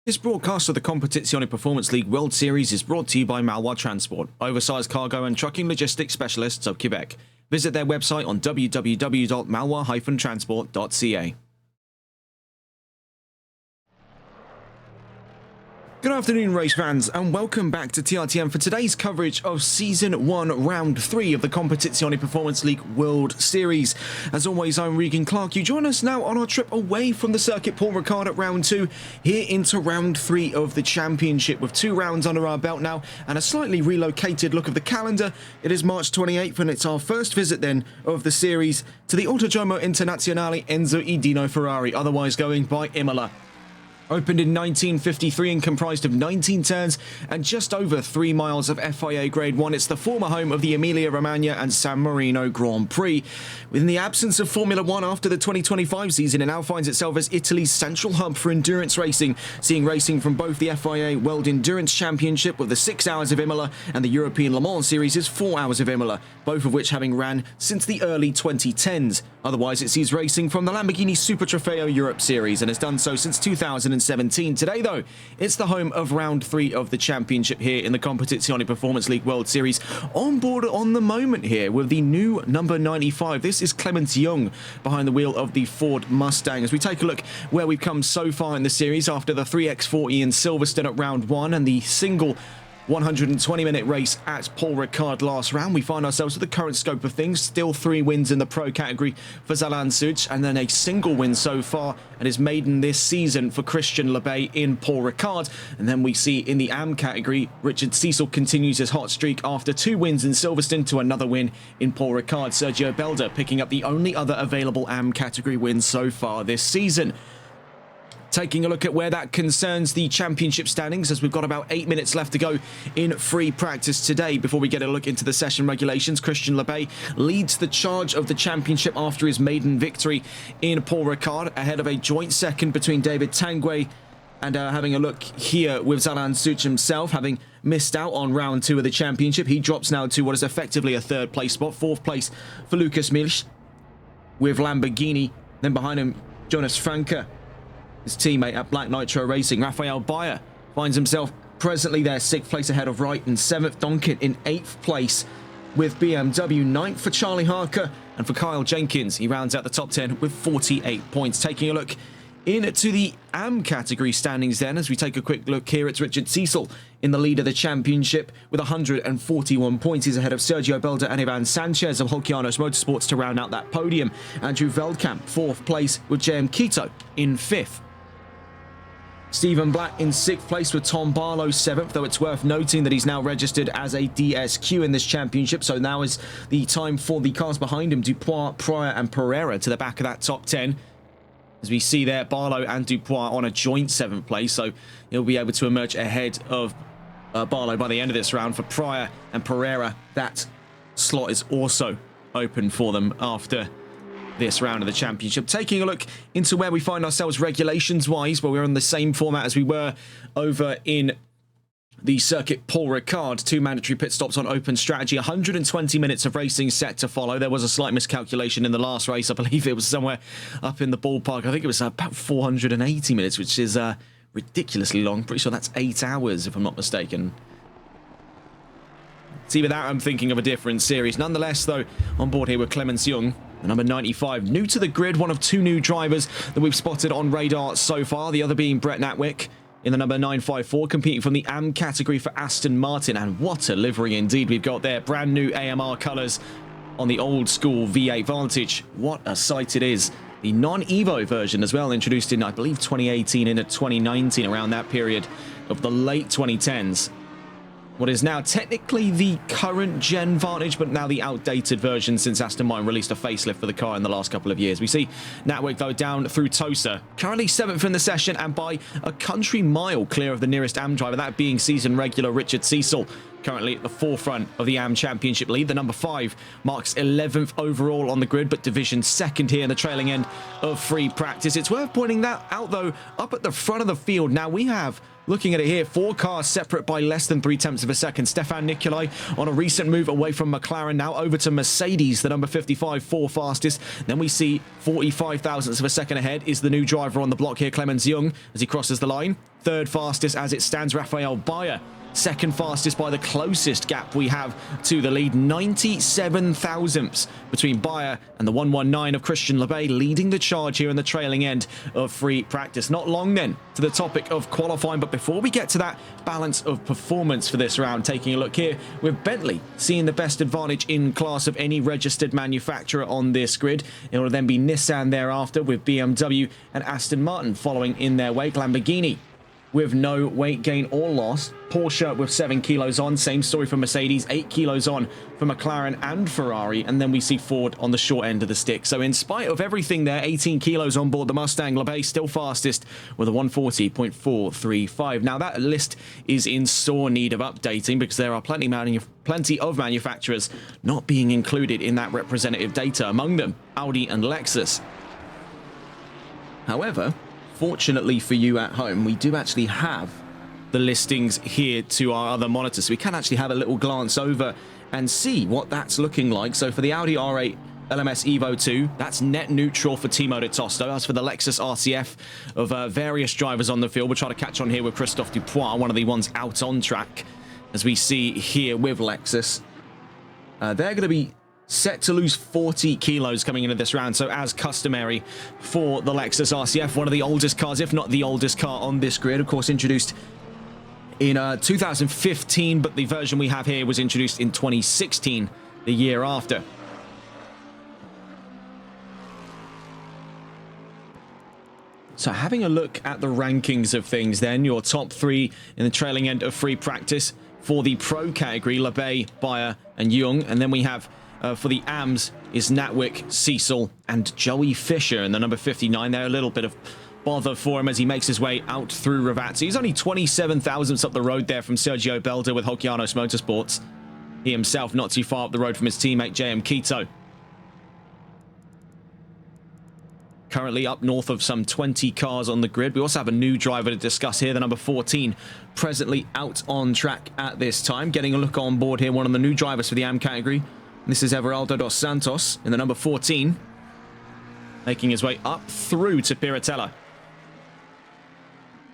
This broadcast of the Competizione Performance League World Series is brought to you by Malwa Transport, oversized cargo and trucking logistics specialists of Quebec. Visit their website on www.malwa-transport.ca. Good afternoon, race fans, and welcome back to TRTM for today's coverage of Season 1, Round 3 of the Competizione Performance League World Series. As always, I'm Regan Clark. You join us now on our trip away from the circuit Paul Ricard at Round 2, here into Round 3 of the Championship, with 2 rounds under our belt now, and a slightly relocated look of the calendar. It is March 28th, and it's our first visit then of the series to the Autodromo Internazionale Enzo e Dino Ferrari, otherwise going by Imola. Opened in 1953 and comprised of 19 turns and just over 3 miles of FIA Grade 1. It's the former home of the Emilia-Romagna and San Marino Grand Prix. Within the absence of Formula 1 after the 2025 season, it now finds itself as Italy's central hub for endurance racing, seeing racing from both the FIA World Endurance Championship with the 6 hours of Imola and the European Le Mans Series' 4 hours of Imola, both of which having ran since the early 2010s. Otherwise, it sees racing from the Lamborghini Super Trofeo Europe Series and has done so since 2017. Today, though, it's the home of Round 3 of the Championship here in the Competizione Performance League World Series. On board on the moment here with the new number 95. This is Clemens Young behind the wheel of the Ford Mustang. As we take a look where we've come so far in the series after the 3x40 in Silverstone at Round 1 and the single 120-minute race at Paul Ricard last round, we find ourselves with the current scope of things. Still 3 wins in the pro category for Zalan Such, and then a single win so far and his maiden this season for Christian Lebay in Paul Ricard. And then we see in the AM category, Richard Cecil continues his hot streak after 2 wins in Silverstone to another win in Paul Ricard. Sergio Belda picking up the only other available AM category win so far this season. Taking a look at where that concerns the championship standings, as we've got about 8 minutes left to go in free practice today. Before we get a look into the session regulations, Christian Lebay leads the charge of the championship after his maiden victory in Paul Ricard, ahead of a joint second between David Tanguay and having a look here with Zalan Such himself, having missed out on round 2 of the championship. He drops now to what is effectively a 3rd place spot. 4th place for Lucas Milch with Lamborghini. Then behind him, Jonas Franke, his teammate at Black Nitro Racing. Rafael Bayer finds himself presently there, 6th place ahead of Wright, and 7th Donkin in 8th place with BMW. 9th for Charlie Harker, and for Kyle Jenkins, he rounds out the top 10 with 48 points. Taking a look into the AM category standings then, as we take a quick look here, it's Richard Cecil in the lead of the championship with 141 points. He's ahead of Sergio Belda and Ivan Sanchez of Holkianos Motorsports to round out that podium. Andrew Veldkamp, 4th place with JM Quito in 5th. Stephen Black in 6th place with Tom Barlow 7th, though it's worth noting that he's now registered as a DSQ in this championship, so now is the time for the cars behind him, Dupois, Pryor and Pereira, to the back of that top 10. As we see there, Barlow and Dupois on a joint 7th place, so he'll be able to emerge ahead of Barlow by the end of this round. For Pryor and Pereira, that slot is also open for them after this round of the championship. Taking a look into where we find ourselves regulations wise, where we're on the same format as we were over in the circuit Paul Ricard. 2 mandatory pit stops on open strategy, 120 minutes of racing set to follow. There was a slight miscalculation in the last race. I believe it was somewhere up in the ballpark. I think it was about 480 minutes, which is ridiculously long. Pretty sure that's 8 hours if I'm not mistaken. It's either that, I'm thinking of a different series. Nonetheless, though, on board here with Clemens Young, the number 95, new to the grid, one of 2 new drivers that we've spotted on radar so far, the other being Brett Natwick in the number 954, competing from the AM category for Aston Martin. And what a livery indeed we've got there. Brand new AMR colours on the old school V8 Vantage. What a sight it is. The non-Evo version as well, introduced in, I believe, 2018 into 2019, around that period of the late 2010s. What is now technically the current gen Vantage, but now the outdated version since Aston Martin released a facelift for the car in the last couple of years. We see Natwick, though, down through Tosa, currently 7th in the session and by a country mile clear of the nearest AM driver, that being season regular Richard Cecil, currently at the forefront of the AM Championship lead. The number 5 marks 11th overall on the grid, but division 2nd here in the trailing end of free practice. It's worth pointing that out, though, up at the front of the field. Now we have Looking at it here, 4 cars separate by less than 0.3 of a second. Stefan Nicolai on a recent move away from McLaren, now over to Mercedes, the number 55, 4 fastest. Then we see 45 thousandths of a second ahead is the new driver on the block here, Clemens Young, as he crosses the line. 3rd fastest as it stands, Rafael Bayer. 2nd fastest by the closest gap we have to the lead, 97 thousandths between Bayer and the 119 of Christian Lebay, leading the charge here in the trailing end of free practice. Not long then to the topic of qualifying, but before we get to that balance of performance for this round, taking a look here with Bentley seeing the best advantage in class of any registered manufacturer on this grid. It will then be Nissan thereafter, with BMW and Aston Martin following in their wake. Lamborghini with no weight gain or loss. Porsche with 7 kilos on. Same story for Mercedes. 8 kilos on for McLaren and Ferrari. And then we see Ford on the short end of the stick. So in spite of everything there, 18 kilos on board the Mustang. Lebay still fastest with a 140.435. Now that list is in sore need of updating because there are plenty of manufacturers not being included in that representative data. Among them, Audi and Lexus. However, fortunately for you at home, we do actually have the listings here to our other monitors, so we can actually have a little glance over and see what that's looking like. So for the Audi R8 LMS Evo 2, that's net neutral for Timo de Tosto. As for the Lexus RCF of various drivers on the field, we'll try to catch on here with Christophe Dupois, one of the ones out on track, as we see here with Lexus. They're going to be set to lose 40 kilos coming into this round, so as customary for the Lexus RCF, one of the oldest cars, if not the oldest car on this grid, of course introduced in 2015, but the version we have here was introduced in 2016, the year after. So having a look at the rankings of things then, your top 3 in the trailing end of free practice for the pro category, Lebay, Bayer and Young, and then we have for the AMS is Natwick, Cecil and Joey Fisher in the number 59 there. A little bit of bother for him as he makes his way out through Ravazzi. He's only 27 thousandths up the road there from Sergio Belda with Hokianos Motorsports. He himself not too far up the road from his teammate JM Quito. Currently up north of some 20 cars on the grid. We also have a new driver to discuss here, the number 14, presently out on track at this time. Getting a look on board here, one of the new drivers for the AM category. This is Everaldo dos Santos in the number 14, making his way up through to Piratella.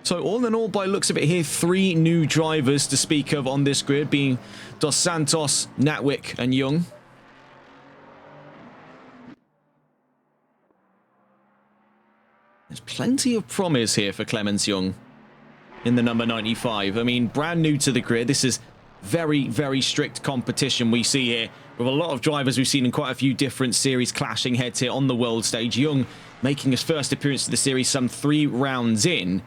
So all in all, by looks of it here, 3 new drivers to speak of on this grid, being dos Santos, Natwick and Young. There's plenty of promise here for Clemens Young in the number 95. I mean, brand new to the grid. This is very, very strict competition we see here, with a lot of drivers we've seen in quite a few different series clashing heads here on the world stage. Young making his first appearance to the series some 3 rounds in,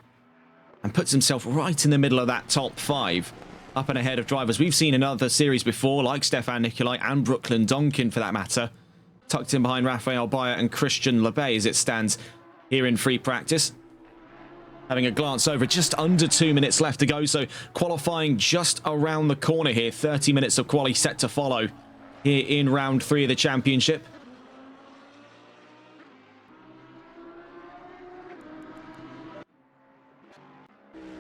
and puts himself right in the middle of that top 5, up and ahead of drivers we've seen in other series before, like Stefan Nicolai and Brooklyn Donkin for that matter, tucked in behind Rafael Bayer and Christian Lebay as it stands here in free practice. Having a glance over, just under 2 minutes left to go, so qualifying just around the corner here. 30 minutes of quali set to follow here in round 3 of the championship.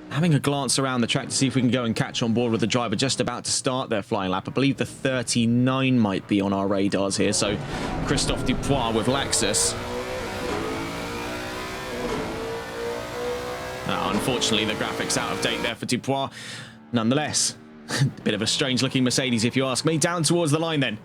Having a glance around the track to see if we can go and catch on board with the driver just about to start their flying lap. I believe the 39 might be on our radars here, so Christophe Dupois with Lexus. Unfortunately, the graphics out of date there for Dupois. Nonetheless, a bit of a strange-looking Mercedes, if you ask me. Down towards the line, then.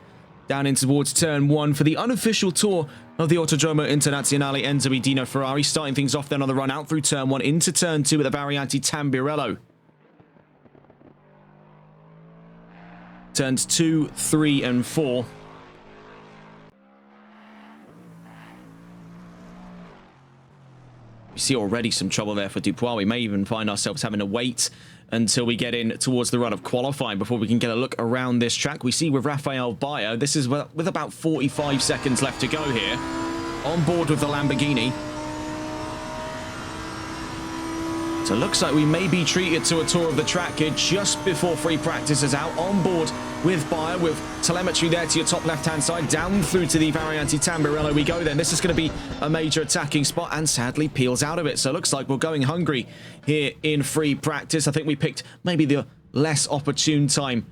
Down in towards turn 1 for the unofficial tour of the Autodromo Internazionale Enzo e Dino Ferrari. Starting things off then on the run out through turn 1 into turn 2 with the Variante Tambirello. Turns 2, 3 and 4. We see already some trouble there for Dupois. We may even find ourselves having to wait until we get in towards the run of qualifying before we can get a look around this track. We see with Rafael Bayer, this is with about 45 seconds left to go here, on board with the Lamborghini. So it looks like we may be treated to a tour of the track here just before free practice is out. On board with Bayer, with telemetry there to your top left-hand side, down through to the Variante Tamburello we go then. This is going to be a major attacking spot and sadly peels out of it. So it looks like we're going hungry here in free practice. I think we picked maybe the less opportune time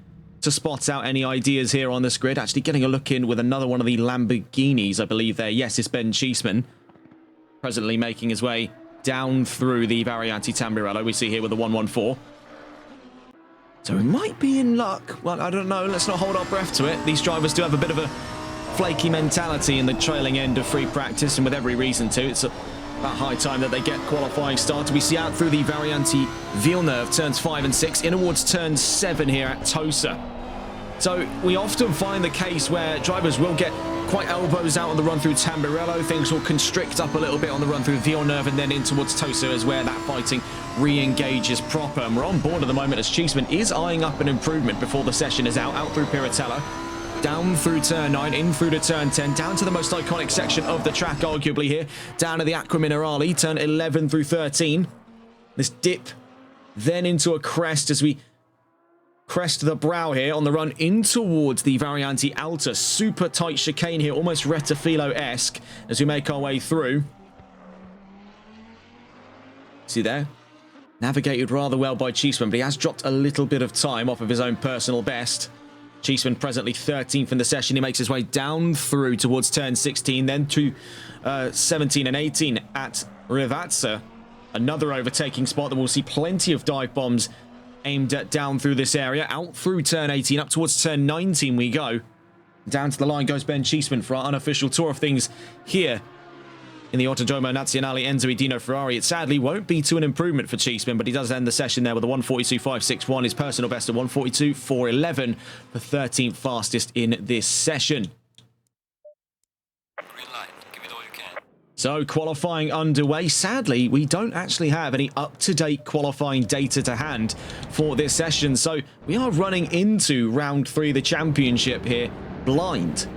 to spot out any ideas here on this grid. Actually getting a look in with another one of the Lamborghinis, I believe there. Yes, it's Ben Cheeseman, presently making his way down through the Variante Tamburello we see here with the 114. So we might be in luck. Well, I don't know. Let's not hold our breath to it. These drivers do have a bit of a flaky mentality in the trailing end of free practice, and with every reason to. It's about high time that they get qualifying started. We see out through the Variante Villeneuve, turns 5 and 6, in towards turn 7 here at Tosa. So we often find the case where drivers will get quite elbows out on the run through Tamburello. Things will constrict up a little bit on the run through Villeneuve, and then in towards Tosa is where that fighting re-engages proper. And we're on board at the moment as Cheeseman is eyeing up an improvement before the session is out through Piratella, down through turn 9, in through to turn 10, down to the most iconic section of the track arguably here, down to the Acqua Minerale, turn 11 through 13. This dip then into a crest as we crest the brow here on the run in towards the Variante Alta. Super tight chicane here, almost Retafilo-esque as we make our way through. See there? Navigated rather well by Cheeseman, but he has dropped a little bit of time off of his own personal best. Cheeseman presently 13th in the session. He makes his way down through towards turn 16, then to 17 and 18 at Rivazza. Another overtaking spot that we'll see plenty of dive bombs aimed at down through this area. Out through turn 18, up towards turn 19 we go. Down to the line goes Ben Cheeseman for our unofficial tour of things here in the Autodromo Nazionale Enzo Dino Ferrari. It sadly won't be to an improvement for Cheeseman, but he does end the session there with a 142.561, his personal best of 142.411, the 13th fastest in this session. So, qualifying underway. Sadly, we don't actually have any up-to-date qualifying data to hand for this session. So, we are running into round 3 of the championship here blind.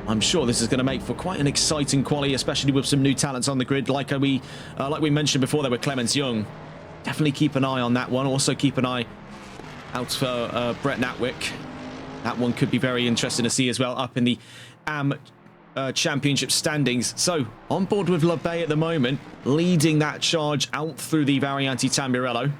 I'm sure this is going to make for quite an exciting quali, especially with some new talents on the grid, like we mentioned before there with Clemens Young. Definitely keep an eye on that one. Also keep an eye out for Brett Natwick. That one could be very interesting to see as well up in the championship standings. So on board with LeBay at the moment, leading that charge out through the Variante Tamburello.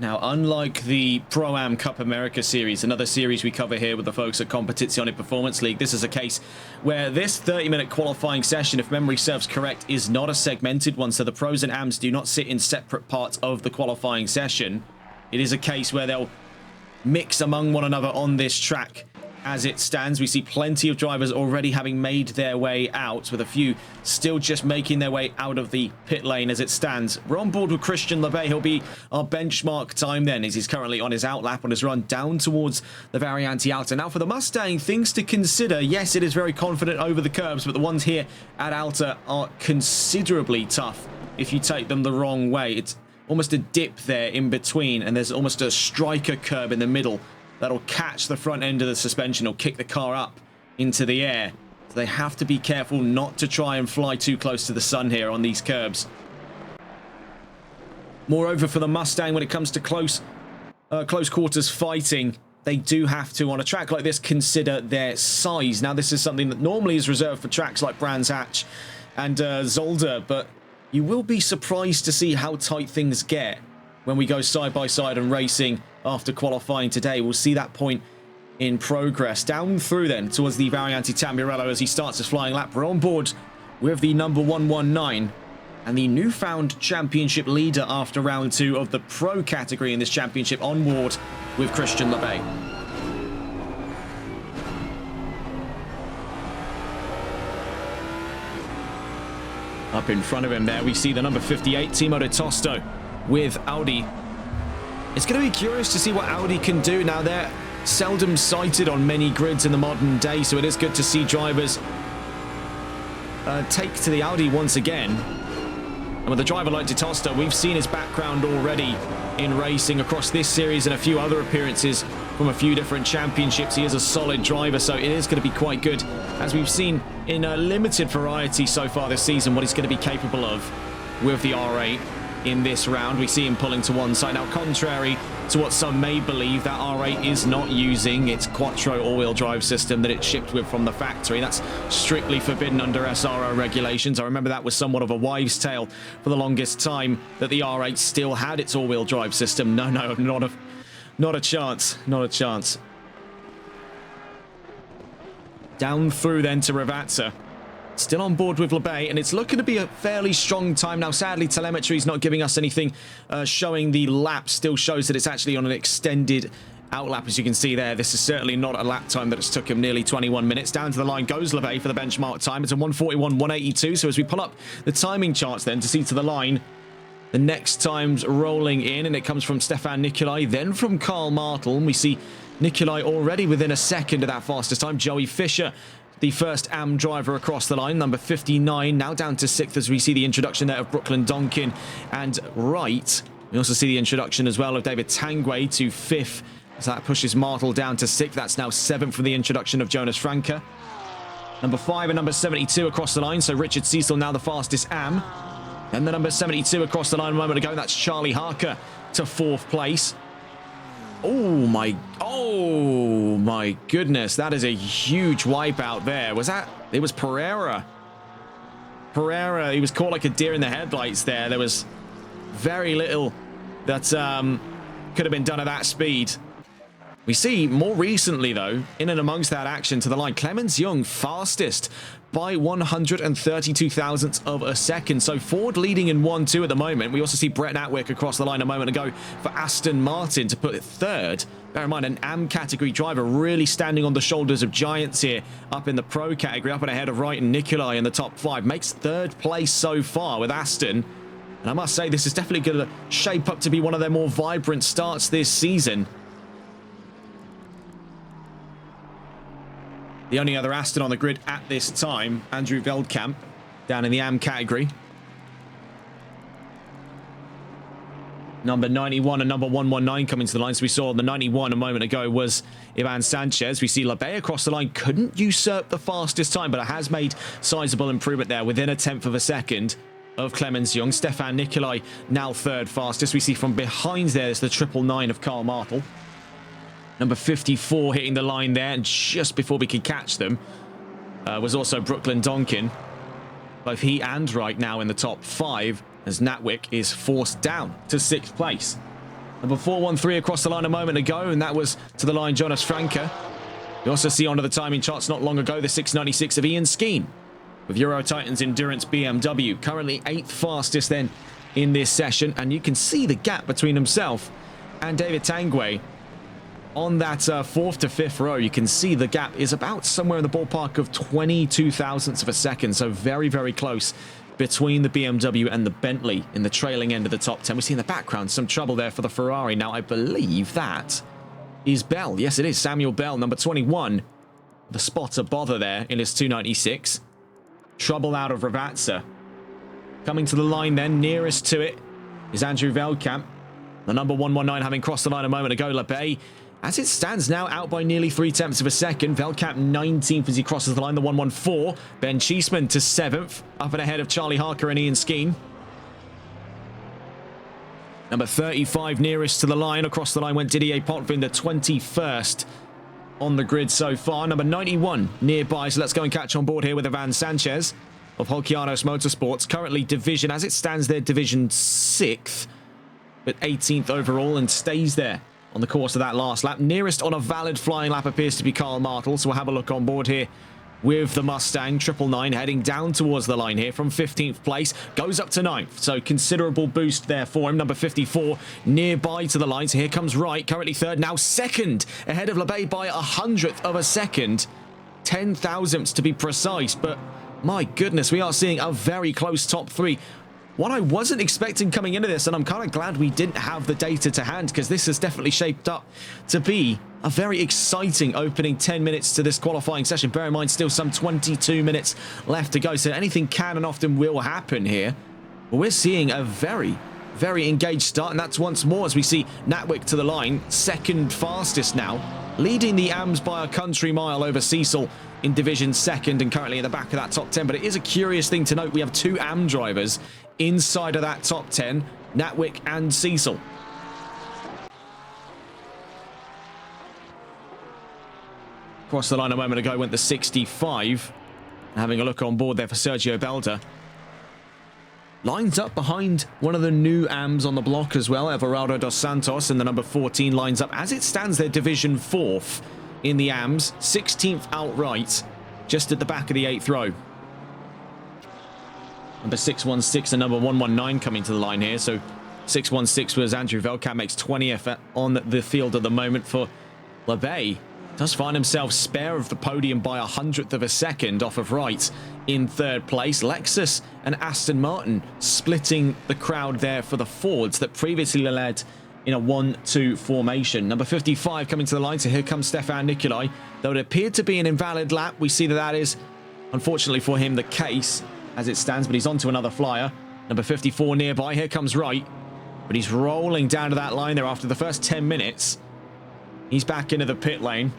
Now, unlike the Pro-Am Cup America series, another series we cover here with the folks at Competizione Performance League, this is a case where this 30-minute qualifying session, if memory serves correct, is not a segmented one, so the pros and AMs do not sit in separate parts of the qualifying session. It is a case where they'll mix among one another on this track. As it stands, we see plenty of drivers already having made their way out, with a few still just making their way out of the pit lane as it stands. We're on board with Christian LeBay. He'll be our benchmark time then, as he's currently on his outlap on his run down towards the Variante Alta. Now for the Mustang, things to consider. Yes, it is very confident over the curbs, but the ones here at Alta are considerably tough if you take them the wrong way. It's almost a dip there in between, and there's almost a striker curb in the middle that'll catch the front end of the suspension or kick the car up into the air. So they have to be careful not to try and fly too close to the sun here on these curbs. Moreover, for the Mustang, when it comes to close quarters fighting, they do have to, on a track like this, consider their size. Now, this is something that normally is reserved for tracks like Brands Hatch and Zolder, but you will be surprised to see how tight things get when we go side by side and racing after qualifying today. We'll see that point in progress. Down through then towards the Variante Tamburello as he starts his flying lap. We're on board with the number 119 and the newfound championship leader after round 2 of the pro category in this championship, on board with Christian LeBay. Up in front of him there, we see the number 58, Timo de Tosto, with Audi. It's going to be curious to see what Audi can do. Now, they're seldom sighted on many grids in the modern day, so it is good to see drivers take to the Audi once again. And with a driver like DeTosta, we've seen his background already in racing across this series and a few other appearances from a few different championships. He is a solid driver, so it is going to be quite good, as we've seen in a limited variety so far this season, what he's going to be capable of with the R8 in this round. We see him pulling to one side. Now, contrary to what some may believe, that R8 is not using its Quattro all-wheel drive system that it shipped with from the factory. That's strictly forbidden under SRO regulations. I remember that was somewhat of a wives' tale for the longest time, that the R8 still had its all-wheel drive system. No, not a chance. Not a chance. Down through then to Ravazza. Still on board with LeBay, and it's looking to be a fairly strong time. Now, sadly, telemetry is not giving us anything showing the lap. Still shows that it's actually on an extended outlap, as you can see there. This is certainly not a lap time that it's took him nearly 21 minutes. Down to the line goes LeBay for the benchmark time. It's a 1:41.182. So as we pull up the timing charts then to see to the line, the next time's rolling in, and it comes from Stefan Nicolai, then from Carl Martel. And we see Nicolai already within a second of that fastest time. Joey Fisher, the first AM driver across the line, number 59, now down to 6th as we see the introduction there of Brooklyn Donkin and Wright. We also see the introduction as well of David Tangway to 5th, as that pushes Martel down to 6th. That's now 7th for the introduction of Jonas Franke. Number 5 and number 72 across the line, so Richard Cecil now the fastest AM. And the number 72 across the line a moment ago, that's Charlie Harker to 4th place. Oh my goodness, that is a huge wipeout there. Was that? It was Pereira. Pereira, he was caught like a deer in the headlights there. There was very little that could have been done at that speed. We see more recently, though, in and amongst that action to the line, Clemens Young fastest by 132 thousandths of a second. So Ford leading in 1-2 at the moment. We also see Brett Natwick across the line a moment ago for Aston Martin to put it 3rd. Bear in mind, an AM category driver really standing on the shoulders of giants here up in the pro category, up and ahead of Wright and Nicolai in the top 5. Makes 3rd place so far with Aston. And I must say, this is definitely going to shape up to be one of their more vibrant starts this season. The only other Aston on the grid at this time, Andrew Veldkamp, down in the AM category. Number 91 and number 119 coming to the line. So we saw the 91 a moment ago was Ivan Sanchez. We see LeBay across the line. Couldn't usurp the fastest time, but it has made sizable improvement there within a 10th of a second of Clemens Young. Stefan Nicolai now 3rd fastest. We see from behind there is the 999 of Carl Martel. Number 54 hitting the line there, and just before we could catch them was also Brooklyn Donkin. Both he and Wright now in the top 5, as Natwick is forced down to 6th place. Number 413 across the line a moment ago, and that was to the line Jonas Franke. We also see onto the timing charts not long ago the 696 of Ian Skeen with Euro Titans Endurance BMW, currently 8th fastest then in this session, and you can see the gap between himself and David Tangway. On that 4th to 5th row, you can see the gap is about somewhere in the ballpark of 22 thousandths of a second. So very, very close between the BMW and the Bentley in the trailing end of the top 10. We see in the background some trouble there for the Ferrari. Now, I believe that is Bell. Yes, it is Samuel Bell, number 21. The spot of bother there in his 296. Trouble out of Ravazza. Coming to the line then, nearest to it is Andrew Veldkamp. The number 119 having crossed the line a moment ago, LeBay. As it stands now, out by nearly 0.3 of a second. Veldkamp 19th as he crosses the line, the 114. Ben Cheeseman to 7th, up and ahead of Charlie Harker and Ian Skeen. Number 35 nearest to the line. Across the line went Didier Potvin, the 21st on the grid so far. Number 91 nearby, so let's go and catch on board here with Ivan Sanchez of Holkianos Motorsports. Currently division, as it stands there, division 6th, but 18th overall, and stays there on the course of that last lap. Nearest on a valid flying lap appears to be Carl Martel, so we'll have a look on board here with the Mustang 999 heading down towards the line here from 15th place, goes up to 9th, so considerable boost there for him. Number 54 nearby to the line, so here comes Wright, currently 3rd, now 2nd ahead of LeBay by 100th of a second, 10 thousandths to be precise. But my goodness, we are seeing a very close top 3. What I wasn't expecting coming into this, and I'm kind of glad we didn't have the data to hand, because this has definitely shaped up to be a very exciting opening 10 minutes to this qualifying session. Bear in mind, still some 22 minutes left to go, so anything can and often will happen here. Well, we're seeing a very, very engaged start, and that's once more as we see Natwick to the line, second fastest now, leading the AMs by a country mile over Cecil in Division 2nd and currently at the back of that top 10. But it is a curious thing to note, we have two AM drivers inside of that top 10, Natwick and Cecil. Across the line a moment ago went the 65. Having a look on board there for Sergio Belda. Lines up behind one of the new AMs on the block as well, Everaldo dos Santos, and the number 14 lines up. As it stands, they're Division 4th in the AMs, 16th outright, just at the back of the 8th row. Number 616 and number 119 coming to the line here. So 616 was Andrew Velkamp, makes 20th on the field at the moment for LeBay. Does find himself spare of the podium by 100th of a second off of Wright in third place. Lexus and Aston Martin splitting the crowd there for the Fords that previously led in a 1-2 formation. Number 55 coming to the line, so here comes Stefan Nicolai. Though it appeared to be an invalid lap, we see that that is, unfortunately for him, the case as it stands, but he's on to another flyer. Number 54 nearby, here comes Wright, but he's rolling down to that line there after the first 10 minutes. He's back into the pit lane.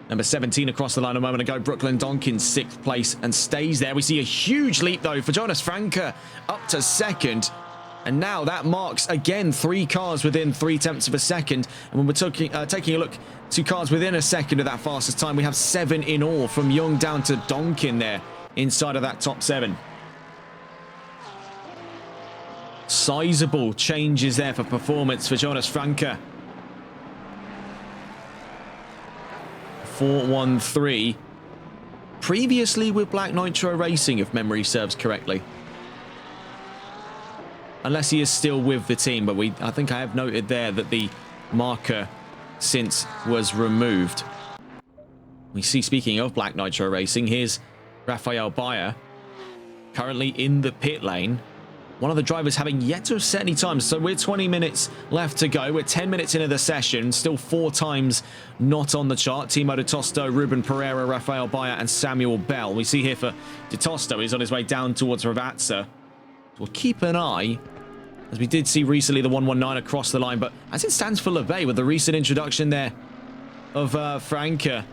Number 17 across the line a moment ago, Brooklyn Donkin, 6th place and stays there. We see a huge leap, though, for Jonas Franke up to 2nd. And now that marks, again, 3 cars within 0.3 of a second. And when we're taking a look to cars within a second of that fastest time, we have 7 in all, from Young down to Donkin there inside of that top 7. Sizable changes there for performance for Jonas Franke. 413 previously with Black Nitro Racing, if memory serves correctly, unless he is still with the team, but I think I have noted there that the marker since was removed. We see, speaking of Black Nitro Racing, here's Rafael Bayer currently in the pit lane. One of the drivers having yet to have set any times. So we're 20 minutes left to go. We're 10 minutes into the session. Still 4 times not on the chart. Timo de Tosto, Ruben Pereira, Rafael Bayer, and Samuel Bell. We see here for de Tosto, he's on his way down towards Ravazza. We'll keep an eye, as we did see recently the 119 across the line. But as it stands for LeBay, with the recent introduction there of Franke,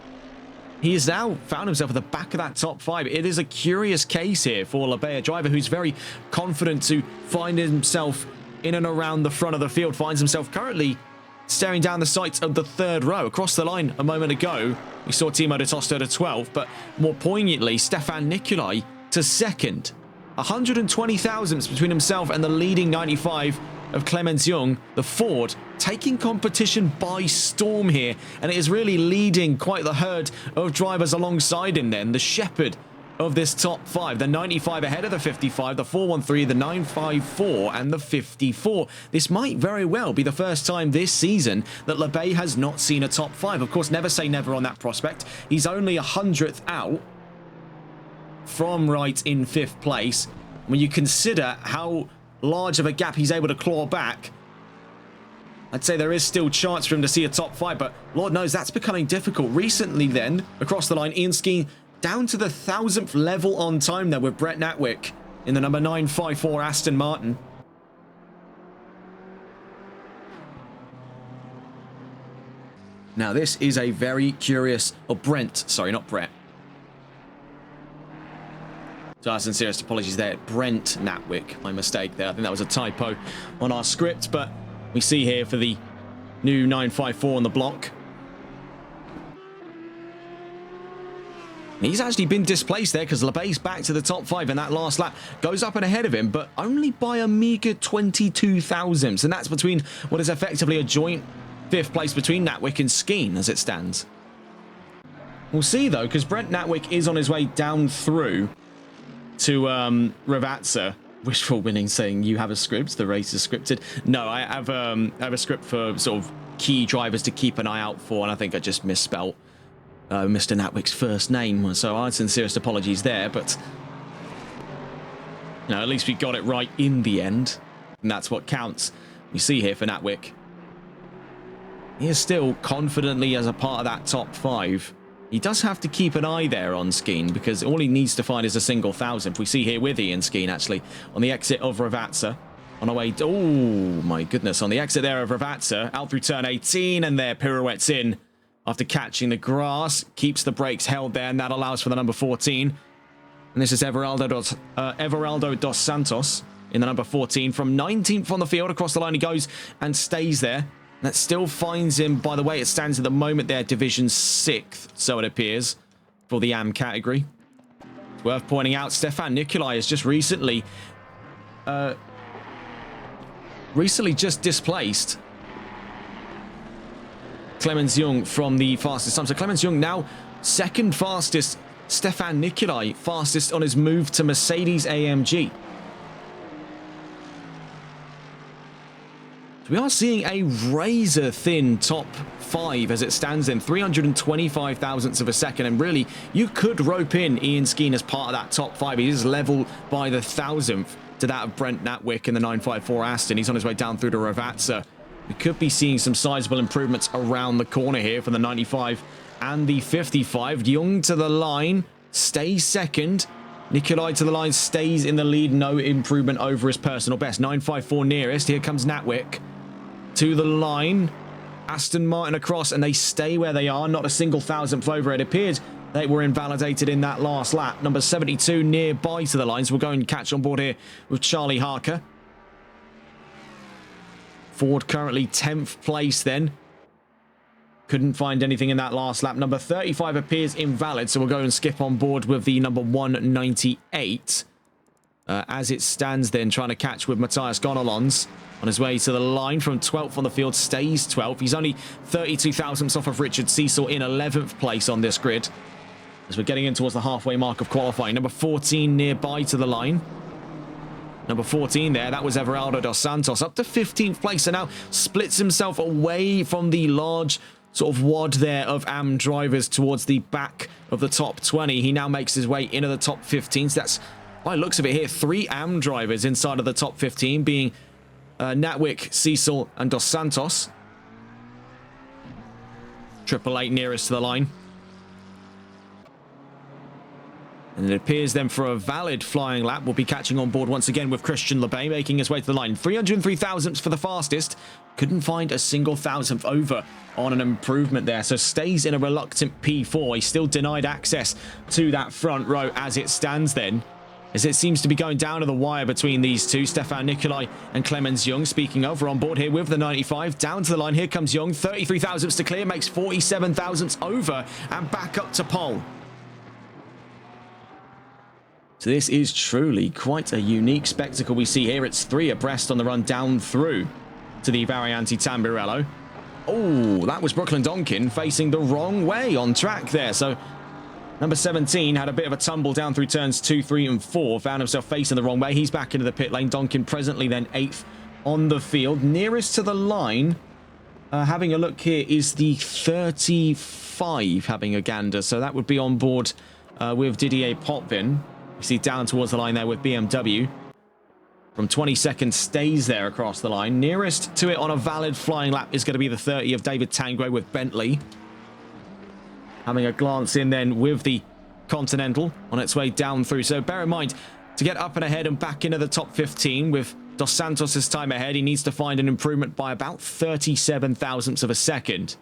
he has now found himself at the back of that top 5. It is a curious case here for LeBay, a driver who's very confident to find himself in and around the front of the field, finds himself currently staring down the sights of the 3rd row. Across the line a moment ago, we saw Timo de Tosto to 12th, but more poignantly, Stefan Nicolai to 2nd. 120 thousandths between himself and the leading 95 of Clemens Young, the Ford, taking competition by storm here, and it is really leading quite the herd of drivers alongside him then. The shepherd of this top 5, the 95 ahead of the 55, the 413, the 954, and the 54. This might very well be the first time this season that LeBay has not seen a top 5. Of course, never say never on that prospect. He's only 100th out from Wright in 5th place. When you consider how large of a gap he's able to claw back, I'd say there is still chance for him to see a top 5, but Lord knows that's becoming difficult. Recently then, across the line, Ian Skeen down to the 1000th level on time there with Brett Natwick in the number 954 Aston Martin. Now this is a very curious, Brent, sorry, not Brett. So our sincerest apologies there, Brent Natwick, my mistake there. I think that was a typo on our script, but we see here for the new 954 on the block. He's actually been displaced there because LeBay's back to the top 5 in that last lap. Goes up and ahead of him, but only by a meager 22 thousandths. And that's between what is effectively a joint 5th place between Natwick and Skeen as it stands. We'll see though, because Brent Natwick is on his way down through to Ravazza. Wishful winning, saying you have a script, the race is scripted. No, I have a script for sort of key drivers to keep an eye out for, and I think I just misspelt Mr. Natwick's first name, so our sincerest apologies there, but you know, at least we got it right in the end, and that's what counts. We see here for Natwick, he is still confidently as a part of that top 5 He does have to keep an eye there on Skeen, because all he needs to find is a single thousandth. We see here with Ian Skeen, actually, on the exit of Ravatsa. On our way... Oh, my goodness. On the exit there of Ravatsa, out through turn 18, and there pirouettes in after catching the grass. Keeps the brakes held there, and that allows for the number 14. And this is Everaldo dos Santos in the number 14. From 19th on the field, across the line he goes and stays there. That still finds him, by the way, it stands at the moment there, Division 6th, so it appears, for the AM category. It's worth pointing out, Stefan Nikolai has just recently just displaced Clemens Jung from the fastest time. So Clemens Jung now second fastest, Stefan Nikolai fastest on his move to Mercedes AMG. So we are seeing a razor-thin top 5 as it stands in 325 thousandths of a second, and really you could rope in Ian Skeen as part of that top 5. He is level by the thousandth to that of Brent Natwick in the 954 Aston. He's on his way down through to Ravatsa. We could be seeing some sizable improvements around the corner here for the 95 and the 55. Jung to the line, stays second. Nikolai to the line, stays in the lead. No improvement over his personal best. 954 nearest. Here comes Natwick to the line. Aston Martin across, and they stay where they are. Not a single thousandth over. It appeared they were invalidated in that last lap. Number 72 nearby to the line, so we'll go and catch on board here with Charlie Harker. Ford currently 10th place then. Couldn't find anything in that last lap. Number 35 appears invalid, so we'll go and skip on board with the number 198. As it stands then, trying to catch with Matthias Gonalons on his way to the line from 12th on the field, stays 12th. He's only 32 thousandths off of Richard Cecil in 11th place on this grid, as we're getting in towards the halfway mark of qualifying. Number 14 nearby to the line. Number 14 there, that was Everaldo dos Santos, up to 15th place, and now splits himself away from the large sort of wad there of AM drivers towards the back of the top 20. He now makes his way into the top 15. So that's, by the looks of it here, 3 AM drivers inside of the top 15, being Natwick, Cecil, and Dos Santos. 888 nearest to the line. And it appears then for a valid flying lap, we'll be catching on board once again with Christian Lebay, making his way to the line. 303 thousandths for the fastest. Couldn't find a single thousandth over on an improvement there. So stays in a reluctant P4. He's still denied access to that front row as it stands then, as it seems to be going down to the wire between these two. Stefan Nikolai and Clemens Jung, speaking of, we're on board here with the 95. Down to the line, here comes Jung. 33 thousandths to clear, makes 47 thousandths over, and back up to pole. So this is truly quite a unique spectacle we see here. It's 3 abreast on the run down through to the Varianti Tamburello. Oh, that was Brooklyn Donkin facing the wrong way on track there. So number 17 had a bit of a tumble down through turns 2, 3, and 4. Found himself facing the wrong way. He's back into the pit lane. Donkin presently then 8th on the field. Nearest to the line, having a look here, is the 35 having a gander. So that would be on board with Didier Potvin. You see down towards the line there with BMW. From 22nd, stays there across the line. Nearest to it on a valid flying lap is going to be the 30 of David Tangro with Bentley. Having a glance in then with the Continental on its way down through. So bear in mind, to get up and ahead and back into the top 15 with Dos Santos' time ahead, he needs to find an improvement by about 37 thousandths of a second.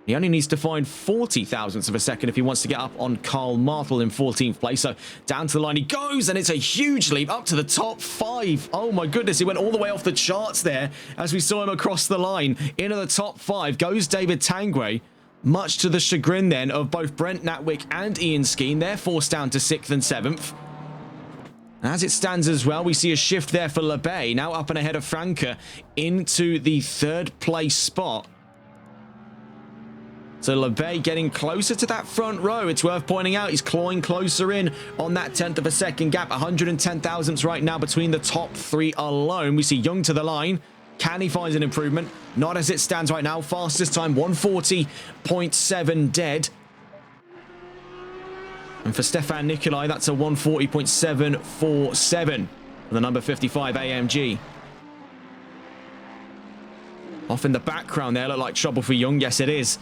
He only needs to find 40 thousandths of a second if he wants to get up on Karl Martel in 14th place. So down to the line he goes, and it's a huge leap up to the top 5. Oh my goodness, he went all the way off the charts there as we saw him across the line. Into the top 5 goes David Tangre, much to the chagrin then of both Brent Natwick and Ian Skeen. They're forced down to 6th and 7th. As it stands as well, we see a shift there for Lebay, now up and ahead of Franke into the 3rd place spot. So Lebay getting closer to that front row. It's worth pointing out he's clawing closer in on that 10th of a second gap. 110 thousandths right now between the top 3 alone. We see Young to the line. Can he find an improvement? Not as it stands right now. Fastest time, 140.7 dead. And for Stefan Nikolai, that's a 140.747 for the number 55 AMG. Off in the background there, look like trouble for Young. Yes, it is.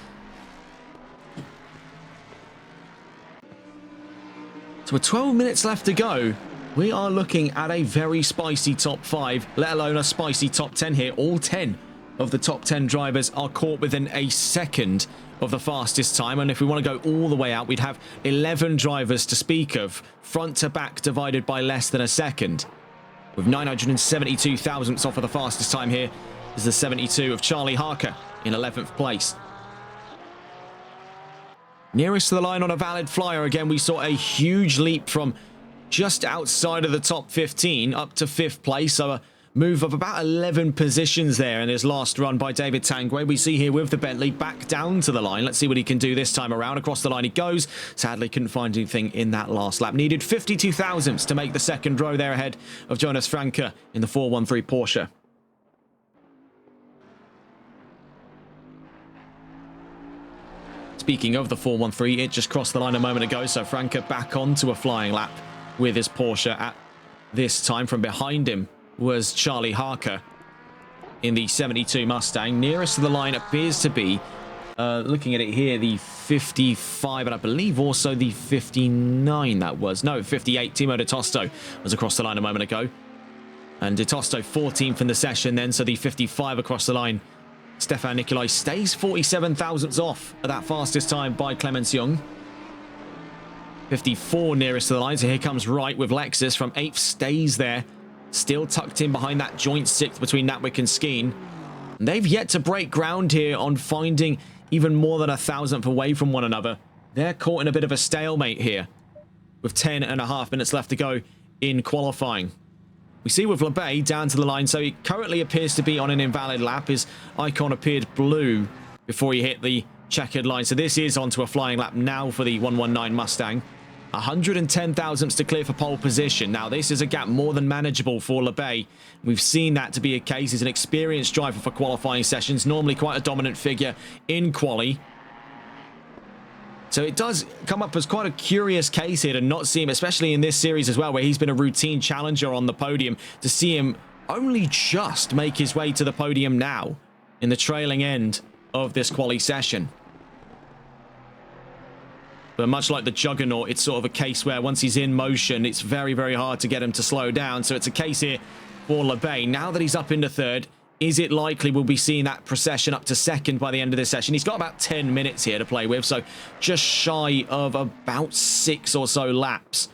So with 12 minutes left to go, we are looking at a very spicy top 5, let alone a spicy top 10 here. All 10 of the top 10 drivers are caught within a second of the fastest time. And if we want to go all the way out, we'd have 11 drivers to speak of, front to back divided by less than a second. With 972 thousandths off of the fastest time here is the 72 of Charlie Harker in 11th place. Nearest to the line on a valid flyer, again, we saw a huge leap from just outside of the top 15 up to 5th place. So a move of about 11 positions there in his last run by David Tangway. We see here with the Bentley back down to the line. Let's see what he can do this time around. Across the line he goes. Sadly, couldn't find anything in that last lap. Needed 52 thousandths to make the second row there ahead of Jonas Franke in the 413 Porsche. Speaking of the 413, it just crossed the line a moment ago, so Franke back onto a flying lap with his Porsche at this time. From behind him was Charlie Harker in the 72 Mustang. Nearest to the line appears to be, looking at it here, the 55, and I believe also the 59 that was. No, 58. Timo De Tosto was across the line a moment ago. And De Tosto 14th in the session then, so the 55 across the line. Stefan Nicolai stays 47 thousandths off at that fastest time by Clemens Young. 54 nearest to the line, so here comes Wright with Lexus from 8th, stays there. Still tucked in behind that joint 6th between Natwick and Skeen. And they've yet to break ground here on finding even more than a thousandth away from one another. They're caught in a bit of a stalemate here with 10.5 minutes left to go in qualifying. We see with LeBay down to the line, so he currently appears to be on an invalid lap. His icon appeared blue before he hit the checkered line. So this is onto a flying lap now for the 119 Mustang. 110 thousandths to clear for pole position. Now, this is a gap more than manageable for LeBay. We've seen that to be a case. He's an experienced driver for qualifying sessions, normally quite a dominant figure in quali. So it does come up as quite a curious case here to not see him, especially in this series as well, where he's been a routine challenger on the podium, to see him only just make his way to the podium now in the trailing end of this quali session. But much like the Juggernaut, it's sort of a case where once he's in motion, it's very, very hard to get him to slow down. So it's a case here for LeBay. Now that he's up into 3rd, is it likely we'll be seeing that procession up to 2nd by the end of this session? He's got about 10 minutes here to play with, so just shy of about 6 or so laps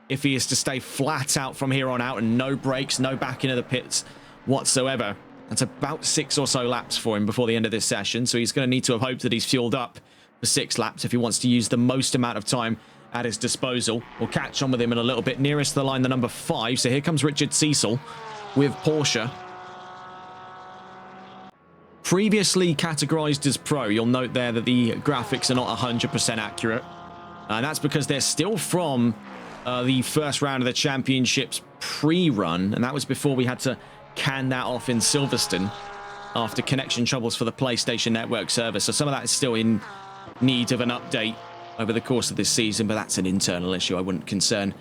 if he is to stay flat out from here on out and no brakes, no back into the pits whatsoever. That's about 6 or so laps for him before the end of this session, so he's going to need to have hoped that he's fueled up for 6 laps if he wants to use the most amount of time at his disposal. We'll catch on with him in a little bit. Nearest to the line, the number 5, so here comes Richard Cecil with Porsche. Previously categorized as pro, you'll note there that the graphics are not 100% accurate. And that's because they're still from the first round of the championships pre-run. And that was before we had to can that off in Silverstone after connection troubles for the PlayStation Network server. So some of that is still in need of an update over the course of this season, but that's an internal issue. I wouldn't concern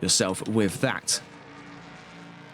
yourself with that.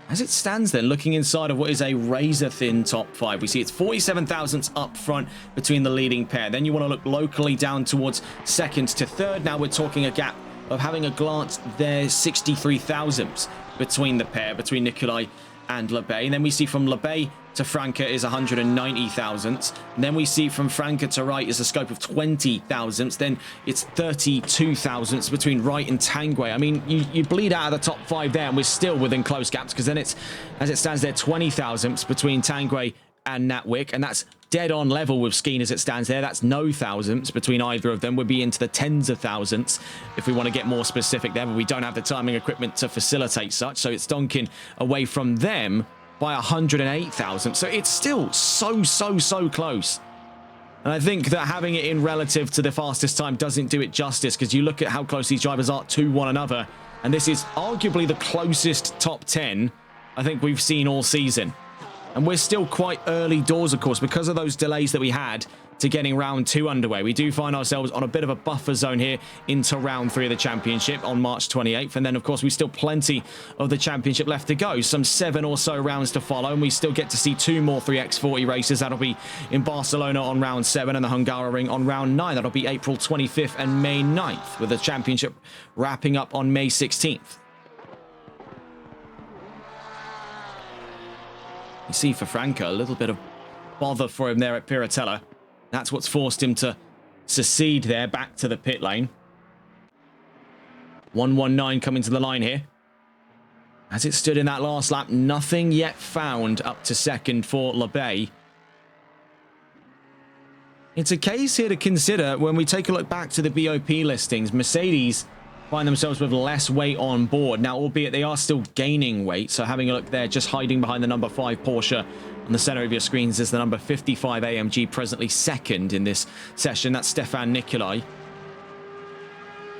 As it stands then, looking inside of what is a razor-thin top 5, we see it's 47 thousandths up front between the leading pair. Then you want to look locally down towards 2nd to 3rd. Now we're talking a gap of having a glance there, 63 thousandths between the pair, between Nicolai and LeBay. And then we see from LeBay to Franke is 190 thousandths. And then we see from Franke to Wright is a scope of 20 thousandths. Then it's 32 thousandths between Wright and Tangway. I mean, you bleed out of the top 5 there, and we're still within close gaps, because then it's, as it stands there, 20 thousandths between Tangway and Natwick, and that's dead on level with Skeen as it stands there. That's no thousandths between either of them. We'd be into the tens of thousandths if we want to get more specific there, but we don't have the timing equipment to facilitate such, so it's donking away from them by 108 thousandths. So it's still so close. And I think that having it in relative to the fastest time doesn't do it justice, because you look at how close these drivers are to one another, and this is arguably the closest top 10 I think we've seen all season. And we're still quite early doors, of course, because of those delays that we had to getting round 2 underway. We do find ourselves on a bit of a buffer zone here into round 3 of the championship on March 28th. And then, of course, we still plenty of the championship left to go. Some 7 or so rounds to follow. And we still get to see 2 more 3x40 races. That'll be in Barcelona on round 7 and the Hungaroring on round 9. That'll be April 25th and May 9th, with the championship wrapping up on May 16th. You see for Franco, a little bit of bother for him there at Piratella. That's what's forced him to secede there back to the pit lane. 119 coming to the line here. As it stood in that last lap, nothing yet found up to second for LeBay. It's a case here to consider when we take a look back to the BOP listings. Mercedes find themselves with less weight on board. Now, albeit they are still gaining weight. So having a look there, just hiding behind the number 5 Porsche on the center of your screens is the number 55 AMG, presently second in this session. That's Stefan Nicolai.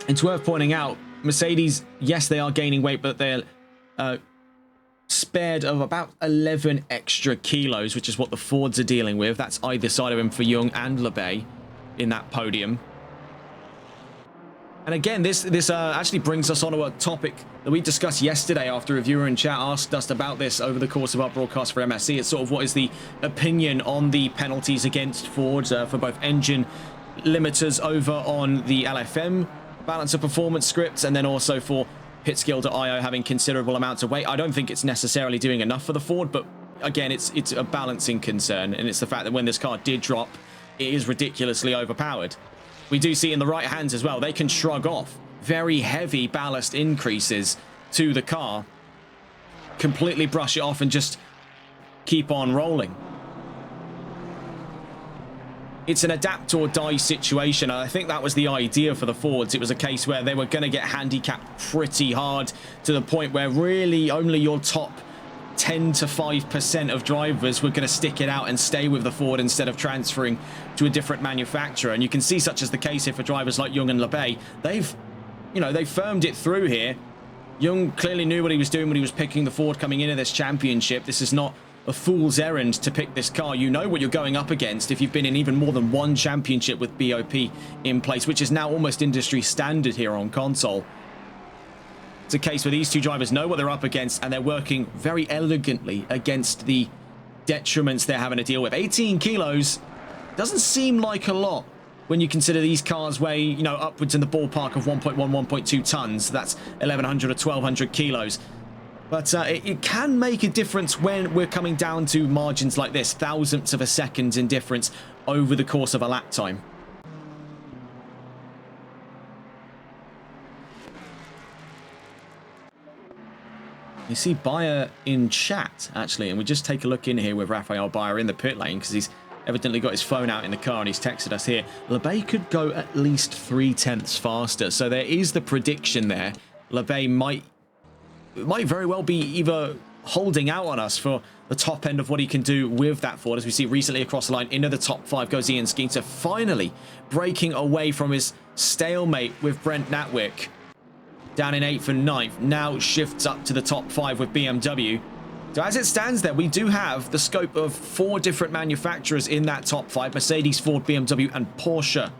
It's worth pointing out, Mercedes, yes, they are gaining weight, but they're spared of about 11 extra kilos, which is what the Fords are dealing with. That's either side of him for Young and LeBay in that podium. And again, this actually brings us on to a topic that we discussed yesterday after a viewer in chat asked us about this over the course of our broadcast for MSC. It's sort of what is the opinion on the penalties against Ford for both engine limiters over on the LFM balance of performance scripts, and then also for pitskill.io having considerable amounts of weight. I don't think it's necessarily doing enough for the Ford, but again, it's a balancing concern, and it's the fact that when this car did drop, it is ridiculously overpowered. We do see in the right hands as well, they can shrug off very heavy ballast increases to the car, completely brush it off and just keep on rolling. It's an adapt or die situation, and I think that was the idea for the Fords. It was a case where they were going to get handicapped pretty hard to the point where really only your top 10 to 5% of drivers were going to stick it out and stay with the Ford instead of transferring to a different manufacturer. And you can see such as the case here for drivers like Young and LeBay. They've firmed it through here. Young clearly knew what he was doing when he was picking the Ford coming into this championship. This is not a fool's errand to pick this car. You know what you're going up against if you've been in even more than one championship with BOP in place, which is now almost industry standard here on console. It's a case where these two drivers know what they're up against, and they're working very elegantly against the detriments they're having to deal with. 18 kilos doesn't seem like a lot when you consider these cars weigh, upwards in the ballpark of 1.1, 1.2 tons. That's 1,100 or 1,200 kilos. But it can make a difference when we're coming down to margins like this, thousandths of a second in difference over the course of a lap time. You see Bayer in chat, actually, and we just take a look in here with Rafael Bayer in the pit lane because he's evidently got his phone out in the car and he's texted us here. LeBay could go at least 0.3 faster, so there is the prediction there. LeBay might very well be either holding out on us for the top end of what he can do with that Ford. As we see recently across the line, into the top 5 goes Ian Skeeter, finally breaking away from his stalemate with Brent Natwick. Down in 8th and 9th, now shifts up to the top 5 with BMW. So as it stands there, we do have the scope of 4 different manufacturers in that top 5, Mercedes, Ford, BMW and Porsche.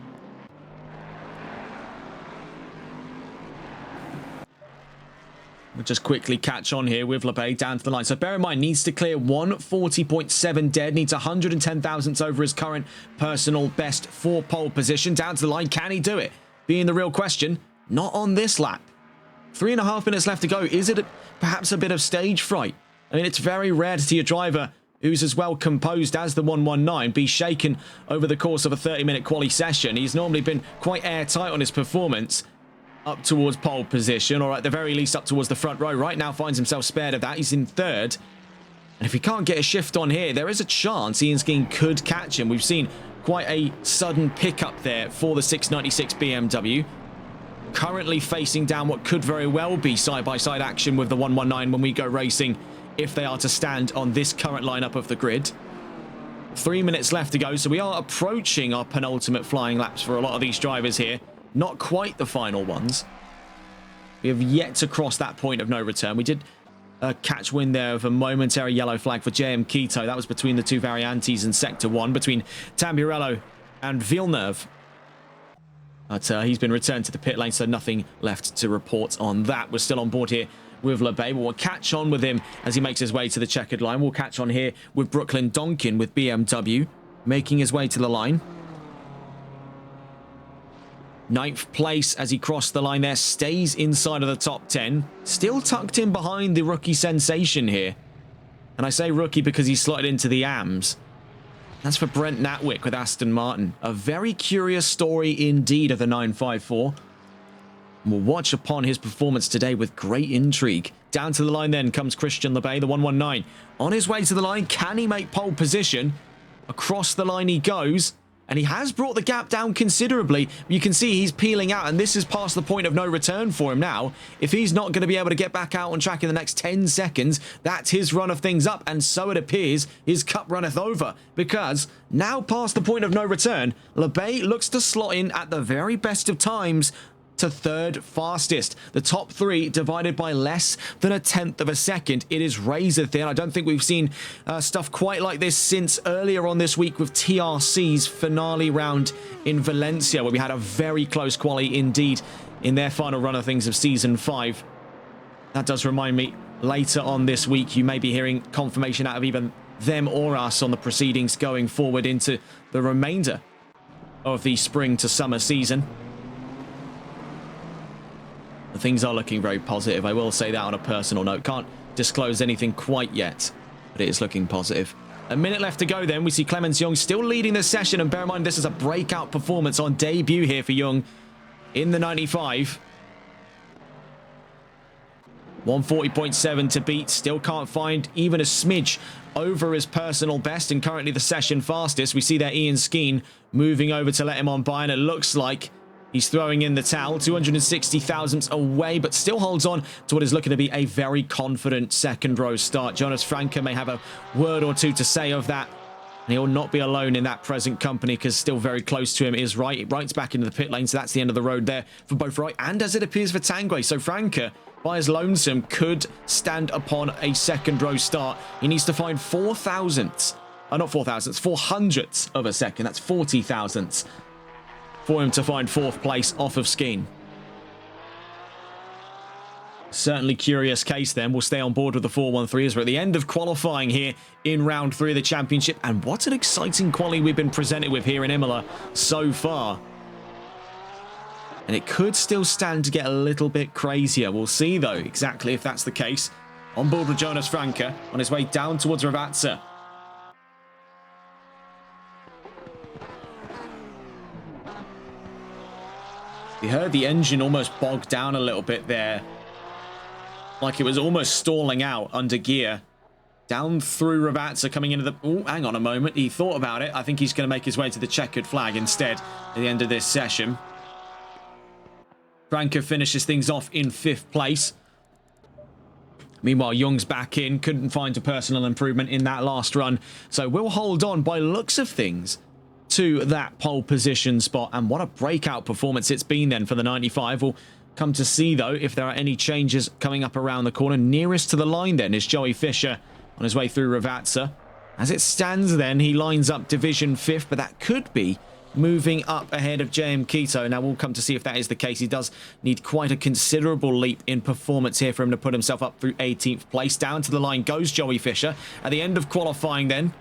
We'll just quickly catch on here with LeBay down to the line. So bear in mind, needs to clear 140.7 dead, needs 110 thousandths over his current personal best for pole position. Down to the line, can he do it? Being the real question, not on this lap. 3.5 minutes left to go. Is it perhaps a bit of stage fright? I mean, it's very rare to see a driver who's as well composed as the 119 be shaken over the course of a 30-minute quali session. He's normally been quite airtight on his performance up towards pole position, or at the very least up towards the front row. Right now finds himself spared of that. He's in 3rd. And if he can't get a shift on here, there is a chance Ian Skeen could catch him. We've seen quite a sudden pickup there for the 696 BMW. Currently facing down what could very well be side-by-side action with the 119 when we go racing, if they are to stand on this current lineup of the grid. 3 minutes left to go, so we are approaching our penultimate flying laps for a lot of these drivers here. Not quite the final ones. We have yet to cross that point of no return. We did catch wind there of a momentary yellow flag for JM Quito. That was between the two Variantes in Sector 1, between Tamburello and Villeneuve. But he's been returned to the pit lane, so nothing left to report on that. We're still on board here with Lebay, but we'll catch on with him as he makes his way to the checkered line. We'll catch on here with Brooklyn Donkin with BMW, making his way to the line. 9th place as he crossed the line there, stays inside of the top 10. Still tucked in behind the rookie sensation here. And I say rookie because he's slotted into the AMs. That's for Brent Natwick with Aston Martin. A very curious story indeed of the 954. We'll watch upon his performance today with great intrigue. Down to the line then comes Christian Lebay, the 119. On his way to the line, can he make pole position? Across the line he goes. And he has brought the gap down considerably. You can see he's peeling out, and this is past the point of no return for him now. If he's not going to be able to get back out on track in the next 10 seconds, that's his run of things up. And so it appears his cup runneth over, because now past the point of no return, Lebay looks to slot in at the very best of times to 3rd fastest. The top 3 divided by less than 1/10 of a second. It is razor thin. I don't think we've seen stuff quite like this since earlier on this week with TRC's finale round in Valencia, where we had a very close quali indeed in their final run of things of Season 5. That does remind me, later on this week, you may be hearing confirmation out of even them or us on the proceedings going forward into the remainder of the spring to summer season. Things are looking very positive. I will say that on a personal note. Can't disclose anything quite yet, but it is looking positive. A minute left to go then. We see Clemens Young still leading the session, and bear in mind this is a breakout performance on debut here for Young in the 95. 140.7 to beat. Still can't find even a smidge over his personal best, and currently the session fastest. We see there Ian Skeen moving over to let him on by, and it looks like he's throwing in the towel. 260 thousandths away, but still holds on to what is looking to be a very confident second row start. Jonas Franke may have a word or two to say of that, and he'll not be alone in that present company, because still very close to him is Wright's back into the pit lane, so that's the end of the road there for both Wright and, as it appears, for Tanguay. So Franke, by his lonesome, could stand upon a second row start. He needs to find 4 thousandths, not 4 thousandths, 4 hundredths of a second. That's 40 thousandths for him to find 4th place off of Skeen. Certainly curious case then. We'll stay on board with the 413 as we're at the end of qualifying here in round 3 of the championship. And what an exciting quali we've been presented with here in Imola so far. And it could still stand to get a little bit crazier. We'll see though exactly if that's the case. On board with Jonas Franke on his way down towards Ravazza. We heard the engine almost bogged down a little bit there. Like it was almost stalling out under gear. Down through Ravazza, coming into the... Oh, hang on a moment. He thought about it. I think he's going to make his way to the checkered flag instead at the end of this session. Franke finishes things off in 5th place. Meanwhile, Young's back in. Couldn't find a personal improvement in that last run. So we'll hold on by looks of things to that pole position spot. And what a breakout performance it's been then for the 95. We'll come to see though if there are any changes coming up around the corner. Nearest to the line then is Joey Fisher on his way through Ravazza. As it stands then, he lines up division 5th, but that could be moving up ahead of JM Quito. Now we'll come to see if that is the case. He does need quite a considerable leap in performance here for him to put himself up through 18th place. Down to the line goes Joey Fisher at the end of qualifying then.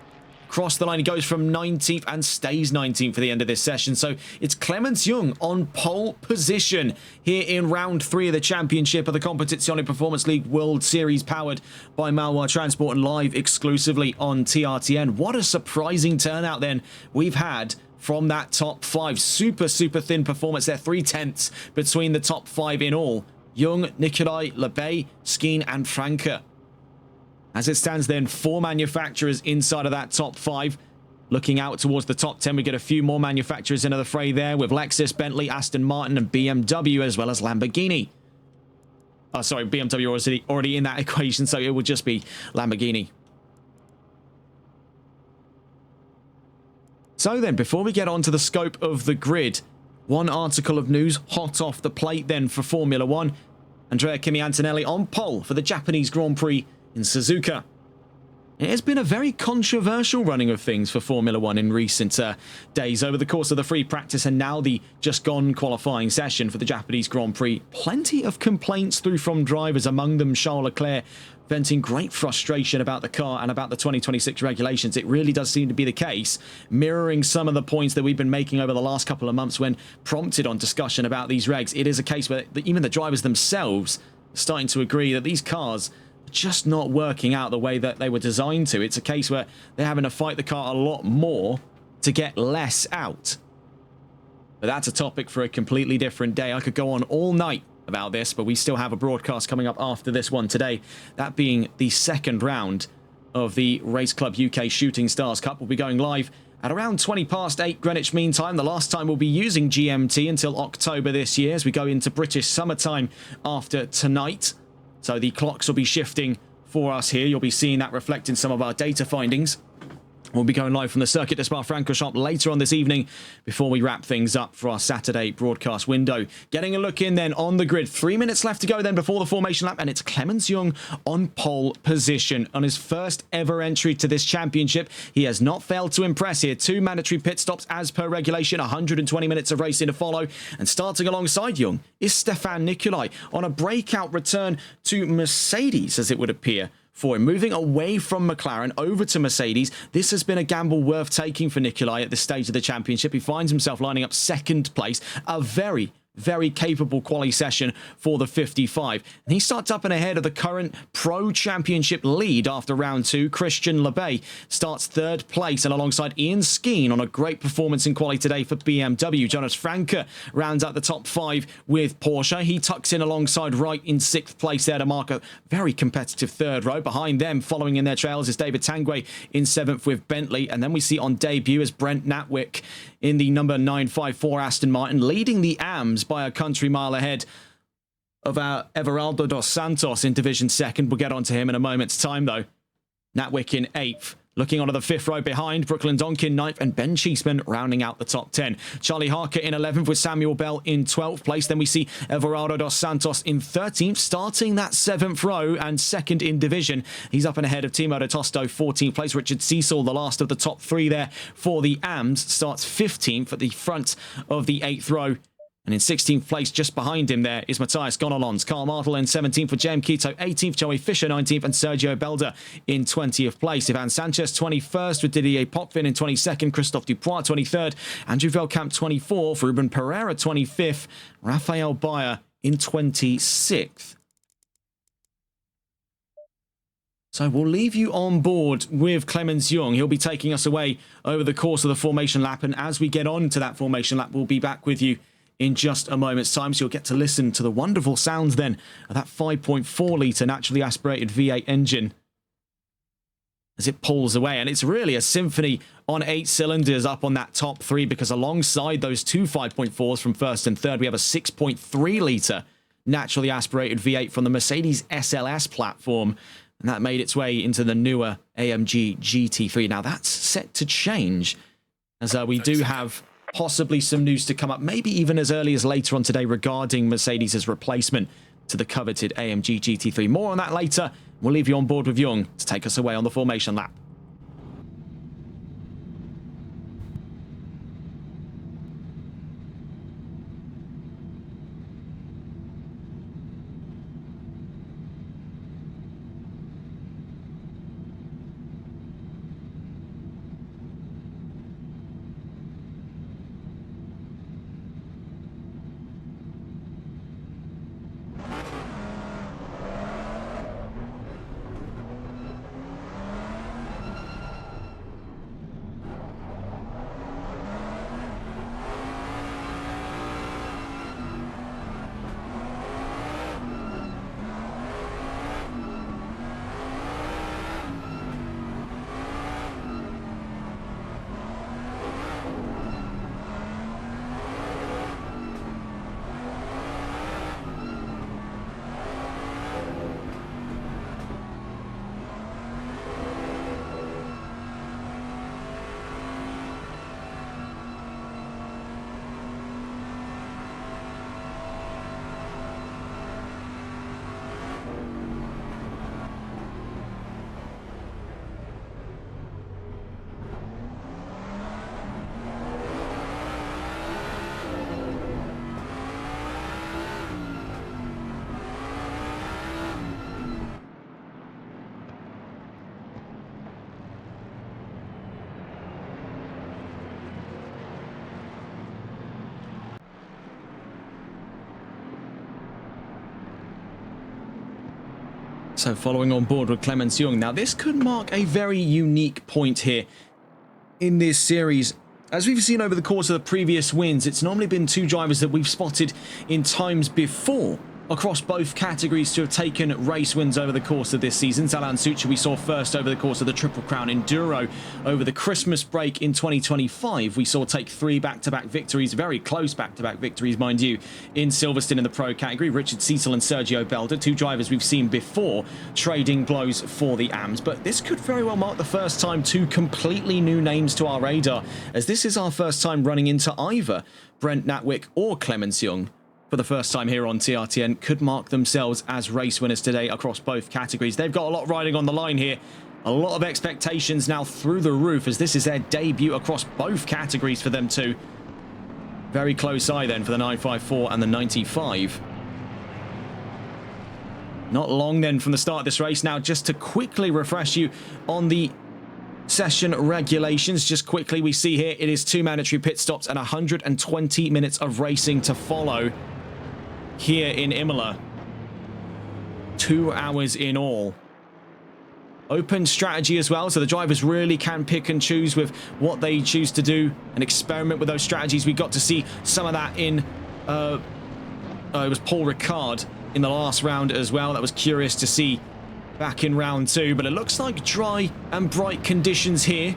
Across the line, he goes from 19th and stays 19th for the end of this session. So it's Clemens Young on pole position here in round 3 of the championship of the Competizione Performance League World Series, powered by Malwar Transport and live exclusively on TRTN. What a surprising turnout then we've had from that top 5. Super thin performance there. 3/10 between the top 5 in all. Young, Nikolai, Lebay, Skeen and Franke. As it stands then, 4 manufacturers inside of that top 5. Looking out towards the top 10, we get a few more manufacturers into the fray there with Lexus, Bentley, Aston Martin and BMW, as well as Lamborghini. Oh, sorry, BMW was already in that equation, so it would just be Lamborghini. So then, before we get on to the scope of the grid, one article of news hot off the plate then for Formula 1. Andrea Kimi Antonelli on pole for the Japanese Grand Prix in Suzuka. It has been a very controversial running of things for Formula One in recent days. Over the course of the free practice and now the just gone qualifying session for the Japanese Grand Prix, plenty of complaints through from drivers, among them Charles Leclerc, venting great frustration about the car and about the 2026 regulations. It really does seem to be the case, mirroring some of the points that we've been making over the last couple of months when prompted on discussion about these regs. It is a case where even the drivers themselves are starting to agree that these cars just not working out the way that they were designed to. It's a case where they're having to fight the car a lot more to get less out. But that's a topic for a completely different day. I could go on all night about this, but we still have a broadcast coming up after this one today. That being the second round of the Race Club UK Shooting Stars Cup. Will be going live at around 8:20 Greenwich Mean Time. The last time we'll be using GMT until October this year as we go into British summertime after tonight. So the clocks will be shifting for us here. You'll be seeing that reflect in some of our data findings. We'll be going live from the Circuit de Spa-Francorchamps later on this evening before we wrap things up for our Saturday broadcast window. Getting a look in then on the grid. 3 minutes left to go then before the formation lap, and it's Clemens Young on pole position. On his first ever entry to this championship, he has not failed to impress here. 2 mandatory pit stops as per regulation, 120 minutes of racing to follow. And starting alongside Young is Stefan Nicolai on a breakout return to Mercedes, as it would appear, for him, moving away from McLaren over to Mercedes. This has been a gamble worth taking for Nicolai at this stage of the championship. He finds himself lining up second place, a very capable quali session for the 55. And he starts up and ahead of the current Pro Championship lead after round 2. Christian Lebay starts third place and alongside Ian Skeen on a great performance in quali today for BMW. Jonas Franke rounds out the top 5 with Porsche. He tucks in alongside Wright in 6th place there to mark a very competitive third row. Behind them, following in their trails, is David Tanguay in 7th with Bentley. And then we see on debut as Brent Natwick in the number 954 Aston Martin, leading the AMS by a country mile ahead of our Everaldo dos Santos in Division 2nd. We'll get onto him in a moment's time, though. Natwick in 8th. Looking onto the 5th row behind, Brooklyn Donkin 9th and Ben Cheeseman rounding out the top 10. Charlie Harker in 11th with Samuel Bell in 12th place. Then we see Everaldo dos Santos in 13th, starting that 7th row and 2nd in division. He's up and ahead of Timo de Tosto, 14th place. Richard Cecil, the last of the top 3 there for the AMS, starts 15th at the front of the 8th row. And in 16th place, just behind him there, is Matthias Gonalons. Carl Martel in 17th for Jem Quito, 18th, Joey Fisher 19th, and Sergio Belda in 20th place. Ivan Sanchez 21st with Didier Potvin in 22nd, Christophe Dupois 23rd, Andrew Velkamp 24th, Ruben Pereira 25th, Rafael Bayer in 26th. So we'll leave you on board with Clemens Young. He'll be taking us away over the course of the formation lap, and as we get on to that formation lap, we'll be back with you in just a moment's time, so you'll get to listen to the wonderful sounds then of that 5.4 litre naturally aspirated V8 engine as it pulls away. And it's really a symphony on 8 cylinders up on that top 3, because alongside those 2 5.4s from first and third, we have a 6.3 litre naturally aspirated V8 from the Mercedes SLS platform, and that made its way into the newer AMG GT3. Now that's set to change, as we do have possibly some news to come up, maybe even as early as later on today, regarding Mercedes' replacement to the coveted AMG GT3. More on that later. We'll leave you on board with Young to take us away on the formation lap. So following on board with Clemens Jung. Now this could mark a very unique point here in this series. As we've seen over the course of the previous wins, it's normally been two drivers that we've spotted in times before across both categories to have taken race wins over the course of this season. Zalan Sucher we saw first over the course of the Triple Crown Enduro. Over the Christmas break in 2025, we saw take 3 back-to-back victories, very close back-to-back victories, mind you, in Silverstone in the Pro category. Richard Cecil and Sergio Belda, two drivers we've seen before trading blows for the AMS. But this could very well mark the first time two completely new names to our radar, as this is our first time running into either Brent Natwick or Clemens Jung for the first time here on TRTN. Could mark themselves as race winners today across both categories. They've got a lot riding on the line here. A lot of expectations now through the roof, as this is their debut across both categories for them too. Very close eye then for the 954 and the 95. Not long then from the start of this race. Now, just to quickly refresh you on the session regulations, just quickly, we see here it is 2 mandatory pit stops and 120 minutes of racing to follow here in Imola. 2 hours in all. Open strategy as well, so the drivers really can pick and choose with what they choose to do and experiment with those strategies. We got to see some of that in it was Paul Ricard in the last round as well. That was curious to see back in round 2, but it looks like dry and bright conditions here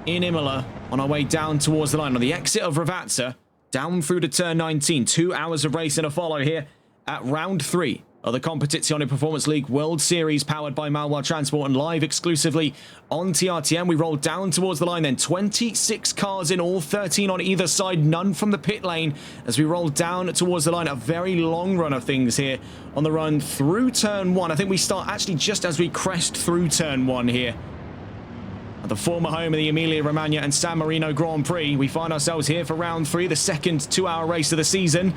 in Imola on our way down towards the line on the exit of Ravazza, down through to turn 19. 2 hours of racing to follow here at round 3 of the Competizione Performance League World Series, powered by Malwa Transport and live exclusively on TRTN. We roll down towards the line then. 26 cars in all, 13 on either side, none from the pit lane as we roll down towards the line. A very long run of things here on the run through turn 1. I think we start actually just as we crest through turn 1 here. At the former home of the Emilia-Romagna and San Marino Grand Prix, we find ourselves here for round 3, the second 2-hour race of the season.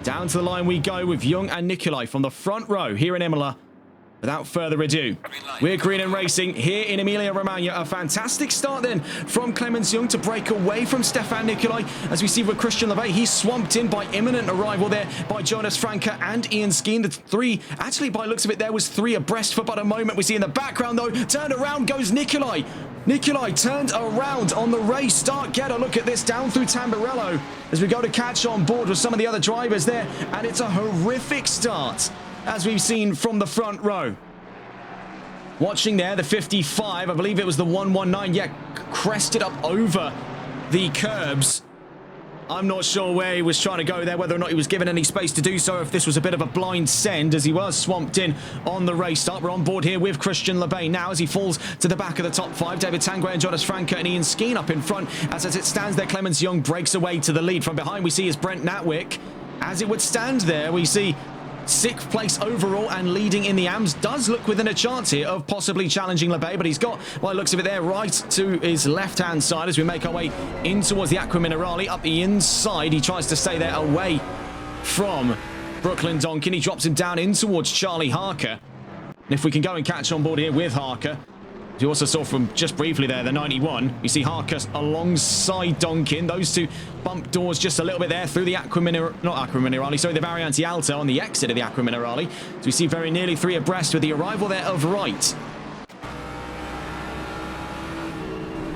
Down to the line we go with Jung and Nikolai from the front row here in Imola. Without further ado, we're green and racing here in Emilia-Romagna. A fantastic start then from Clemens Jung to break away from Stefan Nikolai. As we see with Christian LeVay, he's swamped in by imminent arrival there by Jonas Franke and Ian Skeen. The 3, actually by looks of it, there was 3 abreast for but a moment. We see in the background though, turned around goes Nikolai. Nikolai turned around on the race start. Get a look at this down through Tamburello as we go to catch on board with some of the other drivers there. And it's a horrific start, as we've seen from the front row. Watching there, the 55, I believe it was the 119, yeah, crested up over the curbs. I'm not sure where he was trying to go there, whether or not he was given any space to do so, if this was a bit of a blind send, as he was swamped in on the race start. We're on board here with Christian LeBay now as he falls to the back of the top 5. David Tanguay and Jonas Franke and Ian Skeen up in front. As it stands there, Clemens Jung breaks away to the lead. From behind, we see is Brent Natwick. As it would stand there, we see 6th place overall and leading in the AMS. Does look within a chance here of possibly challenging LeBay, but he's got, by the looks of it there, right to his left-hand side as we make our way in towards the Aqua Minerale. Up the inside, he tries to stay there away from Brooklyn Donkin. He drops him down in towards Charlie Harker. And if we can go and catch on board here with Harker, as you also saw from just briefly there, the 91, we see Harker alongside Donkin. Those two bump doors just a little bit there through the the Variante Alta on the exit of the Aqua Minerale. So we see very nearly 3 abreast with the arrival there of Wright.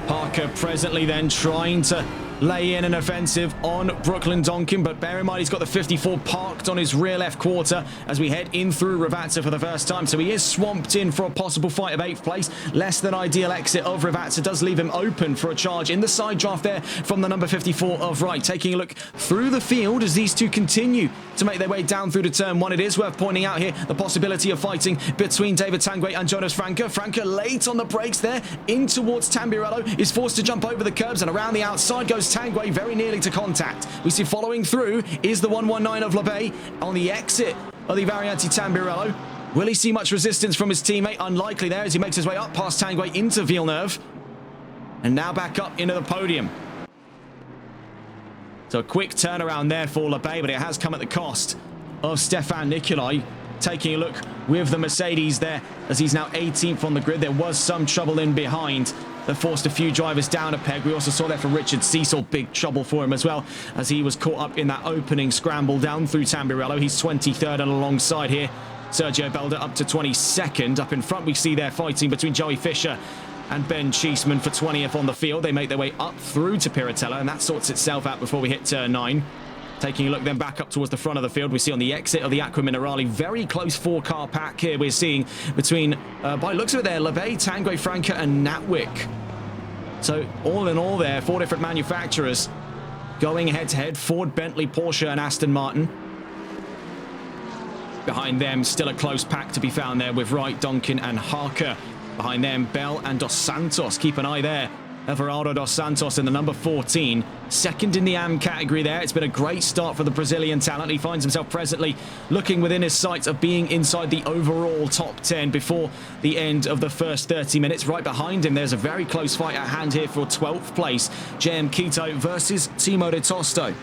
Parker presently then trying to lay in an offensive on Brooklyn Donkin, but bear in mind he's got the 54 parked on his rear left quarter as we head in through Ravazza for the first time, so he is swamped in for a possible fight of 8th place. Less than ideal exit of Ravazza does leave him open for a charge in the side draft there from the number 54 of Wright. Taking a look through the field as these two continue to make their way down through to turn 1. It is worth pointing out here the possibility of fighting between David Tanguay and Jonas Franke. Franke late on the brakes there in towards Tamburello, is forced to jump over the curbs, and around the outside goes Tanguay, very nearly to contact. We see following through is the 119 of LeBay on the exit of the Variante Tamburello. Will he see much resistance from his teammate? Unlikely there as he makes his way up past Tanguay into Villeneuve. And now back up into the podium. So a quick turnaround there for LeBay, but it has come at the cost of Stefan Nikolai. Taking a look with the Mercedes there as he's now 18th on the grid. There was some trouble in behind that forced a few drivers down a peg. We also saw that for Richard Cecil, big trouble for him as well as he was caught up in that opening scramble down through Tamburello. He's 23rd and alongside here Sergio Belda up to 22nd. Up in front, we see there fighting between Joey Fisher and Ben Cheeseman for 20th on the field. They make their way up through to Piratella, and that sorts itself out before we hit turn 9. Taking a look then back up towards the front of the field, we see on the exit of the Aqua Minerale, very close 4-car pack here we're seeing between, by looks of it there, LeBay, Tanguay, Franca and Natwick. So all in all there, 4 different manufacturers going head-to-head, Ford, Bentley, Porsche and Aston Martin. Behind them, still a close pack to be found there with Wright, Donkin and Harker. Behind them, Bell and Dos Santos. Keep an eye there. Everaldo Dos Santos in the number 14. Second in the AM category there. It's been a great start for the Brazilian talent. He finds himself presently looking within his sights of being inside the overall top 10 before the end of the first 30 minutes. Right behind him, there's a very close fight at hand here for 12th place. JM Quito versus Timo de Tosto.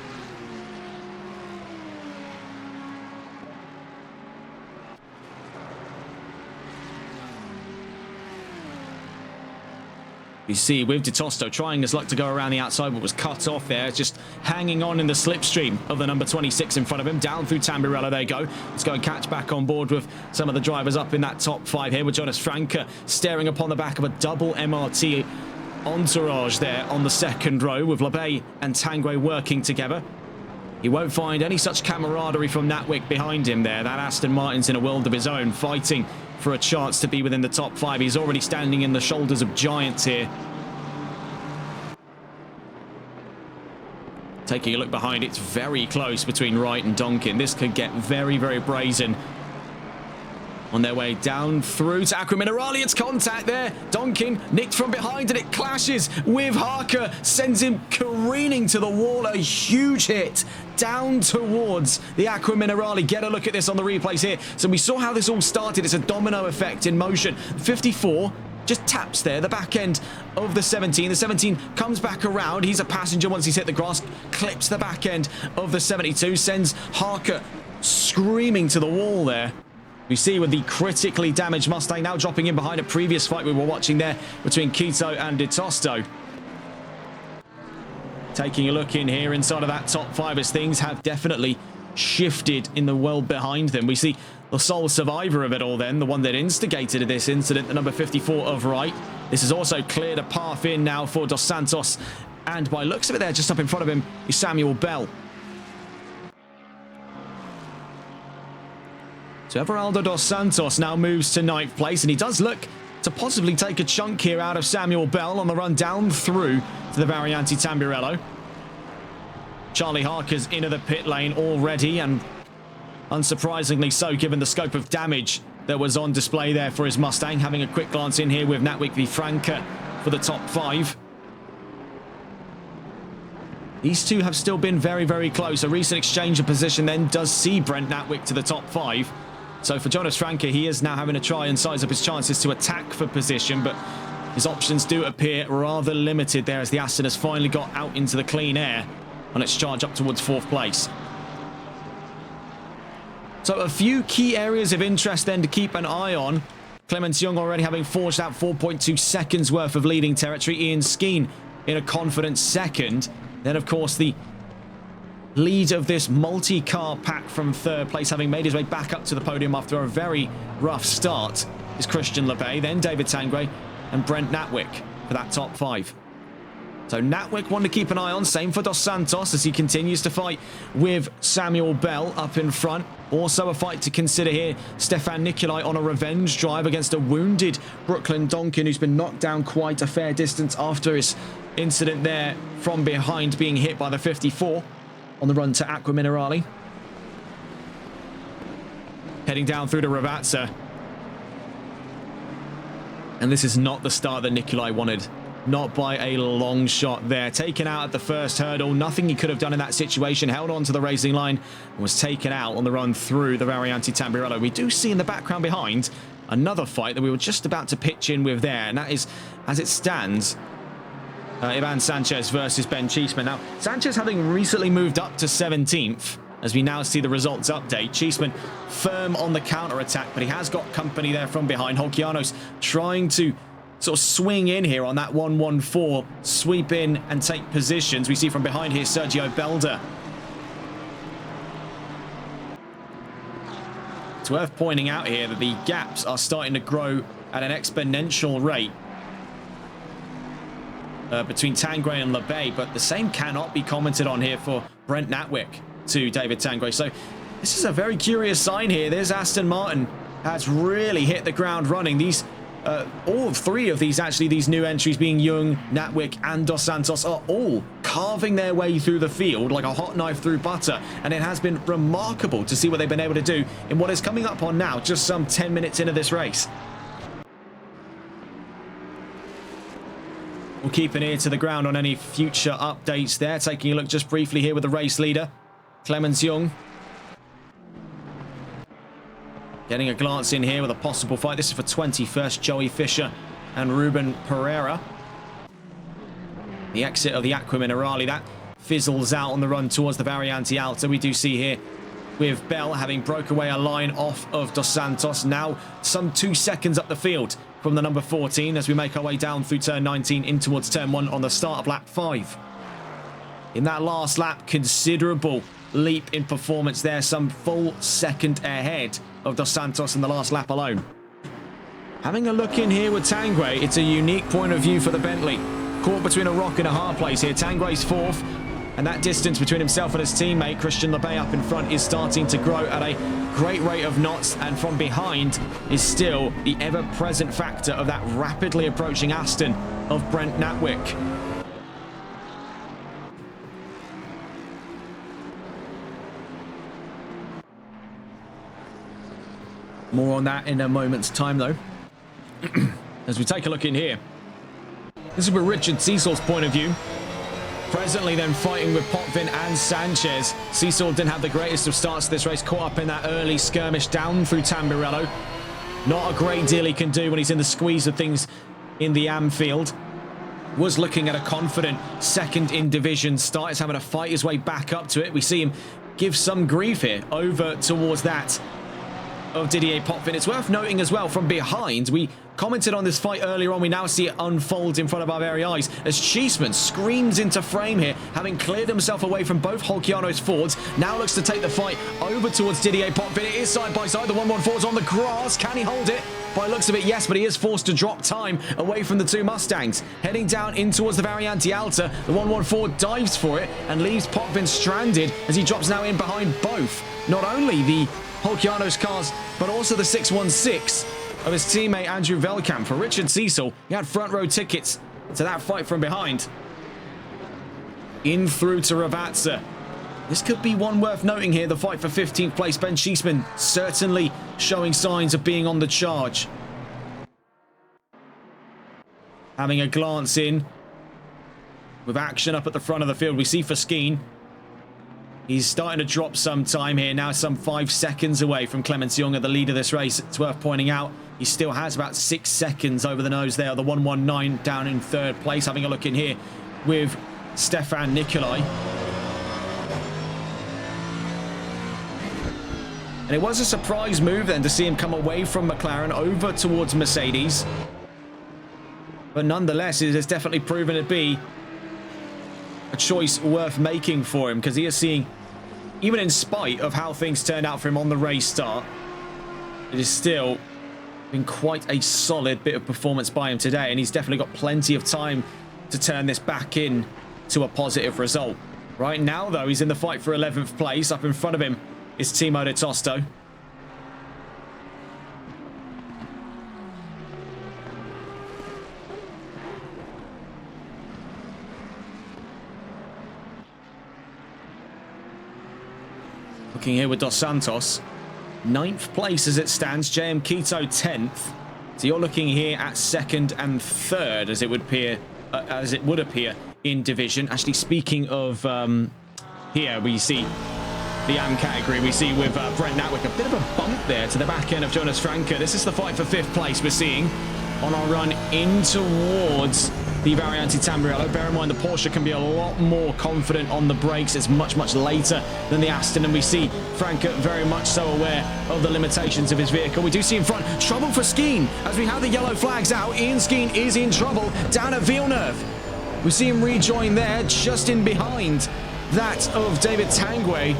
You see with De Tosto trying his luck to go around the outside, but was cut off there. Just hanging on in the slipstream of the number 26 in front of him. Down through Tamburello they go. Let's go and catch back on board with some of the drivers up in that top 5 here with Jonas Franca staring upon the back of a double MRT entourage there on the second row with LeBay and Tanguay working together. He won't find any such camaraderie from Natwick behind him there. That Aston Martin's in a world of his own, fighting for a chance to be within the top 5. He's already standing in the shoulders of giants here. Taking a look behind, it's very close between Wright and Donkin. This could get very, very brazen. On their way down through to Aqua Minerale, it's contact there. Donkin nicked from behind and it clashes with Harker. Sends him careening to the wall. A huge hit down towards the Aqua Minerale. Get a look at this on the replays here. So we saw how this all started. It's a domino effect in motion. 54 just taps there, the back end of the 17. The 17 comes back around. He's a passenger once he's hit the grass. Clips the back end of the 72. Sends Harker screaming to the wall there. We see with the critically damaged Mustang now dropping in behind a previous fight we were watching there between Quito and De Tosto. Taking a look in here inside of that top 5 as things have definitely shifted in the world behind them. We see the sole survivor of it all then, the one that instigated this incident, the number 54 of Wright. This has also cleared a path in now for Dos Santos. And by looks of it there, just up in front of him is Samuel Bell. So Everaldo Dos Santos now moves to 9th place, and he does look to possibly take a chunk here out of Samuel Bell on the run down through to the Variante Tamburello. Charlie Harker's into the pit lane already, and unsurprisingly so, given the scope of damage that was on display there for his Mustang. Having a quick glance in here with Natwick v Franca for the top 5. These two have still been very, very close. A recent exchange of position then does see Brent Natwick to the top 5. So for Jonas Franca, he is now having to try and size up his chances to attack for position, but his options do appear rather limited there as the Aston has finally got out into the clean air on its charge up towards 4th place. So a few key areas of interest then to keep an eye on. Clemens Young already having forged out 4.2 seconds worth of leading territory. Ian Skeen in a confident second. Then, of course, the lead of this multi-car pack from 3rd place, having made his way back up to the podium after a very rough start, is Christian LeBay, then David Tanguay and Brent Natwick for that top 5. So Natwick one to keep an eye on. Same for Dos Santos as he continues to fight with Samuel Bell up in front. Also a fight to consider here. Stefan Nicolai on a revenge drive against a wounded Brooklyn Donkin who's been knocked down quite a fair distance after his incident there from behind, being hit by the 54 on the run to Aqua Minerale. Heading down through to Ravazza. And this is not the start that Nicolai wanted. Not by a long shot there. Taken out at the first hurdle. Nothing he could have done in that situation. Held on to the racing line and was taken out on the run through the Variante Tamburello. We do see in the background behind another fight that we were just about to pitch in with there. And that is, as it stands, Ivan Sanchez versus Ben Cheeseman. Now, Sanchez having recently moved up to 17th, as we now see the results update. Cheeseman firm on the counter-attack, but he has got company there from behind. Holkianos trying to sort of swing in here on that 114, sweep in and take positions. We see from behind here Sergio Belda. It's worth pointing out here that the gaps are starting to grow at an exponential rate between Tanguay and LeBay, but the same cannot be commented on here for Brent Natwick to David Tanguay. So this is a very curious sign here. There's Aston Martin has really hit the ground running. These all three of these, actually, these new entries being Young, Natwick, and Dos Santos, are all carving their way through the field like a hot knife through butter. And it has been remarkable to see what they've been able to do in what is coming up on now, just some 10 minutes into this race. We'll keep an ear to the ground on any future updates there. Taking a look just briefly here with the race leader, Clemens Young. Getting a glance in here with a possible fight. This is for 21st, Joey Fisher and Ruben Pereira. The exit of the Aqua Minerale, that fizzles out on the run towards the Variante Alta. We do see here with Bell having broke away a line off of Dos Santos. Now some 2 seconds up the field from the number 14 as we make our way down through turn 19 in towards turn 1 on the start of lap 5. In that last lap, considerable leap in performance there, some full second ahead of Dos Santos in the last lap alone. Having a look in here with Tanguay, it's a unique point of view for the Bentley. Caught between a rock and a hard place here. Tanguay's fourth, and that distance between himself and his teammate Christian LeBay up in front is starting to grow at a great rate of knots, and from behind is still the ever-present factor of that rapidly approaching Aston of Brent Natwick. More on that in a moment's time, though. As we take a look in here. This is with Richard Cecil's point of view. Presently then fighting with Potvin and Sanchez. Cecil didn't have the greatest of starts to this race. Caught up in that early skirmish down through Tamburello. Not a great deal he can do when he's in the squeeze of things in the Amfield. Was looking at a confident second in division start. He's having to fight his way back up to it. We see him give some grief here over towards that of Didier Potvin. It's worth noting as well from behind, we commented on this fight earlier on, we now see it unfold in front of our very eyes as Cheeseman screams into frame here, having cleared himself away from both Holciano's Fords, now looks to take the fight over towards Didier Potvin. It is side by side, the 114's on the grass, can he hold it? By looks of it, yes, but he is forced to drop time away from the two Mustangs. Heading down in towards the Variante Alta, the 114 dives for it and leaves Potvin stranded as he drops now in behind both. Not only the Holciano's cars, but also the 616 of his teammate Andrew Velkamp. For Richard Cecil, he had front row tickets to that fight from behind. In through to Ravazza. This could be one worth noting here, the fight for 15th place. Ben Cheeseman certainly showing signs of being on the charge. Having a glance in with action up at the front of the field, we see Faskeen. He's starting to drop some time here, now some 5 seconds away from Clemens Young at the lead of this race. It's worth pointing out, he still has about 6 seconds over the nose there. The 119 down in third place. Having a look in here with Stefan Nicolai. And it was a surprise move then to see him come away from McLaren over towards Mercedes. But nonetheless, it has definitely proven to be a choice worth making for him, because he is seeing, even in spite of how things turned out for him on the race start, it has still been quite a solid bit of performance by him today, and he's definitely got plenty of time to turn this back in to a positive result. Right now, though, he's in the fight for 11th place. Up in front of him is Timo de Tosto. Looking here with Dos Santos, 9th place as it stands. JM Quito 10th. So you're looking here at 2nd and 3rd, as it would appear in division. Actually, speaking of here, we see the AM category. We see with Brent Natwick a bit of a bump there to the back end of Jonas Franke. This is the fight for 5th place we're seeing on our run in towards the Variante Tamburello. Bear in mind, the Porsche can be a lot more confident on the brakes. It's much, much later than the Aston, and we see Franke very much so aware of the limitations of his vehicle. We do see in front, trouble for Skeen, as we have the yellow flags out. Ian Skeen is in trouble down at Villeneuve. We see him rejoin there, just in behind that of David Tanguay.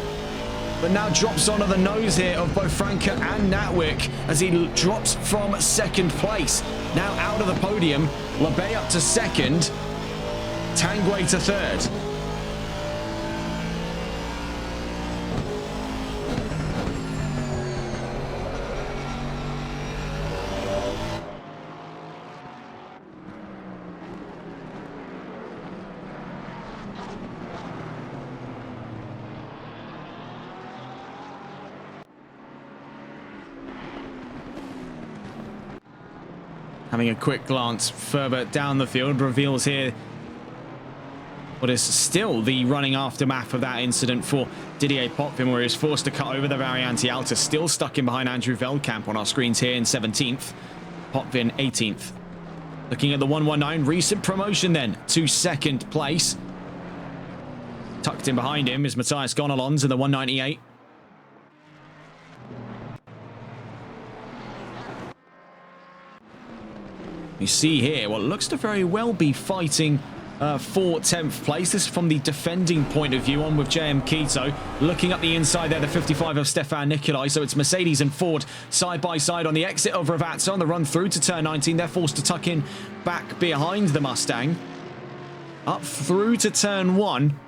but now drops onto the nose here of both Franke and Natwick as he drops from second place. Now out of the podium, Labey up to second, Tanguay to third. Having a quick glance further down the field reveals here what is still the running aftermath of that incident for Didier Potvin, where he was forced to cut over the Variante Alta, still stuck in behind Andrew Veldkamp on our screens here in 17th, Potvin 18th. Looking at the 119, recent promotion then to second place. Tucked in behind him is Matthias Gonalons in the 198. You see here what looks to very well be fighting for 10th place. This is from the defending point of view, on with JM Quito. Looking up the inside there, the 55 of Stefan Nicolai. So it's Mercedes and Ford side by side on the exit of Ravazza. On the run through to turn 19, they're forced to tuck in back behind the Mustang. Up through to turn 1.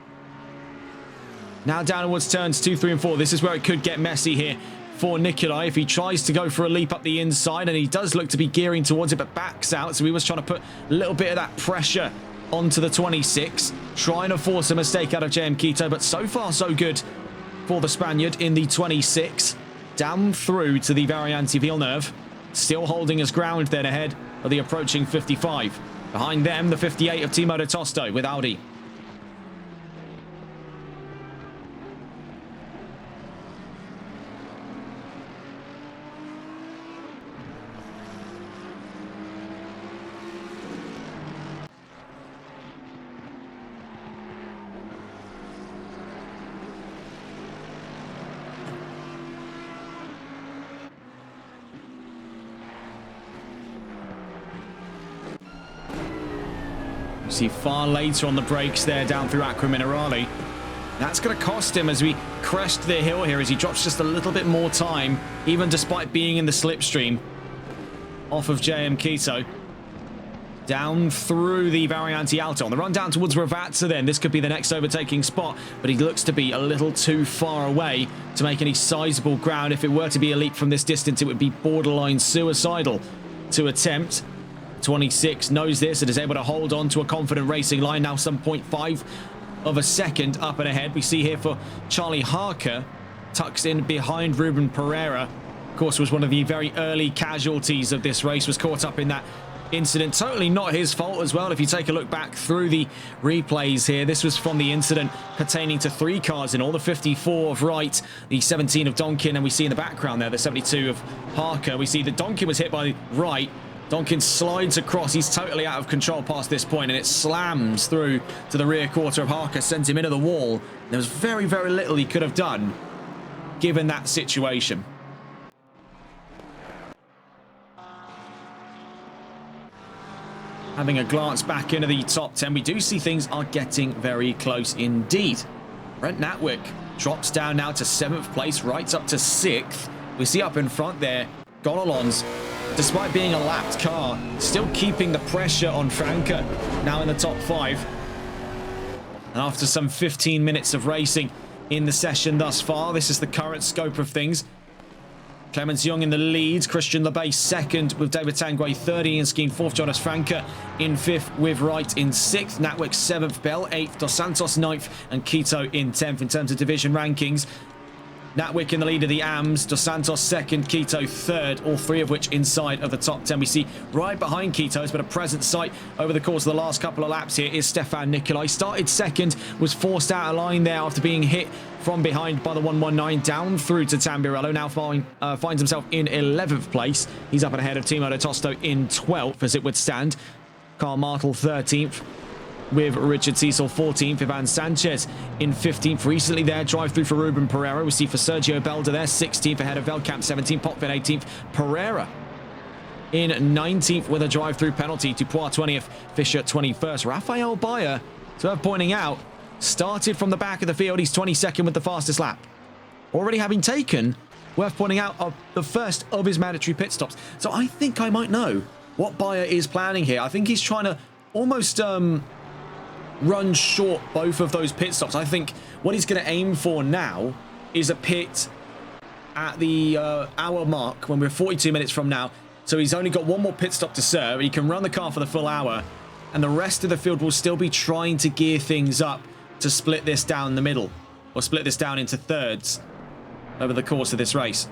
Now downwards turns 2, 3 and 4. This is where it could get messy here for Nicolai if he tries to go for a leap up the inside, and he does look to be gearing towards it but backs out. So he was trying to put a little bit of that pressure onto the 26, trying to force a mistake out of JM Quito, but so far so good for the Spaniard in the 26. Down through to the Variante Villeneuve, still holding his ground then ahead of the approaching 55. Behind them, the 58 of Timo de Tosto with Audi. See far later on the brakes there down through Acqua Minerale. That's going to cost him as we crest the hill here, as he drops just a little bit more time, even despite being in the slipstream off of JM Quito. Down through the Variante Alta. On the run down towards Ravazza then. This could be the next overtaking spot, but he looks to be a little too far away to make any sizable ground. If it were to be a leap from this distance, it would be borderline suicidal to attempt. 26 knows this and is able to hold on to a confident racing line. Now some 0.5 of a second up and ahead. We see here for Charlie Harker, tucks in behind Ruben Pereira. Of course, was one of the very early casualties of this race, was caught up in that incident. Totally not his fault as well. If you take a look back through the replays here, this was from the incident pertaining to 3 cars in all, the 54 of Wright, the 17 of Donkin, and we see in the background there the 72 of Harker. We see that Donkin was hit by Wright. Donkin slides across. He's totally out of control past this point, and it slams through to the rear quarter of Harker, sends him into the wall. There was very, very little he could have done given that situation. Having a glance back into the top 10, we do see things are getting very close indeed. Brent Natwick drops down now to 7th place, right up to 6th. We see up in front there, Gonalons, despite being a lapped car, still keeping the pressure on Franke, now in the top 5. And after some 15 minutes of racing in the session thus far, this is the current scope of things. Clemens Young in the lead, Christian Labey second with David Tanguay third, Ian Skeen fourth, Jonas Franke in 5th with Wright in 6th, Natwick 7th, Bell 8th, Dos Santos 9th and Quito in 10th in terms of division rankings. Natwick in the lead of the AMS, Dos Santos second, Quito third, all 3 of which inside of the top 10. We see right behind Quito's, but a present sight over the course of the last couple of laps here is Stefan Nicolai. Started second, was forced out of line there after being hit from behind by the 119, down through to Tamburello. Now finds himself in 11th place. He's up and ahead of Timo de Tosto in 12th, as it would stand. Carl Martel 13th. With Richard Cecil 14th, Ivan Sanchez in 15th. Recently there, drive through for Ruben Pereira. We see for Sergio Belda there, 16th ahead of Veldkamp 17th, Potvin 18th, Pereira in 19th with a drive through penalty. Dupois 20th, Fisher 21st. Rafael Bayer, so pointing out, started from the back of the field. He's 22nd with the fastest lap. already having taken, worth pointing out, of the first of his mandatory pit stops. So I think I might know what Bayer is planning here. I think he's trying to almost run short both of those pit stops. I think what he's going to aim for now is a pit at the hour mark when we're 42 minutes from now. So he's only got one more pit stop to serve. He can run the car for the full hour, and the rest of the field will still be trying to gear things up to split this down the middle, or split this down into thirds over the course of this race.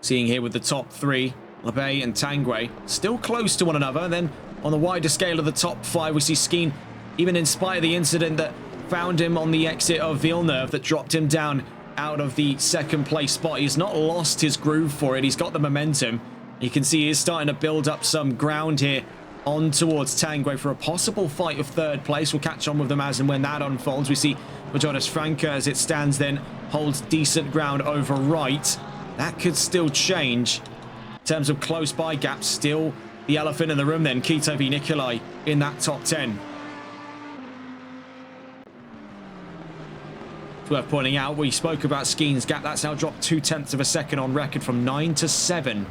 Seeing here with the top three, LeBay and Tanguay, still close to one another. Then on the wider scale of the top five, we see Skeen, even in spite of the incident that found him on the exit of Villeneuve, that dropped him down out of the second place spot. He's not lost his groove for it. He's got the momentum. You can see he's starting to build up some ground here on towards Tanguay for a possible fight of third place. We'll catch on with them as and when that unfolds. We see Jonas Franke, as it stands, then holds decent ground over right. That could still change in terms of close by gaps. Still the elephant in the room then, Quito v Nikolai in that top 10. It's worth pointing out, we spoke about Skeen's gap. That's now dropped 0.2 of a second on record from 9 to 7.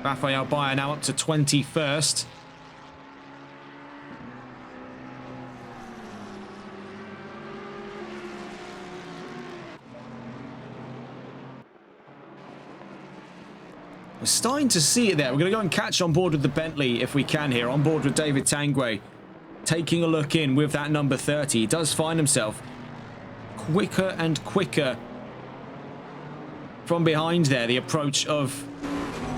Rafael Bayer now up to 21st. We're starting to see it there. We're going to go and catch on board with the Bentley if we can here. On board with David Tanguay. Taking a look in with that number 30. He does find himself quicker and quicker from behind there. The approach of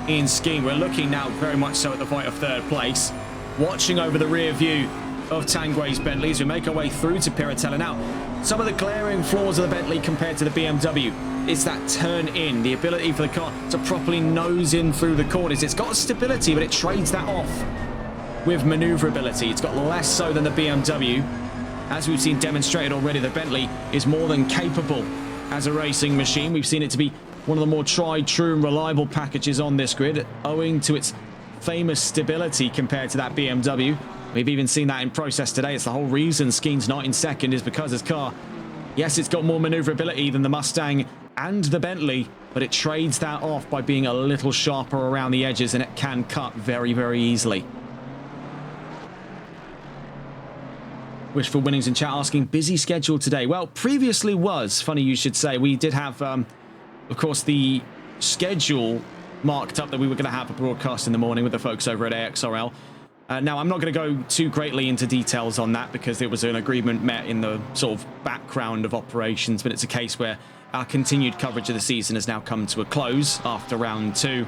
Ian Skeen. We're looking now very much so at the fight of third place. Watching over the rear view of Tanguay's Bentley as we make our way through to Piratella. Now, some of the glaring flaws of the Bentley compared to the BMW is that turn in, the ability for the car to properly nose in through the corners. It's got stability, but it trades that off with maneuverability. It's got less so than the BMW. As we've seen demonstrated already, the Bentley is more than capable as a racing machine. We've seen it to be one of the more tried, true and reliable packages on this grid, owing to its famous stability compared to that BMW. We've even seen that in process today. It's the whole reason Skeen's not in second, is because his car, yes, it's got more maneuverability than the Mustang and the Bentley, but it trades that off by being a little sharper around the edges, and it can cut very, very easily. Wishful Winnings in chat asking, busy schedule today. Well, previously was, funny you should say. We did have, of course, the schedule marked up that we were going to have a broadcast in the morning with the folks over at AXRL. Now, I'm not going to go too greatly into details on that because it was an agreement met in the sort of background of operations, but it's a case where our continued coverage of the season has now come to a close after round 2.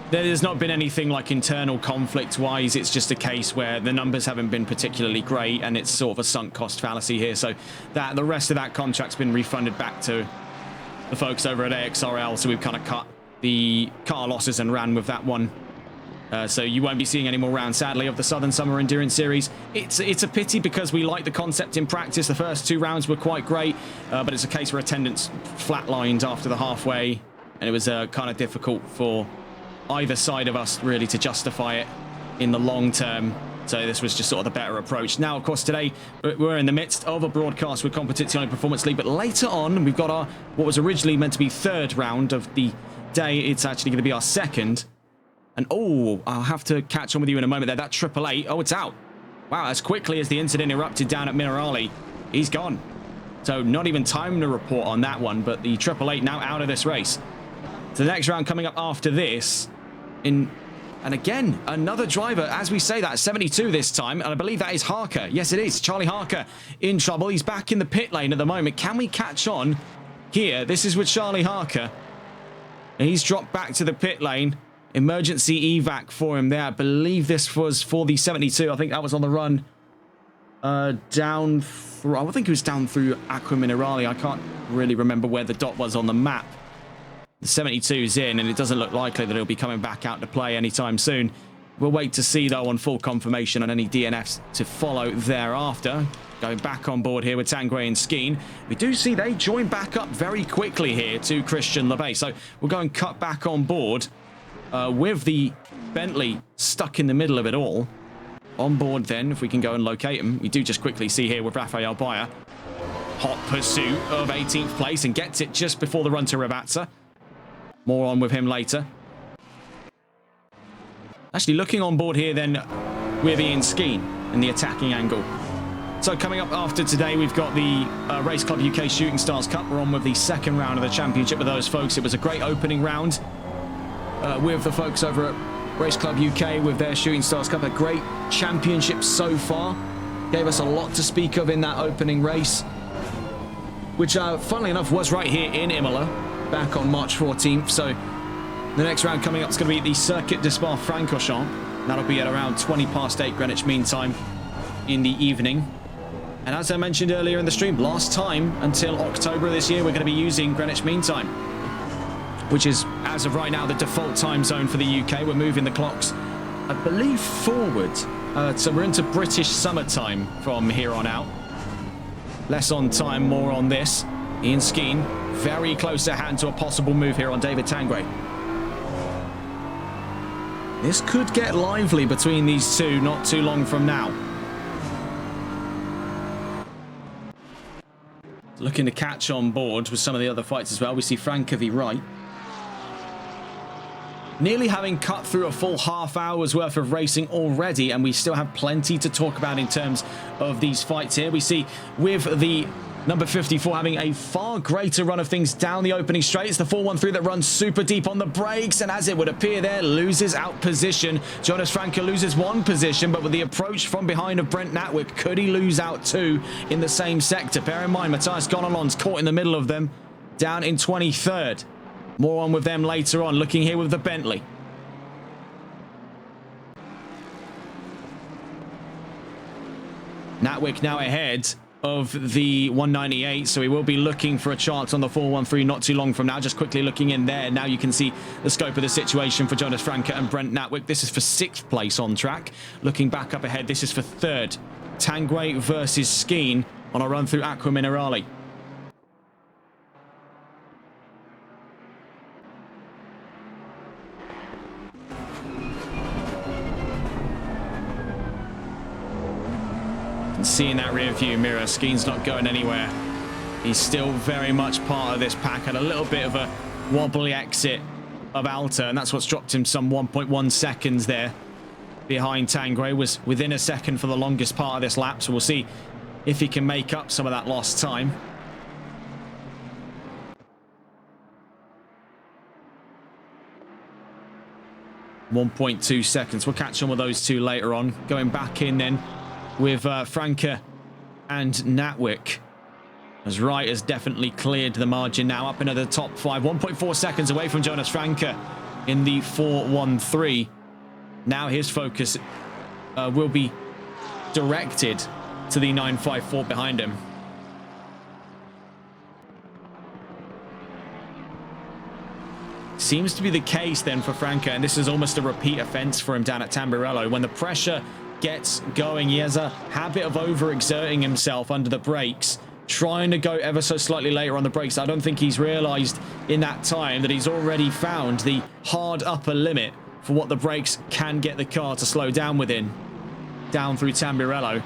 There's not been anything like internal conflict-wise. It's just a case where the numbers haven't been particularly great, and it's sort of a sunk cost fallacy here. So that the rest of that contract's been refunded back to the folks over at AXRL. So we've kind of cut the car losses and ran with that one. So you won't be seeing any more rounds, sadly, of the Southern Summer Endurance Series. It's a pity because we like the concept in practice. The first 2 rounds were quite great, but it's a case where attendance flatlined after the halfway, and it was kind of difficult for either side of us really to justify it in the long term. So this was just sort of the better approach. Now, of course, today we're in the midst of a broadcast with Competizione Performance League, but later on we've got our what was originally meant to be 3rd round of the day. It's actually going to be our 2nd. And oh, I'll have to catch on with you in a moment there. That 888, oh, it's out. Wow, as quickly as the incident erupted down at Minerali, he's gone. So not even time to report on that one, but the 888 now out of this race. So the next round coming up after this. And again, another driver, as we say that, 72 this time, and I believe that is Harker. Yes, it is. Charlie Harker in trouble. He's back in the pit lane at the moment. Can we catch on here? This is with Charlie Harker. And he's dropped back to the pit lane. Emergency evac for him there. I believe this was for the 72. I think that was on the run down through, I think it was down through Aqua Minerali. I can't really remember where the dot was on the map. The 72's in, and it doesn't look likely that he'll be coming back out to play anytime soon. We'll wait to see, though, on full confirmation on any DNFs to follow thereafter. Going back on board here with Tanguay and Skeen. We do see they join back up very quickly here to Christian LeBay. So we'll go and cut back on board with the Bentley stuck in the middle of it all. On board then, if we can go and locate him. We do just quickly see here with Rafael Bayer. Hot pursuit of 18th place and gets it just before the run to Rabatza. More on with him later. Actually looking on board here then with Ian Skeen in the attacking angle. So coming up after today, we've got the Race Club UK Shooting Stars Cup. We're on with the second round of the championship with those folks. It was a great opening round with the folks over at Race Club UK with their Shooting Stars Cup. A great championship so far. Gave us a lot to speak of in that opening race, which funnily enough was right here in Imola back on March 14th. So the next round coming up is going to be the Circuit de Spa-Francorchamps. That'll be at around 8 Greenwich Mean Time in the evening. And as I mentioned earlier in the stream, last time until October this year, we're going to be using Greenwich Mean Time, which is, as of right now, the default time zone for the UK. We're moving the clocks, I believe, forward. So we're into British summertime from here on out. Less on time, more on this. Ian Skeen, very close at hand to a possible move here on David Tangray. This could get lively between these two not too long from now. Looking to catch on board with some of the other fights as well. We see Franca v Wright. Nearly having cut through a full half hour's worth of racing already, and we still have plenty to talk about in terms of these fights here. We see with the number 54 having a far greater run of things down the opening straight. It's the 413 that runs super deep on the brakes, and as it would appear there, loses out position. Jonas Franca loses one position, but with the approach from behind of Brent Natwick, could he lose out two in the same sector? Bear in mind, Matthias Gonalon's caught in the middle of them, down in 23rd. More on with them later on. Looking here with the Bentley. Natwick now ahead of the 198, so he will be looking for a chance on the 413 not too long from now. Just quickly looking in there. Now you can see the scope of the situation for Jonas Franca and Brent Natwick. This is for 6th place on track. Looking back up ahead, this is for 3rd. Tangray versus Skeen on a run through Aqua Minerale. Seeing that rear view mirror, Skeen's not going anywhere. He's still very much part of this pack. Had a little bit of a wobbly exit of Alta, and that's what's dropped him some 1.1 seconds there behind Tangray. Was within a second for the longest part of this lap, so we'll see if he can make up some of that lost time. .2 seconds. We'll catch on with those two later on. Going back in then with Franca and Natwick, as Wright has definitely cleared the margin now, up into the top 5. 1.4 seconds away from Jonas Franca in the 413. Now his focus will be directed to the 954 behind him. Seems to be the case then for Franca, and this is almost a repeat offence for him down at Tamburello. When the pressure gets going, he has a habit of overexerting himself under the brakes, trying to go ever so slightly later on the brakes. I don't think he's realised in that time that he's already found the hard upper limit for what the brakes can get the car to slow down within, down through Tamburello.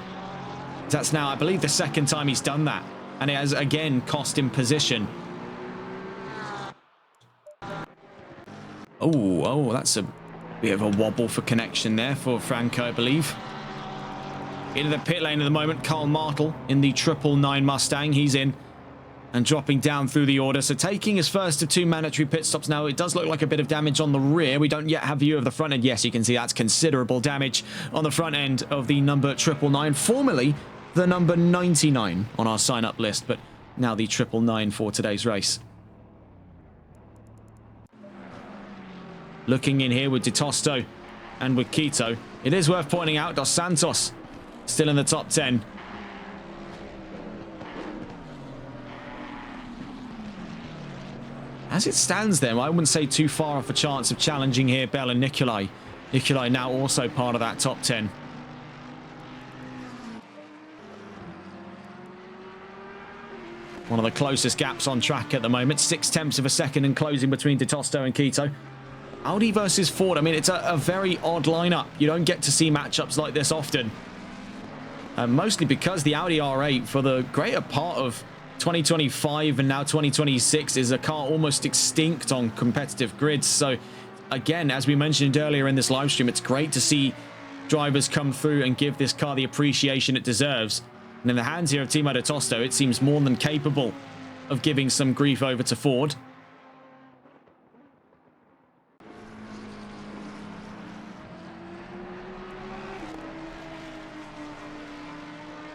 That's now, I believe, the second time he's done that, and it has again cost him position. Oh, that's a bit of a wobble for connection there for Franco, I believe. Into the pit lane at the moment, Carl Martel in the 999 Mustang. He's in and dropping down through the order. So taking his first of 2 mandatory pit stops now. It does look like a bit of damage on the rear. We don't yet have view of the front end. Yes, you can see that's considerable damage on the front end of the number 999, formerly the number 99 on our sign-up list, but now the 999 for today's race. Looking in here with De Tosto and with Quito. It is worth pointing out Dos Santos still in the top 10. As it stands then, I wouldn't say too far off a chance of challenging here Bell and Nikolai. Nikolai now also part of that top 10. One of the closest gaps on track at the moment. 0.6 of a second in closing between De Tosto and Quito. Audi versus Ford. I mean, it's a very odd lineup. You don't get to see matchups like this often. Mostly because the Audi R8, for the greater part of 2025 and now 2026, is a car almost extinct on competitive grids. So, again, as we mentioned earlier in this live stream, it's great to see drivers come through and give this car the appreciation it deserves. And in the hands here of Timo Tosto, it seems more than capable of giving some grief over to Ford.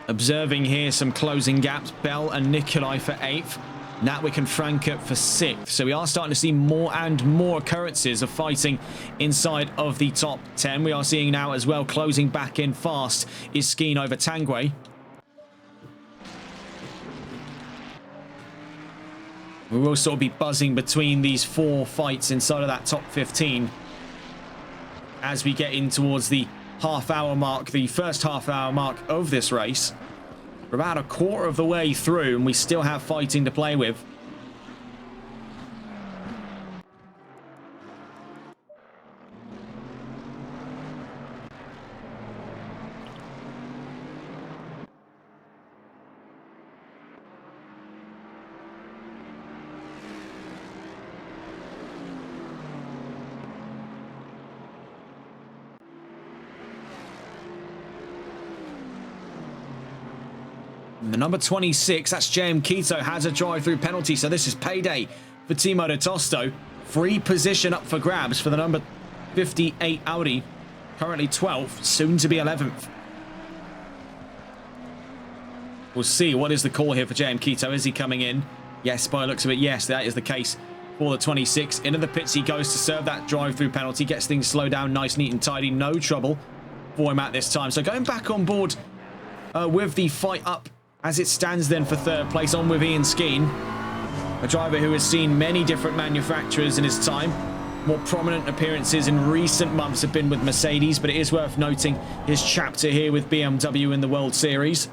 Observing here some closing gaps. Bell and Nikolai for 8th. Natwick and Frankert for 6th. So we are starting to see more and more occurrences of fighting inside of the top 10. We are seeing now as well, closing back in fast, is Skeen over Tanguay. We will sort of be buzzing between these 4 fights inside of that top 15 as we get in towards the half-hour mark, the first half-hour mark of this race. We're about a quarter of the way through, and we still have fighting to play with. The number 26, that's JM Quito, has a drive-through penalty, so this is payday for Timo Tosto. Free position up for grabs for the number 58 Audi, currently 12th, soon to be 11th. We'll see what is the call here for JM Quito. Is he coming in? Yes, by the looks of it, yes, that is the case for the 26. Into the pits he goes to serve that drive-through penalty, gets things slowed down nice, neat and tidy, no trouble for him at this time. So going back on board with the fight up as it stands then for 3rd place, on with Ian Skeen, a driver who has seen many different manufacturers in his time. More prominent appearances in recent months have been with Mercedes, but it is worth noting his chapter here with BMW in the World Series.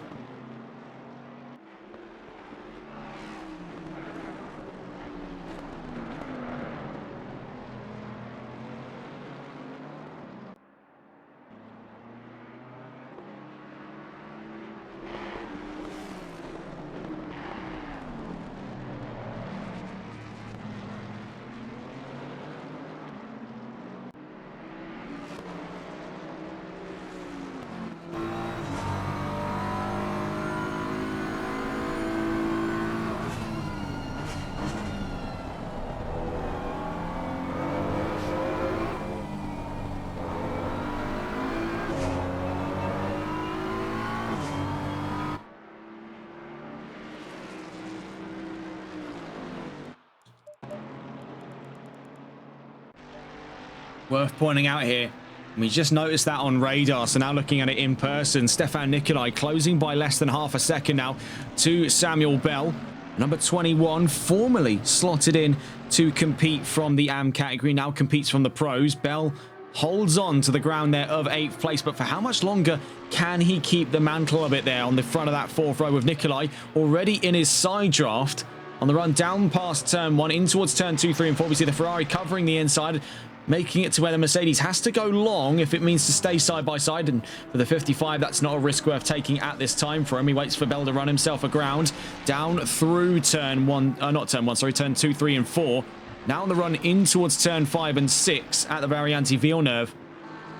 Worth pointing out here, we just noticed that on radar, so now looking at it in person, Stefan Nikolai closing by less than half a second now to Samuel Bell. Number 21, formerly slotted in to compete from the AM category, now competes from the pros. Bell holds on to the ground there of 8th place, but for how much longer can he keep the mantle of it there on the front of that 4th row with Nikolai already in his side draft on the run down past turn 1 in towards turn 2, 3 and 4. We see the Ferrari covering the inside, making it to where the Mercedes has to go long if it means to stay side by side. And for the 55, that's not a risk worth taking at this time for him. He waits for Bell to run himself aground down through turn 1, not turn 1, sorry, turn 2, 3 and 4. Now on the run in towards turn 5 and 6 at the Variante Villeneuve.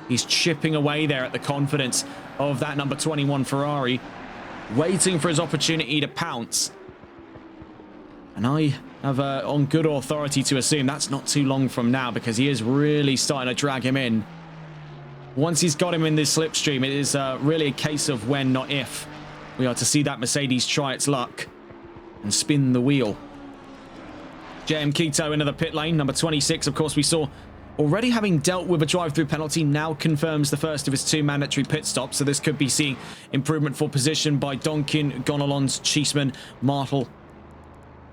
He's chipping away there at the confidence of that number 21 Ferrari, waiting for his opportunity to pounce. And I have on good authority to assume that's not too long from now, because he is really starting to drag him in. Once he's got him in this slipstream, it is really a case of when, not if, we are to see that Mercedes try its luck and spin the wheel. JM Quito into the pit lane. Number 26, of course, we saw already having dealt with a drive-through penalty, now confirms the first of his 2 mandatory pit stops. So this could be seeing improvement for position by Donkin, Gonalons, Cheeseman, Martel,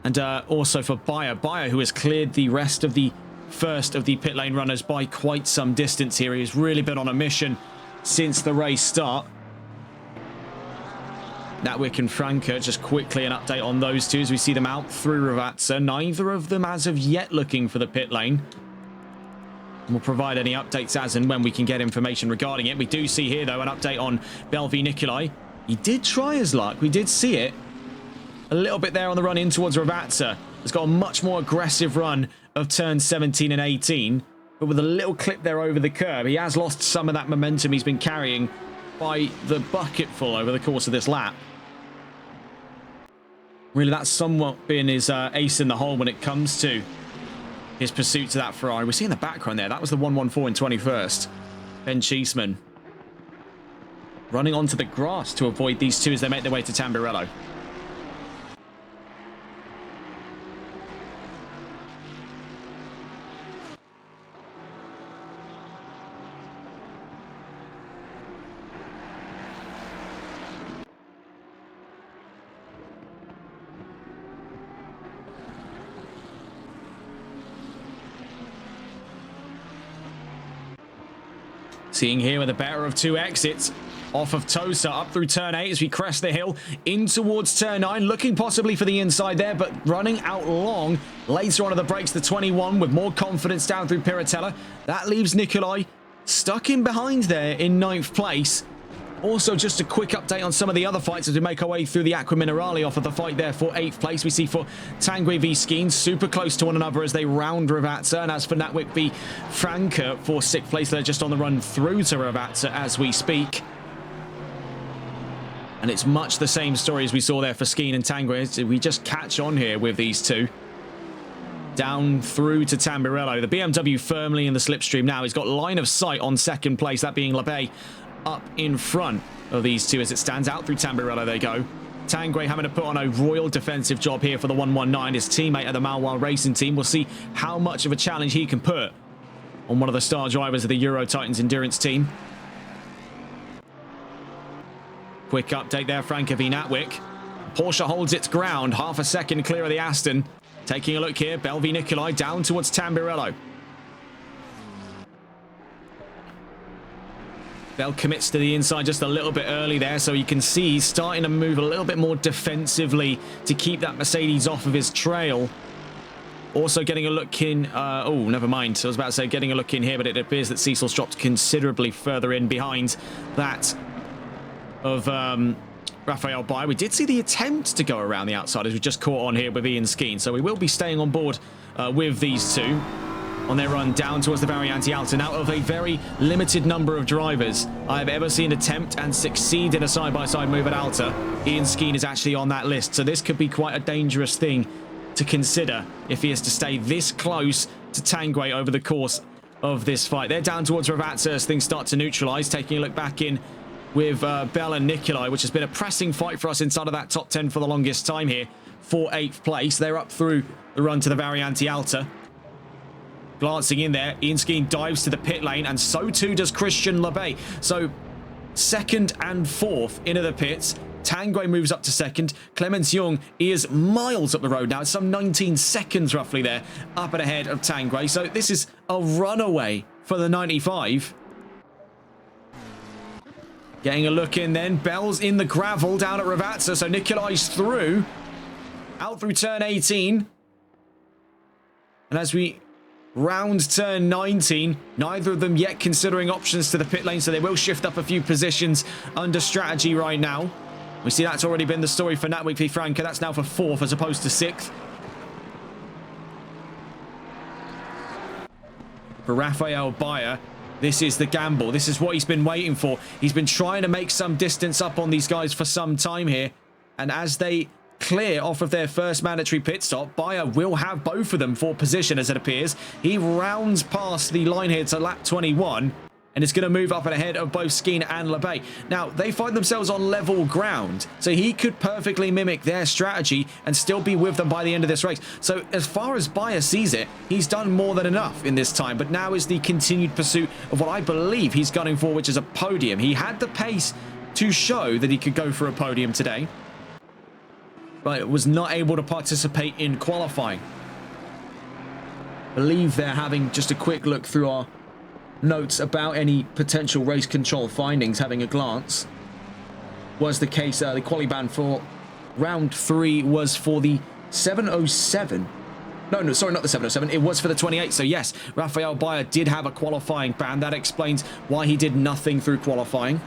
and also for Bayer, who has cleared the rest of the first of the pit lane runners by quite some distance here. He has really been on a mission since the race start. Natwick and Franke, just quickly an update on those two as we see them out through Ravazza. Neither of them as of yet looking for the pit lane. We'll provide any updates as and when we can get information regarding it. We do see here, though, an update on Belvi Nikolai. He did try his luck. We did see it a little bit there on the run in towards Ravatsa. He's got a much more aggressive run of turns 17 and 18. But with a little clip there over the curb, he has lost some of that momentum he's been carrying by the bucketful over the course of this lap. Really, that's somewhat been his ace in the hole when it comes to his pursuit to that Ferrari. We see in the background there, that was the 114 in 21st. Ben Cheeseman running onto the grass to avoid these two as they make their way to Tamburello. Seeing here with the better of two exits off of Tosa up through turn 8 as we crest the hill in towards turn 9, looking possibly for the inside there, but running out long later on at the brakes, the 21 with more confidence down through Piratella. That leaves Nikolai stuck in behind there in 9th place. Also, just a quick update on some of the other fights as we make our way through the Aqua Minerale off of the fight there for 8th place. We see for Tanguy v Skeen, super close to one another as they round Ravatsa. And as for Natwick v Franca for 6th place, they're just on the run through to Ravatsa as we speak. And it's much the same story as we saw there for Skeen and Tanguy. We just catch on here with these two. Down through to Tamburello. The BMW firmly in the slipstream now. He's got line of sight on 2nd place, that being LeBay up in front of these two as it stands out through Tamburello. They go. Tanguy having to put on a royal defensive job here for the 119. His teammate at the Malwar Racing team. We'll see how much of a challenge he can put on one of the star drivers of the Euro Titans endurance team. Quick update there, Franca v Natwick. Porsche holds its ground, half a second clear of the Aston. Taking a look here, Belvi Nikolai down towards Tamburello. Bell commits to the inside just a little bit early there, so you can see he's starting to move a little bit more defensively to keep that Mercedes off of his trail. Also getting a look in, oh, never mind. I was about to say getting a look in here, but it appears that Cecil's dropped considerably further in behind that of Raphael Bayer. We did see the attempt to go around the outside as we just caught on here with Ian Skeen, so we will be staying on board with these two on their run down towards the Variante Alta. Now, of a very limited number of drivers I've ever seen attempt and succeed in a side-by-side move at Alta, Ian Skeen is actually on that list. So this could be quite a dangerous thing to consider if he is to stay this close to Tanguy over the course of this fight. They're down towards Ravatsa as things start to neutralise. Taking a look back in with Bell and Nikolai, which has been a pressing fight for us inside of that top 10 for the longest time here for 8th place. They're up through the run to the Variante Alta. Glancing in there, Ian Skeen dives to the pit lane, and so too does Christian LeBay. So 2nd and 4th into the pits. Tanguy moves up to 2nd. Clemens Young is miles up the road now. It's some 19 seconds roughly there, up and ahead of Tanguy. So this is a runaway for the 95. Getting a look in then. Bell's in the gravel down at Ravatsa. So Nikolai's through. Out through turn 18. And as we round turn 19, neither of them yet considering options to the pit lane, so they will shift up a few positions under strategy right now. We see that's already been the story for Natwick v Franca. That's now for 4th as opposed to 6th. For Raphael Bayer, this is the gamble. This is what he's been waiting for. He's been trying to make some distance up on these guys for some time here, and as they clear off of their first mandatory pit stop, Bayer will have both of them for position as it appears. He rounds past the line here to lap 21 and is going to move up and ahead of both Skeen and LeBay. Now, they find themselves on level ground, so he could perfectly mimic their strategy and still be with them by the end of this race. So as far as Bayer sees it, he's done more than enough in this time, but now is the continued pursuit of what I believe he's gunning for, which is a podium. He had the pace to show that he could go for a podium today, but was not able to participate in qualifying. I believe they're having just a quick look through our notes about any potential race control findings, having a glance. Was the case, the quali ban for round 3 was for the 707 No, sorry, not the 707. It was for the 28. So yes, Rafael Bayer did have a qualifying ban. That explains why he did nothing through qualifying.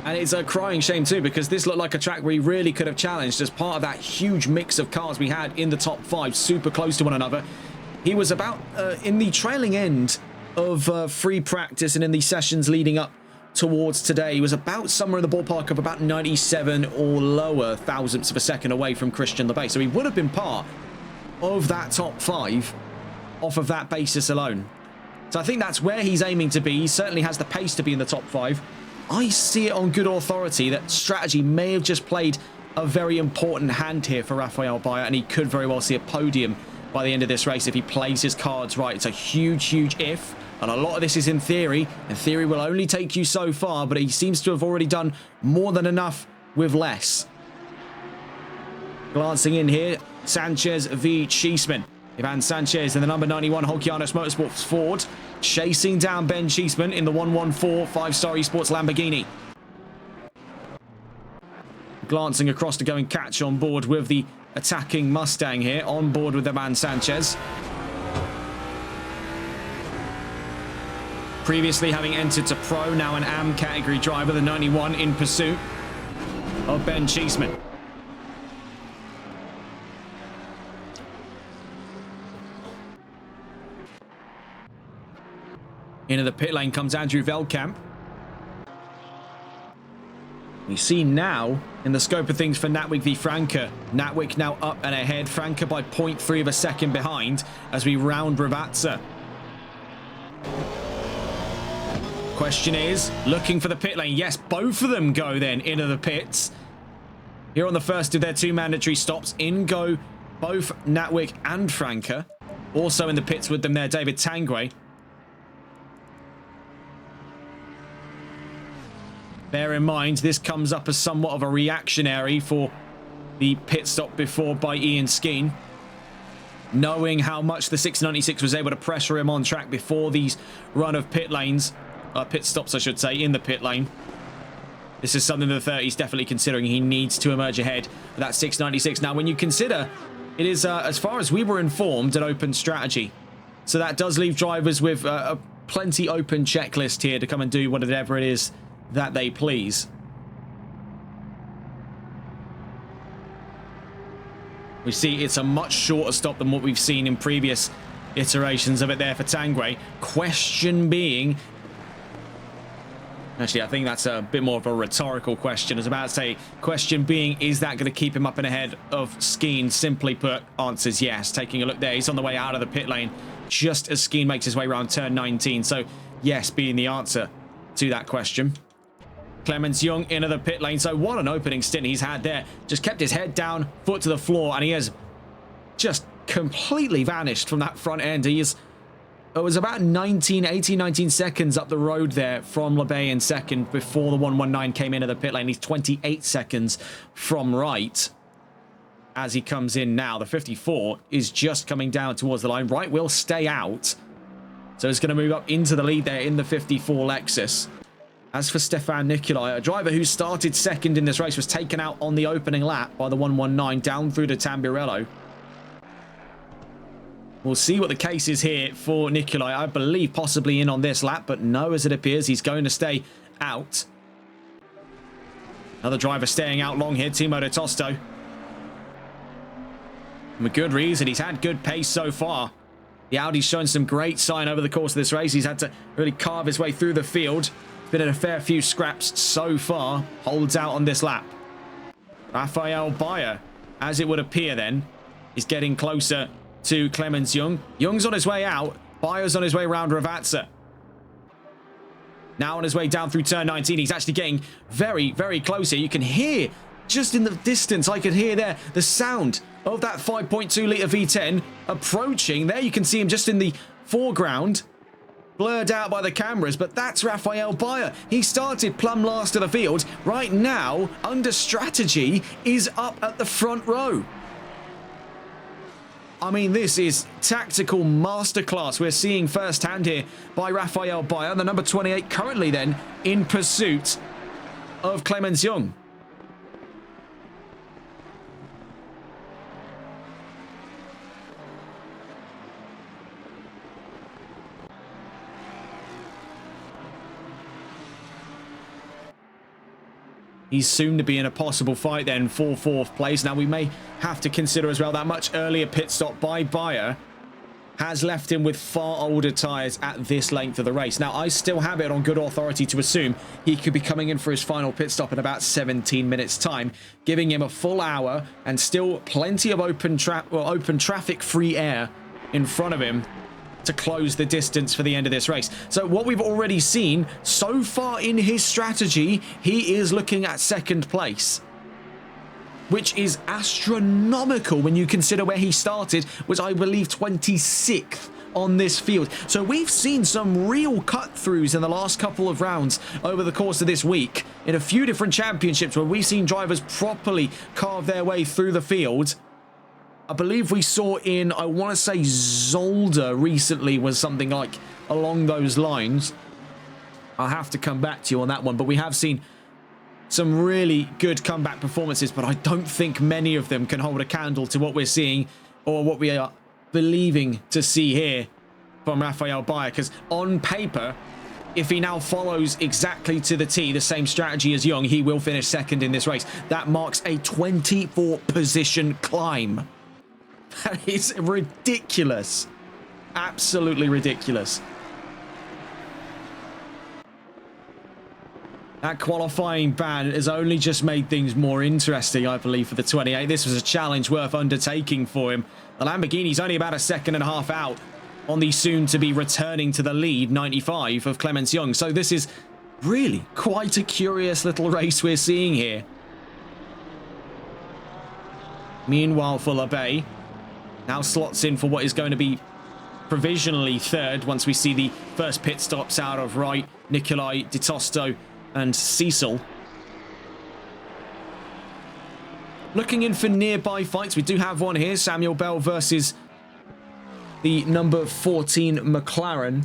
And it's a crying shame too, because this looked like a track where he really could have challenged as part of that huge mix of cars we had in the top 5, super close to one another. He was about in the trailing end of free practice and in the sessions leading up towards today. He was about somewhere in the ballpark of about 97 or lower thousandths of a second away from Christian Lebay. So he would have been part of that top 5 off of that basis alone. So I think that's where he's aiming to be. He certainly has the pace to be in the top 5. I see it on good authority that strategy may have just played a very important hand here for Rafael Bayer, and he could very well see a podium by the end of this race if he plays his cards right. It's a huge, huge if, and a lot of this is in theory, and theory will only take you so far, but he seems to have already done more than enough with less. Glancing in here, Sanchez v. Cheeseman. Ivan Sanchez in the number 91 Holkianos Motorsports Ford, chasing down Ben Cheeseman in the 114 5-star Esports Lamborghini. Glancing across to go and catch on board with the attacking Mustang here, on board with Ivan Sanchez. Previously having entered to Pro, now an AM category driver, the 91 in pursuit of Ben Cheeseman. Into the pit lane comes Andrew Veldkamp. We see now, in the scope of things for Natwick v Franke, Natwick now up and ahead, Franke by 0.3 of a second behind as we round Ravazza. Question is, looking for the pit lane. Yes, both of them go then into the pits. Here on the first of their 2 mandatory stops, in go both Natwick and Franke. Also in the pits with them there, David Tanguay. Bear in mind, this comes up as somewhat of a reactionary for the pit stop before by Ian Skeen. Knowing how much the 696 was able to pressure him on track before these run of pit lanes, pit stops I should say, in the pit lane. This is something that the 30 is definitely considering. He needs to emerge ahead of that 696. Now, when you consider, it is, as far as we were informed, an open strategy. So that does leave drivers with a plenty open checklist here to come and do whatever it is that they please. We see it's a much shorter stop than what we've seen in previous iterations of it there for Tanguay. Question being... Actually, I think that's a bit more of a rhetorical question. I was about to say, question being, is that going to keep him up and ahead of Skeen? Simply put, answers yes. Taking a look there, he's on the way out of the pit lane just as Skeen makes his way around turn 19. So, yes, being the answer to that question. Clemens Young into the pit lane. So what an opening stint he's had there. Just kept his head down, foot to the floor, and he has just completely vanished from that front end. It was about 18, 19 seconds up the road there from Lebay in second before the 119 came into the pit lane. He's 28 seconds from right as he comes in now. The 54 is just coming down towards the line. Right will stay out. So it's going to move up into the lead there in the 54 Lexus. As for Stefan Nicolai, a driver who started second in this race, was taken out on the opening lap by the 119 down through to Tamburello. We'll see what the case is here for Nicolai. I believe possibly in on this lap, but no, as it appears, he's going to stay out. Another driver staying out long here, Timo de Tosto. And with good reason, he's had good pace so far. The Audi's shown some great sign over the course of this race. He's had to really carve his way through the field. Been in a fair few scraps so far. Holds out on this lap. Rafael Bayer, as it would appear then, is getting closer to Clemens Young. Young's on his way out. Bayer's on his way around Ravazza. Now on his way down through turn 19. He's actually getting very, very close here. You can hear, just in the distance, I could hear there, the sound of that 5.2 litre V10 approaching. There you can see him just in the foreground. Blurred out by the cameras, but that's Rafael Bayer. He started plumb last of the field. Right now, under strategy, is up at the front row. I mean, this is tactical masterclass we're seeing firsthand here by Rafael Bayer, the number 28, currently then in pursuit of Clemens Young. He's soon to be in a possible fight then for 4th place. Now, we may have to consider as well that much earlier pit stop by Bayer has left him with far older tyres at this length of the race. Now, I still have it on good authority to assume he could be coming in for his final pit stop in about 17 minutes' time, giving him a full hour and still plenty of open traffic-free air in front of him to close the distance for the end of this race. So what we've already seen so far in his strategy, he is looking at 2nd place, which is astronomical when you consider where he started, was I believe 26th on this field. So we've seen some real cut-throughs in the last couple of rounds over the course of this week in a few different championships where we've seen drivers properly carve their way through the field. I believe we saw in, I want to say Zolder recently was something like along those lines. I'll have to come back to you on that one, but we have seen some really good comeback performances, but I don't think many of them can hold a candle to what we're seeing or what we are believing to see here from Rafael Bayer, because on paper, if he now follows exactly to the T the same strategy as Young, he will finish 2nd in this race. That marks a 24 position climb. That is ridiculous. Absolutely ridiculous. That qualifying ban has only just made things more interesting, I believe, for the 28. This was a challenge worth undertaking for him. The Lamborghini's only about a 1.5 seconds out on the soon-to-be returning to the lead 95 of Clemens Young. So this is really quite a curious little race we're seeing here. Meanwhile, for LeBay, now slots in for what is going to be provisionally 3rd once we see the first pit stops out of Wright, Nicolai, De Tosto and Cecil. Looking in for nearby fights, we do have one here. Samuel Bell versus the number 14 McLaren.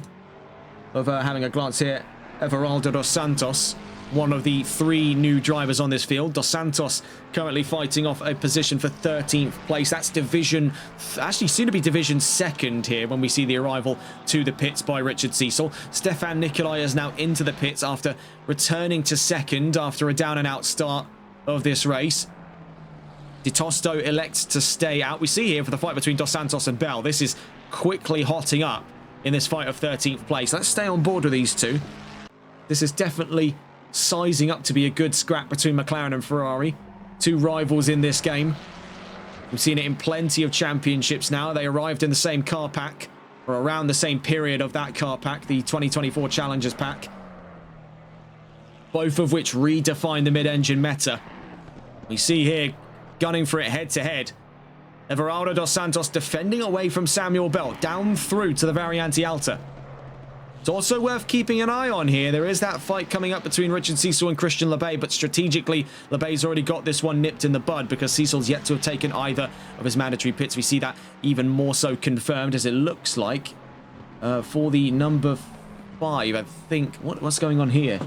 Having a glance here, Everaldo dos Santos, one of the 3 new drivers on this field. Dos Santos currently fighting off a position for 13th place. That's division, actually soon to be division 2nd here when we see the arrival to the pits by Richard Cecil. Stefan Nicolai is now into the pits after returning to 2nd after a down and out start of this race. De Tosto elects to stay out. We see here for the fight between Dos Santos and Bell, this is quickly hotting up in this fight of 13th place. Let's stay on board with these two. This is definitely sizing up to be a good scrap between McLaren and Ferrari. 2 rivals in this game. We've seen it in plenty of championships now. They arrived in the same car pack, or around the same period of that car pack, the 2024 Challengers pack. Both of which redefine the mid-engine meta. We see here, gunning for it head-to-head. Everaldo dos Santos defending away from Samuel Bell, down through to the Variante Alta. It's also worth keeping an eye on here. There is that fight coming up between Richard Cecil and Christian LeBay, but strategically, LeBay's already got this one nipped in the bud because Cecil's yet to have taken either of his mandatory pits. We see that even more so confirmed as it looks like for the number 5. I think, what's going on here?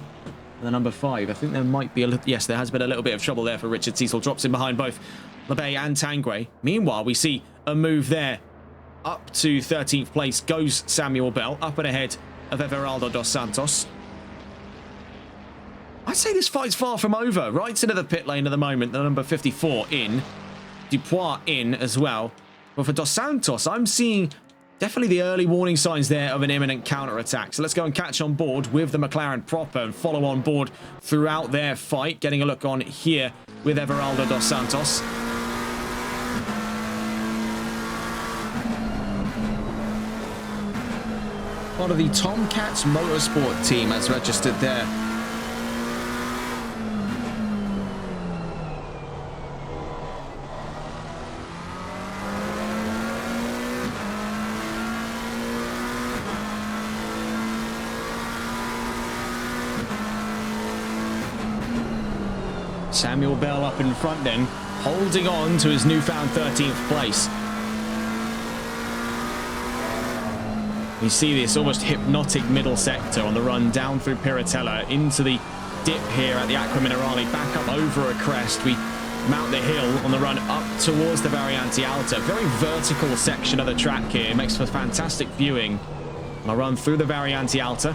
The number 5. I think there might be a little, yes, there has been a little bit of trouble there for Richard Cecil. Drops in behind both LeBay and Tanguay. Meanwhile, we see a move there. Up to 13th place goes Samuel Bell, up and ahead of Everaldo dos Santos. I'd say this fight's far from over. Right into the pit lane at the moment. The number 54 in. Dupois in as well. But for dos Santos, I'm seeing definitely the early warning signs there of an imminent counter-attack. So let's go and catch on board with the McLaren proper and follow on board throughout their fight. Getting a look on here with Everaldo dos Santos. Part of the Tomcats Motorsport team has registered there. Samuel Bell up in front then, holding on to his newfound 13th place. We see this almost hypnotic middle sector on the run down through Piratella into the dip here at the Acqua Minerale, back up over a crest. We mount the hill on the run up towards the Variante Alta. Very vertical section of the track here. It makes for fantastic viewing. I'll run through the Variante Alta.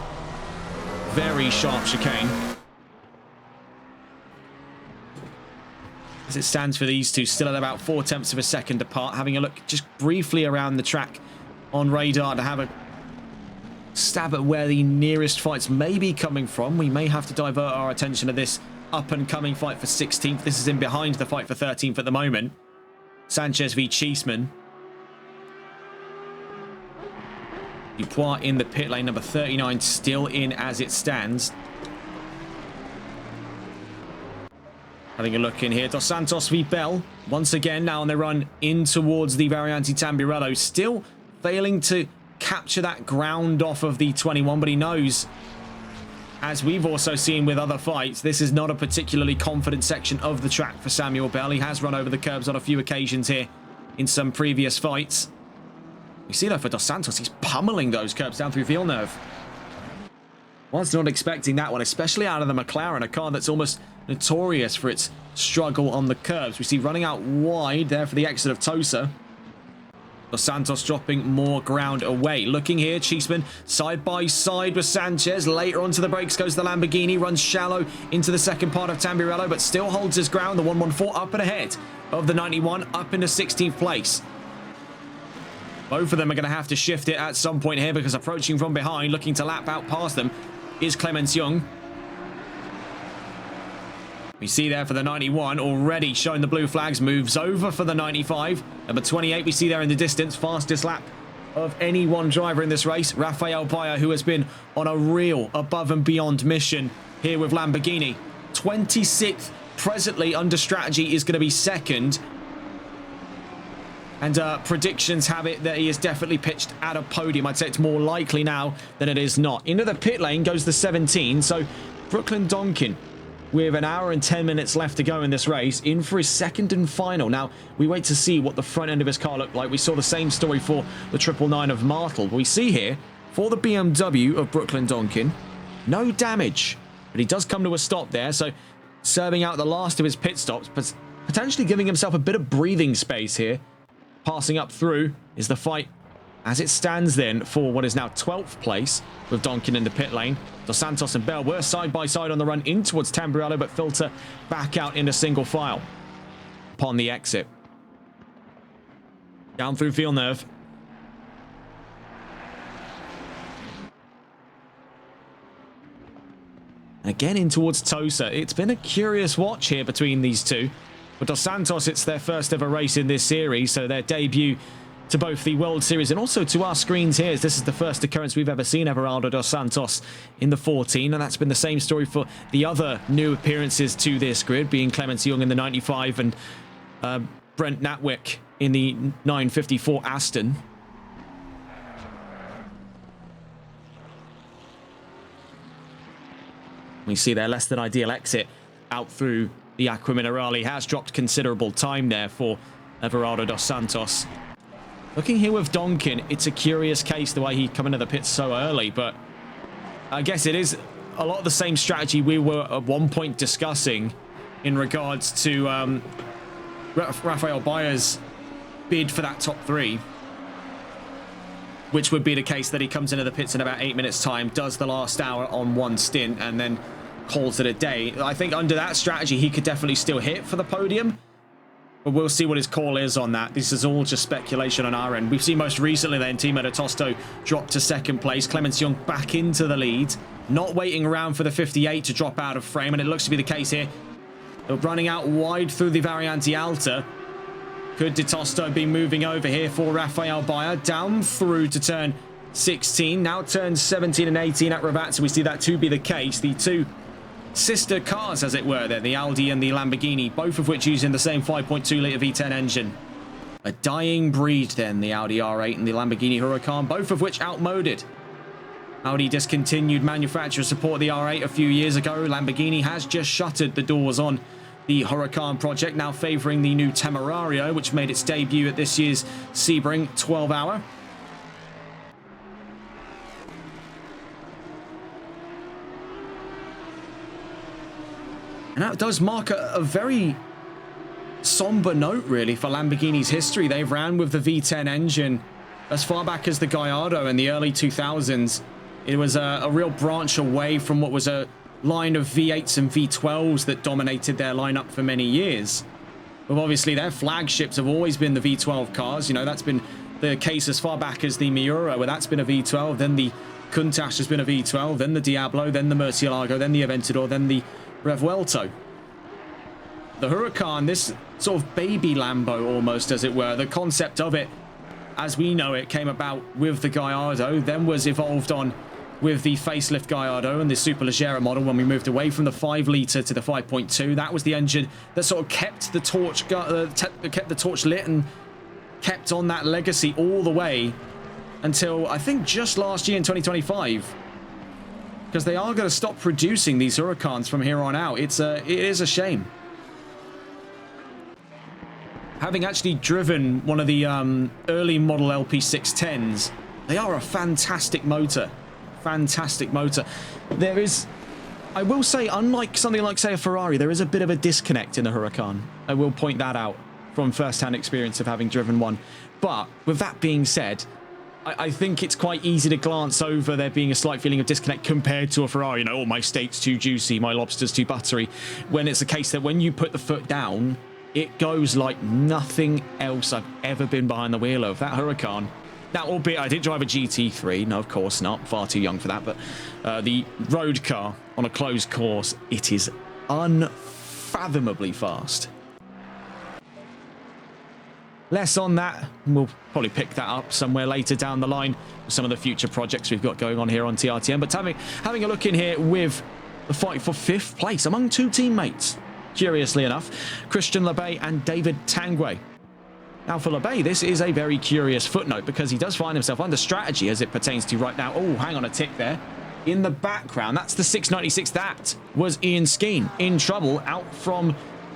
Very sharp chicane. as it stands for these two, still at about 0.4 of a second apart. Having a look just briefly around the track on radar to have a stab at where the nearest fights may be coming from. We may have to divert our attention to this up-and-coming fight for 16th. This is in behind the fight for 13th at the moment. Sanchez v. Cheeseman. Dupois in the pit lane, number 39 still in as it stands. Having a look in here, Dos Santos v. Bell. Once again, now on the run in towards the Variante Tamburello. Still failing to capture that ground off of the 21, but he knows, as we've also seen with other fights, this is not a particularly confident section of the track for Samuel Bell. He has run over the curbs on a few occasions here in some previous fights. You see, though, for Dos Santos, he's pummeling those curbs down through Villeneuve. Was not expecting that one, especially out of the McLaren, a car that's almost notorious for its struggle on the curbs. We see running out wide there for the exit of Tosa. Dos Santos dropping more ground away. Looking here, Cheeseman side by side with Sanchez. Later onto the brakes goes the Lamborghini. Runs shallow into the second part of Tamburello, but still holds his ground. The 114 up and ahead of the 91, up into 16th place. Both of them are going to have to shift it at some point here, because approaching from behind, looking to lap out past them, is Clemens Young. We see there for the 91, already showing the blue flags, moves over for the 95. Number 28 we see there in the distance, fastest lap of any one driver in this race. Rafael Bayer, who has been on a real above and beyond mission here with Lamborghini. 26th presently under strategy, is going to be second. And predictions have it that he is definitely pitched at a podium. I'd say it's more likely now than it is not. Into the pit lane goes the 17. So Brooklyn Donkin, with an hour and 10 minutes left to go in this race, in for his second and final. Now, we wait to see what the front end of his car looked like. We saw the same story for the 999 of Martel. But we see here, for the BMW of Brooklyn Donkin, no damage. But he does come to a stop there, so serving out the last of his pit stops, but potentially giving himself a bit of breathing space here. Passing up through is the fight as it stands then for what is now 12th place, with Donkin in the pit lane. Dos Santos and Bell were side by side on the run in towards Tamburello, but filter back out into single file upon the exit. Down through Villeneuve. Again in towards Tosa. It's been a curious watch here between these two. For Dos Santos, it's their first ever race in this series, so their debut to both the World Series and also to our screens here, as this is the first occurrence we've ever seen Everaldo Dos Santos in the 14, and that's been the same story for the other new appearances to this grid, being Clemens Young in the 95 and Brent Natwick in the 954 Aston. We see their less than ideal exit out through the Aqua Minerale. Has dropped considerable time there for Everaldo Dos Santos. Looking here with Donkin, it's a curious case the way he come into the pits so early, but I guess it is a lot of the same strategy we were at one point discussing in regards to Rafael Bayer's bid for that top three, which would be the case that he comes into the pits in about 8 minutes time, does the last hour on one stint, and then calls it a day. I think under that strategy, he could definitely still hit for the podium, but we'll see what his call is on that. This is all just speculation on our end. We've seen most recently then Timo de Tosto drop to second place. Clemens Young back into the lead, not waiting around for the 58 to drop out of frame, and it looks to be the case here. Running out wide through the Variante Alta. Could de Tosto be moving over here for Rafael Bayer? Down through to turn 16, now turns 17 and 18 at Ravazza. We see that to be the case. The two sister cars, as it were, there, the Audi and the Lamborghini, both of which using the same 5.2 litre V10 engine. A dying breed then, the Audi R8 and the Lamborghini Huracan, both of which outmoded. Audi discontinued manufacturer support of the R8 a few years ago. Lamborghini has just shuttered the doors on the Huracan project, now favouring the new Temerario, which made its debut at this year's Sebring 12-hour. And that does mark a very somber note, really, for Lamborghini's history. They've ran with the V10 engine as far back as the Gallardo in the early 2000s. It was a real branch away from what was a line of V8s and V12s that dominated their lineup for many years. Well, obviously, their flagships have always been the V12 cars. You know, that's been the case as far back as the Miura, where that's been a V12. Then the Countach has been a V12. Then the Diablo. Then the Murcielago. Then the Aventador. Then the Revuelto. The Huracan, this sort of baby Lambo almost, as it were. The concept of it, as we know it, came about with the Gallardo, then was evolved on with the facelift Gallardo and the Superleggera model when we moved away from the 5-litre to the 5.2. That was the engine that sort of kept the torch lit and kept on that legacy all the way until, I think, just last year in 2025. Because they are going to stop producing these Huracans from here on out. It is a shame. Having actually driven one of the early model LP610s, they are a fantastic motor. Fantastic motor. There is, I will say, unlike something like, say, a Ferrari, there is a bit of a disconnect in the Huracan. I will point that out from first-hand experience of having driven one. But with that being said, I think it's quite easy to glance over there being a slight feeling of disconnect compared to a Ferrari. You know, oh, my steak's too juicy, my lobster's too buttery. When it's a case that when you put the foot down, it goes like nothing else I've ever been behind the wheel of. That Huracan. Now, albeit I did drive a GT3. No, of course not. Far too young for that. But the road car on a closed course, it is unfathomably fast. Less on that. We'll probably pick that up somewhere later down the line with some of the future projects we've got going on here on TRTM. But having a look in here with the fight for 5th place among 2 teammates. Curiously enough, Christian Labay and David Tanguay. Now for Labay, this is a very curious footnote because he does find himself under strategy as it pertains to right now. Oh, hang on a tick there. In the background, that's the 696. That was Ian Skeen in trouble out from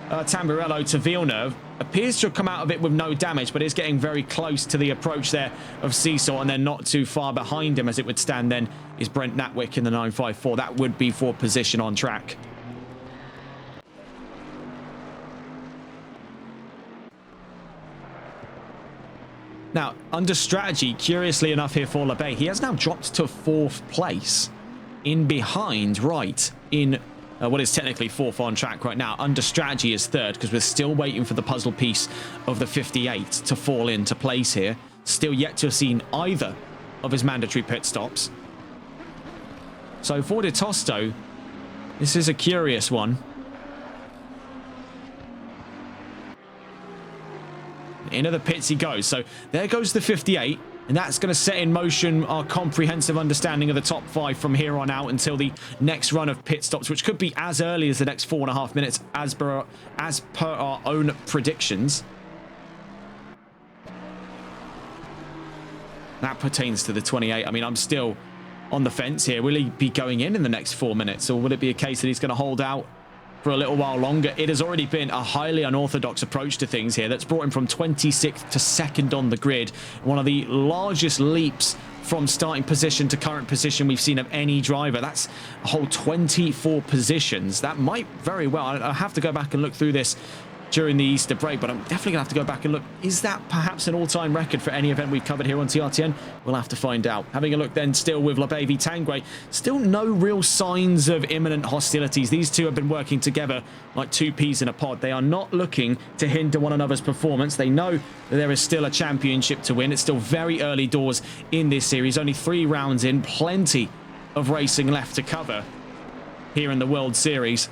Tamburello to Villeneuve. Appears to have come out of it with no damage, but is getting very close to the approach there of Seesaw, and then not too far behind him as it would stand then is Brent Natwick in the 954. That would be for position on track. Now, under strategy, curiously enough here for Labay, he has now dropped to 4th place in behind right in what is technically 4th on track right now. Under strategy is 3rd because we're still waiting for the puzzle piece of the 58 to fall into place here. Still yet to have seen either of his mandatory pit stops. So for De Tosto, this is a curious one. Into the pits he goes. So there goes the 58, and that's going to set in motion our comprehensive understanding of the top 5 from here on out until the next run of pit stops, which could be as early as the next 4.5 minutes as per our own predictions. That pertains to the 28. I mean, I'm still on the fence here. Will he be going in the next 4 minutes, or will it be a case that he's going to hold out for a little while longer? It has already been a highly unorthodox approach to things here that's brought him from 26th to 2nd on the grid. One of the largest leaps from starting position to current position we've seen of any driver. That's a whole 24 positions. That might very well, I have to go back and look through this during the Easter break, but I'm definitely gonna have to go back and look. Is that perhaps an all-time record for any event we've covered here on TRTN? We'll have to find out. Having a look then still with Labay v Tanguay, still no real signs of imminent hostilities. These two have been working together like 2 peas in a pod. They are not looking to hinder one another's performance. They know that there is still a championship to win. It's still very early doors in this series. Only 3 rounds in, plenty of racing left to cover here in the World Series.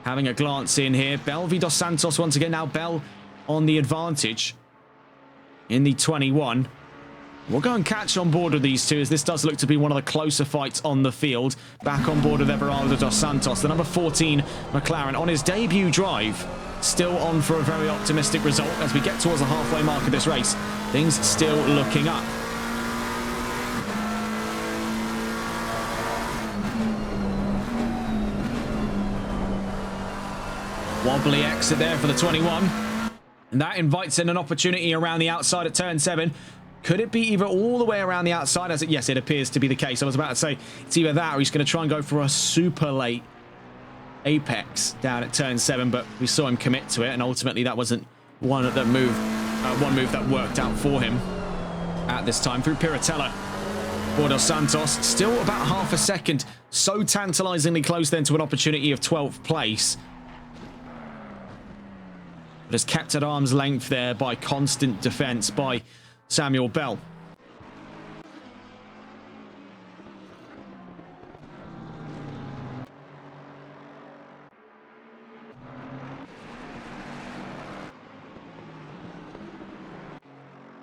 Having a glance in here, Bell v Dos Santos once again. Now Bell on the advantage in the 21. We'll go and catch on board with these two, as this does look to be one of the closer fights on the field. Back on board with Everaldo Dos Santos, the number 14 McLaren on his debut drive. Still on for a very optimistic result as we get towards the halfway mark of this race. Things still looking up. Wobbly exit there for the 21. And that invites in an opportunity around the outside at turn 7. Could it be either all the way around the outside? Yes, it appears to be the case. I was about to say it's either that or he's going to try and go for a super late apex down at turn 7, but we saw him commit to it, and ultimately that wasn't one move that worked out for him at this time. Through Piratella for Dos Santos, still about half a second. So tantalizingly close then to an opportunity of 12th place. but is kept at arm's length there by constant defense by Samuel Bell.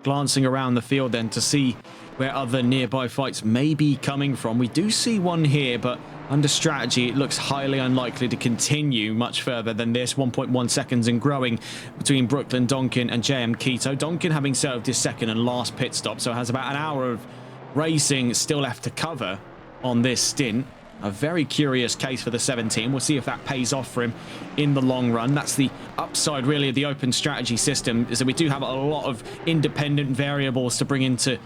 Glancing around the field then to see where other nearby fights may be coming from. We do see one here, but under strategy, it looks highly unlikely to continue much further than this. 1.1 seconds and growing between Brooklyn Donkin and JM Keto. Donkin having served his second and last pit stop, so has about an hour of racing still left to cover on this stint. A very curious case for the 17. We'll see if that pays off for him in the long run. That's the upside, really, of the open strategy system, is that we do have a lot of independent variables to bring into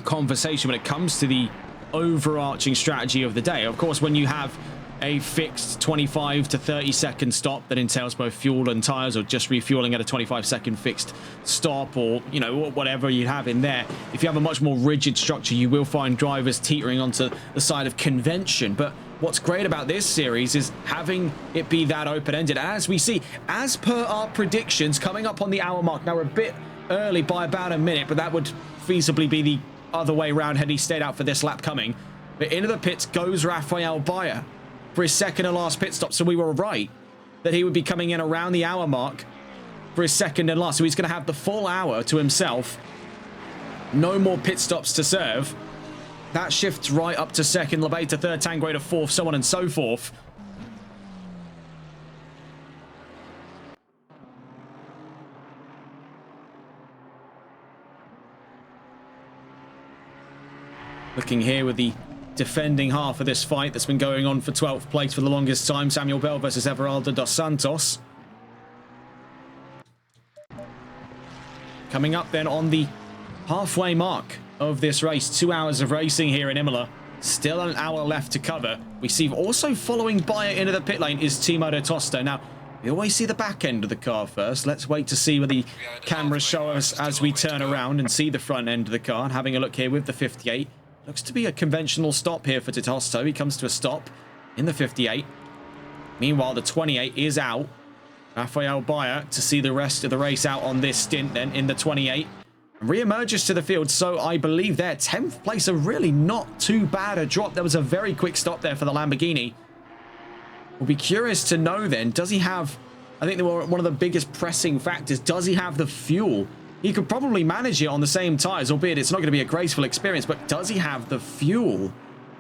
conversation when it comes to the overarching strategy of the day. Of course, when you have a fixed 25 to 30 second stop that entails both fuel and tires, or just refueling at a 25-second fixed stop, or, you know, whatever you have in there, if you have a much more rigid structure, you will find drivers teetering onto the side of convention. But what's great about this series is having it be that open-ended. As we see, as per our predictions, coming up on the hour mark. Now, we're a bit early by about a minute, but that would feasibly be the other way around had he stayed out for this lap coming. But into the pits goes Rafael Bayer for his second and last pit stop. So we were right that he would be coming in around the hour mark for his second and last. So he's going to have the full hour to himself. No more pit stops to serve. That shifts right up to second, LeBay to third, Tanguay to fourth, so on and so forth. Looking here with the defending half of this fight that's been going on for 12th place for the longest time. Samuel Bell versus Everaldo dos Santos. Coming up then on the halfway mark of this race. 2 hours of racing here in Imola. Still an hour left to cover. We see also following Bayer into the pit lane is Timo de Tosto. Now, we always see the back end of the car first. Let's wait to see what the cameras show us as we turn around and see the front end of the car. And having a look here with the 58. Looks to be a conventional stop here for De Tosto. He comes to a stop in the 58. Meanwhile, the 28 is out. Rafael Bayer to see the rest of the race out on this stint then in the 28. And re-emerges to the field. So I believe there, 10th place, a really not too bad a drop. There was a very quick stop there for the Lamborghini. We'll be curious to know then, does he have, I think one of the biggest pressing factors, does he have the fuel? He could probably manage it on the same tyres, albeit it's not going to be a graceful experience, but does he have the fuel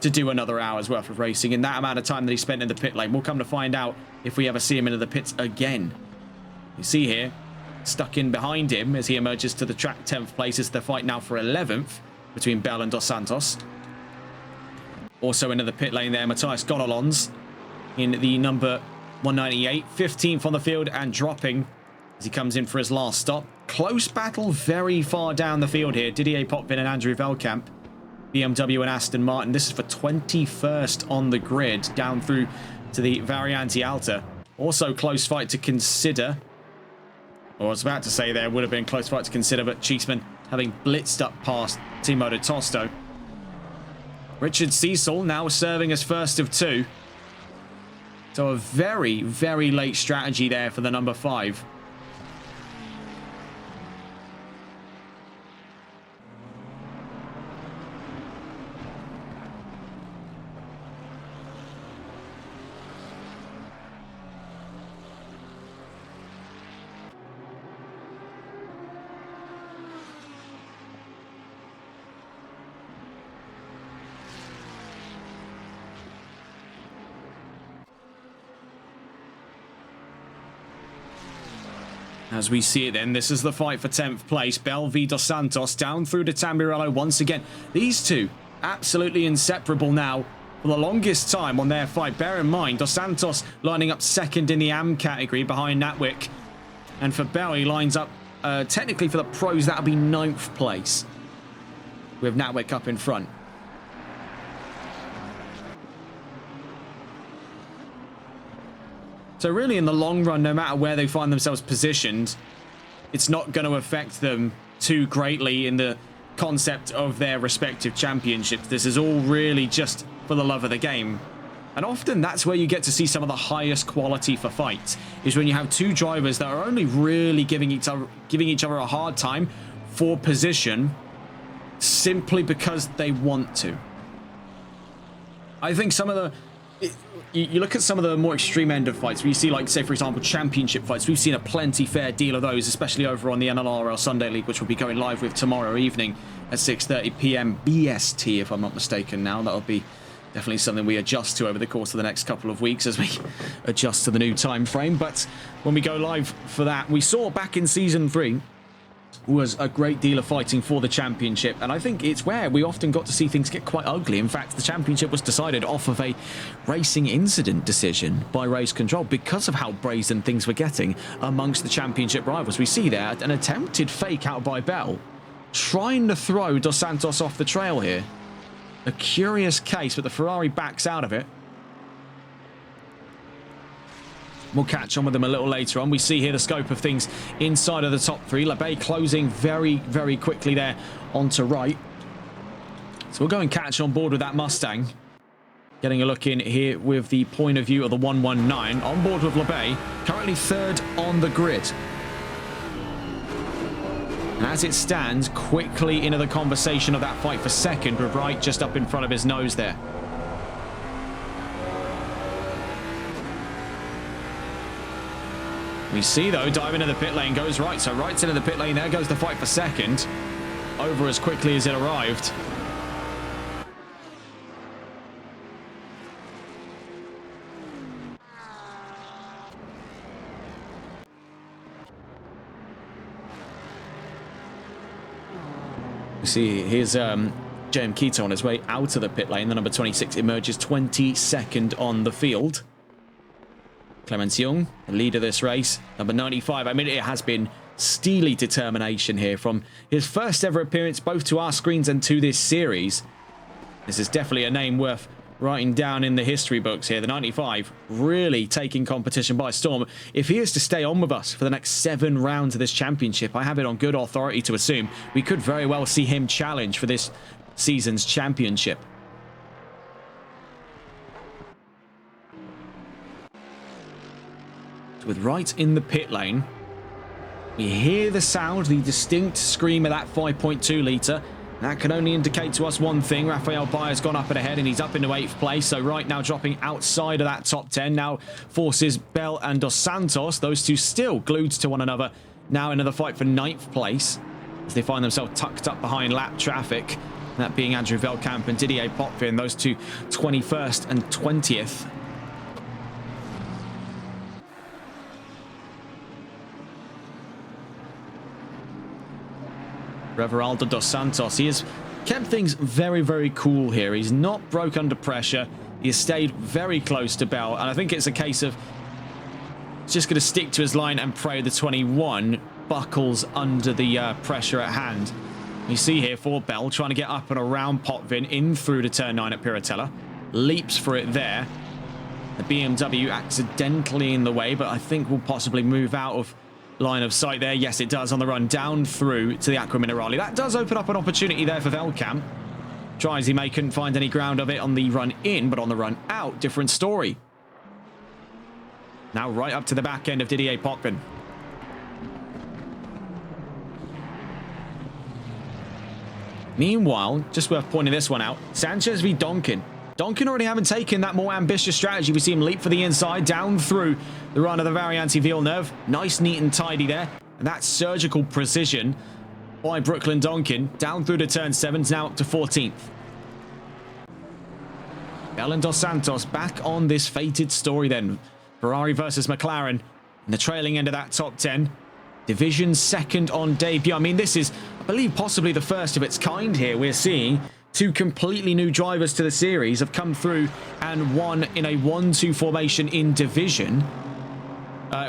to do another hour's worth of racing in that amount of time that he spent in the pit lane? We'll come to find out if we ever see him into the pits again. You see here, stuck in behind him as he emerges to the track 10th place. Is the fight now for 11th between Bell and Dos Santos. Also into the pit lane there, Matthias Gonalons in the number 198, 15th on the field and dropping as he comes in for his last stop. Close battle very far down the field here. Didier Potvin and Andrew Velkamp, BMW and Aston Martin. This is for 21st on the grid, down through to the Variante Alta. Also close fight to consider. Or I was about to say there would have been close fight to consider, but Cheeseman having blitzed up past Timo de Tosto. Richard Cecil now serving as first of two. So a very, very late strategy there for the number 5. As we see it then, this is the fight for 10th place. Bell v Dos Santos down through to Tamburello once again. These two absolutely inseparable now for the longest time on their fight. Bear in mind, Dos Santos lining up second in the AM category behind Natwick. And for Bell, he lines up, technically for the pros, that'll be 9th place with Natwick up in front. So really, in the long run, no matter where they find themselves positioned, it's not going to affect them too greatly in the concept of their respective championships. This is all really just for the love of the game. And often that's where you get to see some of the highest quality for fights, is when you have two drivers that are only really giving each other a hard time for position simply because they want to. I think some of the... You look at some of the more extreme end of fights where you see, like, say, for example, championship fights. We've seen a plenty fair deal of those, especially over on the NLRL Sunday League, which will be going live with tomorrow evening at 6:30 p.m. BST, if I'm not mistaken now. That'll be definitely something we adjust to over the course of the next couple of weeks as we adjust to the new time frame. But when we go live for that, we saw back in Season 3 was a great deal of fighting for the championship, and I think it's where we often got to see things get quite ugly. In fact, the championship was decided off of a racing incident decision by Race Control because of how brazen things were getting amongst the championship rivals. We see there an attempted fake out by Bell, trying to throw Dos Santos off the trail here. A curious case, but the Ferrari backs out of it. We'll catch on with them a little later on. We see here the scope of things inside of the top three. Labey closing very, very quickly there onto right. So we'll go and catch on board with that Mustang. Getting a look in here with the point of view of the 119. On board with Labey, currently third on the grid. And as it stands, quickly into the conversation of that fight for second, with Wright just up in front of his nose there. We see, though, diving into the pit lane goes right. So Wright's into the pit lane. There goes the fight for second. Over as quickly as it arrived. You see, here's JM Keto on his way out of the pit lane. The number 26 emerges 22nd on the field. Clemens Young, the leader of this race. Number 95. I mean, it has been steely determination here from his first ever appearance, both to our screens and to this series. This is definitely a name worth writing down in the history books here. The 95 really taking competition by storm. If he is to stay on with us for the next 7 rounds of this championship, I have it on good authority to assume we could very well see him challenge for this season's championship. With Wright in the pit lane, we hear the sound, the distinct scream of that 5.2 litre. That can only indicate to us one thing. Rafael Bayer's gone up and ahead, and he's up into 8th place. So Wright now dropping outside of that top 10. Now forces Bell and Dos Santos, those two still glued to one another, now into the fight for 9th place as they find themselves tucked up behind lap traffic. That being Andrew Velkamp and Didier Potvin, those two 21st and 20th. Everaldo Dos Santos, he has kept things very, very cool here. He's not broke under pressure. He has stayed very close to Bell, and I think it's a case of just going to stick to his line and pray the 21 buckles under the pressure at hand. You see here for Bell trying to get up and around Potvin in through to turn 9 at Piratella. Leaps for it there. The BMW accidentally in the way, but I think will possibly move out of line of sight there. Yes, it does on the run down through to the Aqua Minerale. That does open up an opportunity there for Velkamp. Try as he may, couldn't find any ground of it on the run in, but on the run out, different story. Now right up to the back end of Didier Potvin. Meanwhile, just worth pointing this one out, Sanchez v Donkin. Donkin already having taken that more ambitious strategy. We see him leap for the inside, down through the run of the Variante Villeneuve. Nice, neat and tidy there. And that surgical precision by Brooklyn Donkin. Down through to turn 7, now up to 14th. Bell and Dos Santos back on this fated story then. Ferrari versus McLaren in the trailing end of that top 10. Division 2nd on debut. I mean, this is, I believe, possibly the first of its kind here. We're seeing 2 completely new drivers to the series have come through and won in a 1-2 formation in division.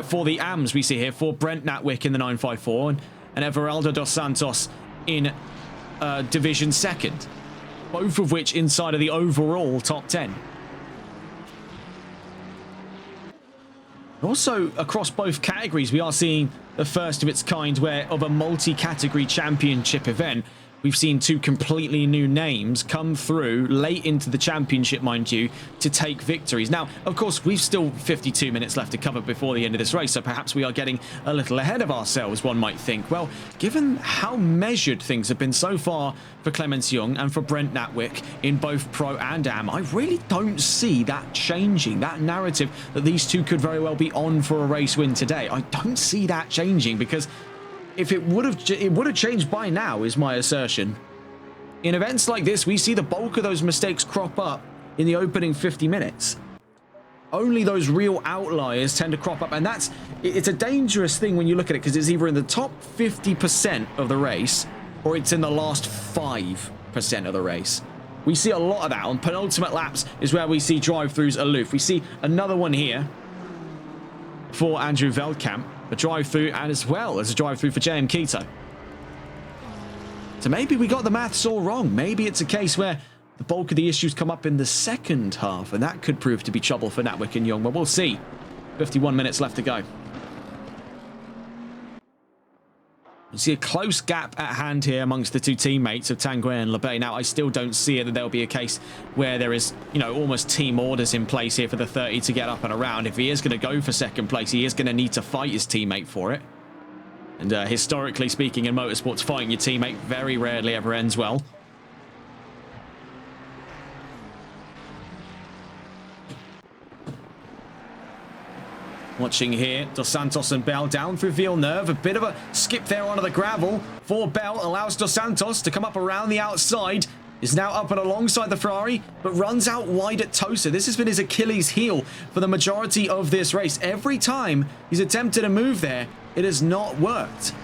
For the AMs, we see here for Brent Natwick in the 954 and Everaldo Dos Santos in Division 2nd. Both of which inside of the overall top 10. Also, across both categories, we are seeing the first of its kind of a multi-category championship event. we've seen two completely new names come through late into the championship, mind you, to take victories. Now, of course, we've still 52 minutes left to cover before the end of this race, so perhaps we are getting a little ahead of ourselves, one might think. Well, given how measured things have been so far for Clemens Young and for Brent Natwick in both Pro and Am, I really don't see that changing, that narrative that these two could very well be on for a race win today. I don't see that changing, because if it would have changed by now, is my assertion. In events like this, we see the bulk of those mistakes crop up in the opening 50 minutes. Only those real outliers tend to crop up, and it's a dangerous thing when you look at it, because it's either in the top 50% of the race or it's in the last 5% of the race. We see a lot of that. On penultimate laps is where we see drive-throughs aloof. We see another one here for Andrew Veldkamp, a drive-through, and as well as a drive-through for JM Keto. So maybe we got the maths all wrong. Maybe it's a case where the bulk of the issues come up in the second half, and that could prove to be trouble for Natwick and Young. But we'll see. 51 minutes left to go. You see a close gap at hand here amongst the two teammates of Tanguay and Lebay. Now, I still don't see it that there'll be a case where there is, you know, almost team orders in place here for the 30 to get up and around. If he is going to go for second place, he is going to need to fight his teammate for it. And historically speaking, in motorsports, fighting your teammate very rarely ever ends well. Watching here, Dos Santos and Bell down through Villeneuve. A bit of a skip there onto the gravel for Bell. Allows Dos Santos to come up around the outside. Is now up and alongside the Ferrari, but runs out wide at Tosa. This has been his Achilles heel for the majority of this race. Every time he's attempted a move there, it has not worked.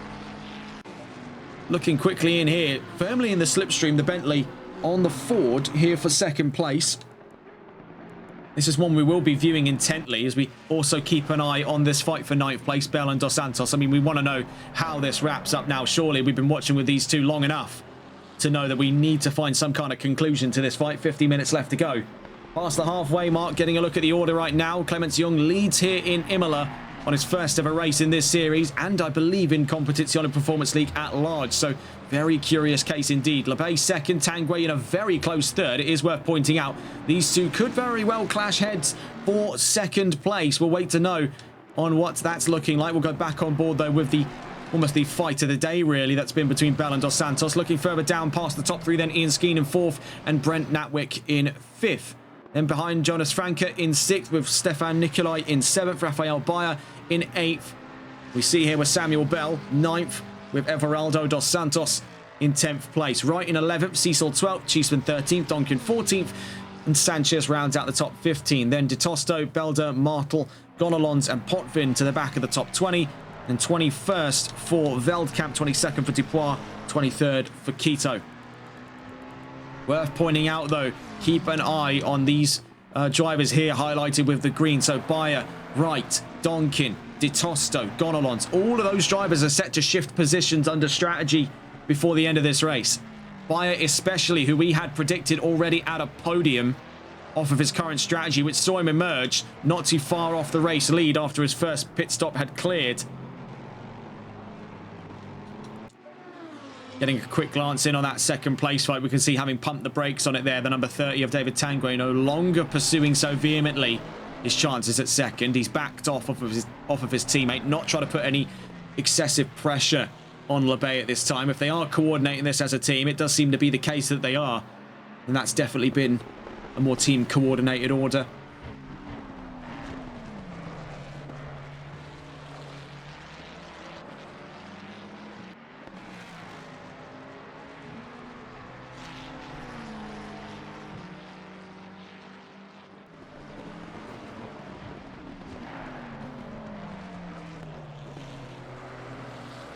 Looking quickly in here, firmly in the slipstream, the Bentley on the Ford here for second place. This is one we will be viewing intently as we also keep an eye on this fight for ninth place, Bell and Dos Santos. I mean, we want to know how this wraps up now. Surely we've been watching with these two long enough to know that we need to find some kind of conclusion to this fight. 50 minutes left to go. Past the halfway mark, getting a look at the order right now. Clemens Young leads here in Imola on his first ever race in this series, and I believe in Competizione Performance League at large. So very curious case indeed. Lebay second, Tanguay in a very close third. It is worth pointing out these two could very well clash heads for second place. We'll wait to know on what that's looking like. We'll go back on board though with the almost the fight of the day really that's been between Bell and Dos Santos. Looking further down past the top three, then Ian Skeen in fourth and Brent Natwick in fifth. Then behind Jonas Franke in sixth with Stefan Nicolai in seventh, Rafael Bayer in eighth. We see here with Samuel Bell, ninth, with Everaldo Dos Santos in 10th place. Wright in 11th, Cecil 12th, Cheeseman 13th, Donkin 14th, and Sanchez rounds out the top 15. Then De Tosto, Belder, Martel, Gonalons, and Potvin to the back of the top 20. And 21st for Veldkamp, 22nd for Dupois, 23rd for Keto. Worth pointing out, though, keep an eye on these drivers here highlighted with the green. So Bayer, Wright, Donkin, De Tosto, Gonalons, all of those drivers are set to shift positions under strategy before the end of this race. Bayer especially, who we had predicted already at a podium off of his current strategy, which saw him emerge not too far off the race lead after his first pit stop had cleared. Getting a quick glance in on that second place fight, we can see having pumped the brakes on it there. The number 30 of David Tanguay no longer pursuing so vehemently his chances at second. He's backed off of his teammate, not trying to put any excessive pressure on Lebay at this time. If they are coordinating this as a team, it does seem to be the case that they are. And that's definitely been a more team coordinated order.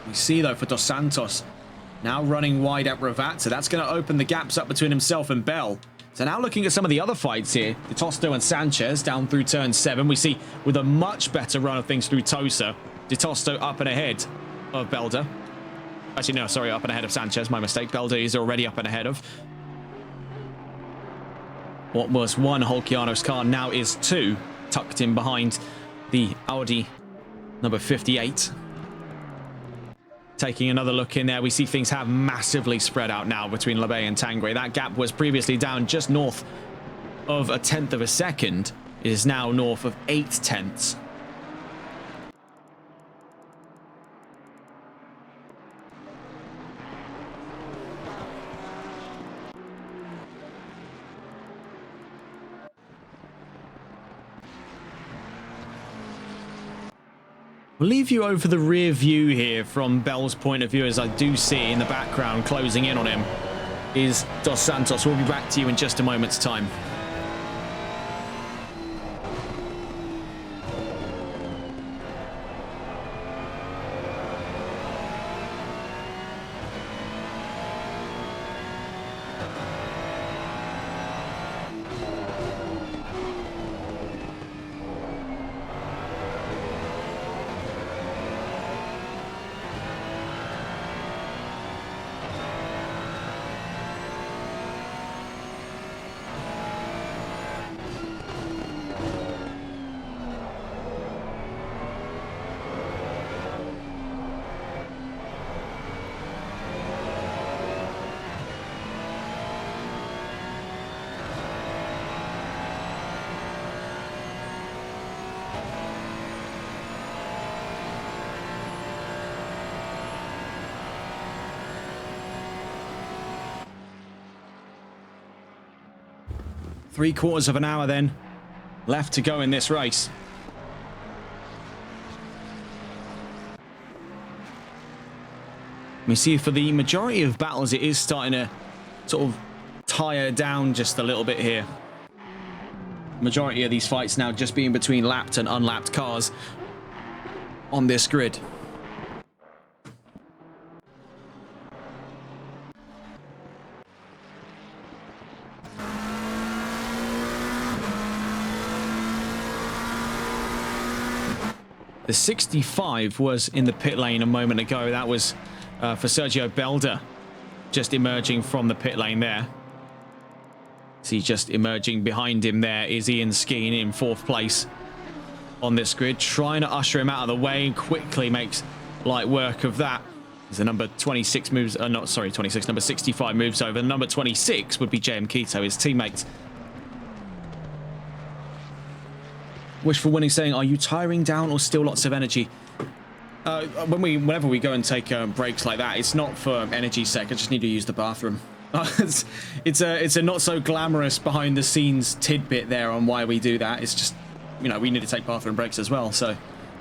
We see, though, for Dos Santos now running wide at Ravat, so that's going to open the gaps up between himself and Bell. So now looking at some of the other fights here, De Tosto and Sanchez down through turn 7. We see with a much better run of things through Tosa, De Tosto up and ahead of Belder. Actually, no, sorry, up and ahead of Sanchez. My mistake. Belder is already up and ahead of. What was one Holkiano's car now is 2, tucked in behind the Audi number 58. Taking another look in there, we see things have massively spread out now between Labbé and Tanguay. That gap was previously down just north of a tenth of a second. It is now north of 0.8. We'll leave you over the rear view here from Bell's point of view, as I do see in the background closing in on him is Dos Santos. We'll be back to you in just a moment's time. Three-quarters of an hour then left to go in this race. We see for the majority of battles it is starting to sort of tire down just a little bit here. Majority of these fights now just being between lapped and unlapped cars on this grid. The 65 was in the pit lane a moment ago. That was for Sergio Belda, just emerging from the pit lane there. See, just emerging behind him there is Ian Skeen in 4th place on this grid, trying to usher him out of the way and quickly makes light work of that. As the number 26 moves, not sorry, 26, number 65 moves over. The number 26 would be JM Keto, his teammate. Wishful Winning saying, are you tiring down or still lots of energy? Whenever we go and take breaks like that, it's not for energy's sake. I just need to use the bathroom. It's a not so glamorous behind the scenes tidbit there on why we do that. It's just, you know, we need to take bathroom breaks as well. So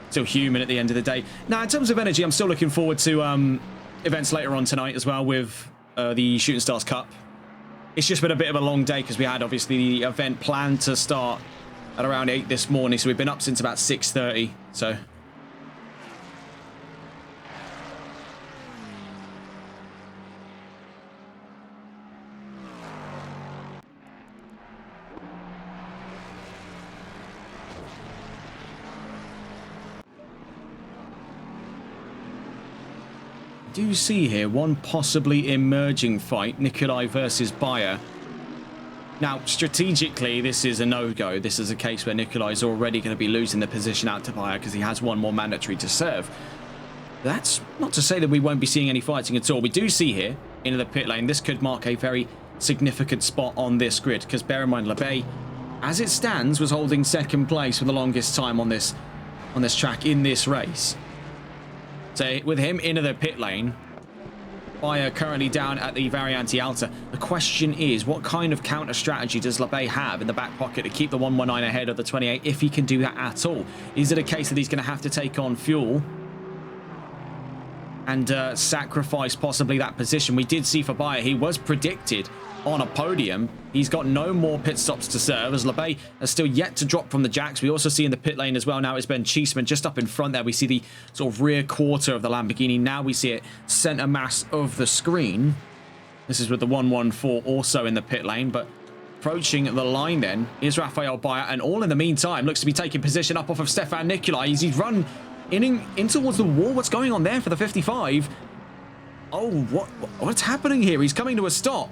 still human at the end of the day. Now, in terms of energy, I'm still looking forward to events later on tonight as well with the Shooting Stars Cup. It's just been a bit of a long day because we had obviously the event planned to start at around 8 this morning, so we've been up since about 6:30. So do see here one possibly emerging fight, Nikolai versus Bayer. Now, strategically, this is a no-go. This is a case where Nikolai is already going to be losing the position out to Bayer because he has one more mandatory to serve. But that's not to say that we won't be seeing any fighting at all. We do see here, into the pit lane, this could mark a very significant spot on this grid because bear in mind, Labbé, as it stands, was holding 2nd place for the longest time on this track in this race. So with him into the pit lane, Bayer currently down at the Variante Alta. The question is, what kind of counter strategy does Labbé have in the back pocket to keep the 119 ahead of the 28, if he can do that at all? Is it a case that he's going to have to take on fuel and sacrifice possibly that position? We did see for Bayer, he was predicted on a podium. He's got no more pit stops to serve, as Labbé has still yet to drop from the jacks. We also see in the pit lane as well now it's Ben Cheeseman just up in front there. We see the sort of rear quarter of the Lamborghini. Now we see it center mass of the screen. This is with the 114 also in the pit lane, but approaching the line then is Rafael Bayer, and all in the meantime looks to be taking position up off of Stefan Nikolai. He's run in towards the wall. What's going on there for the 55? Oh, what's happening here? He's coming to a stop.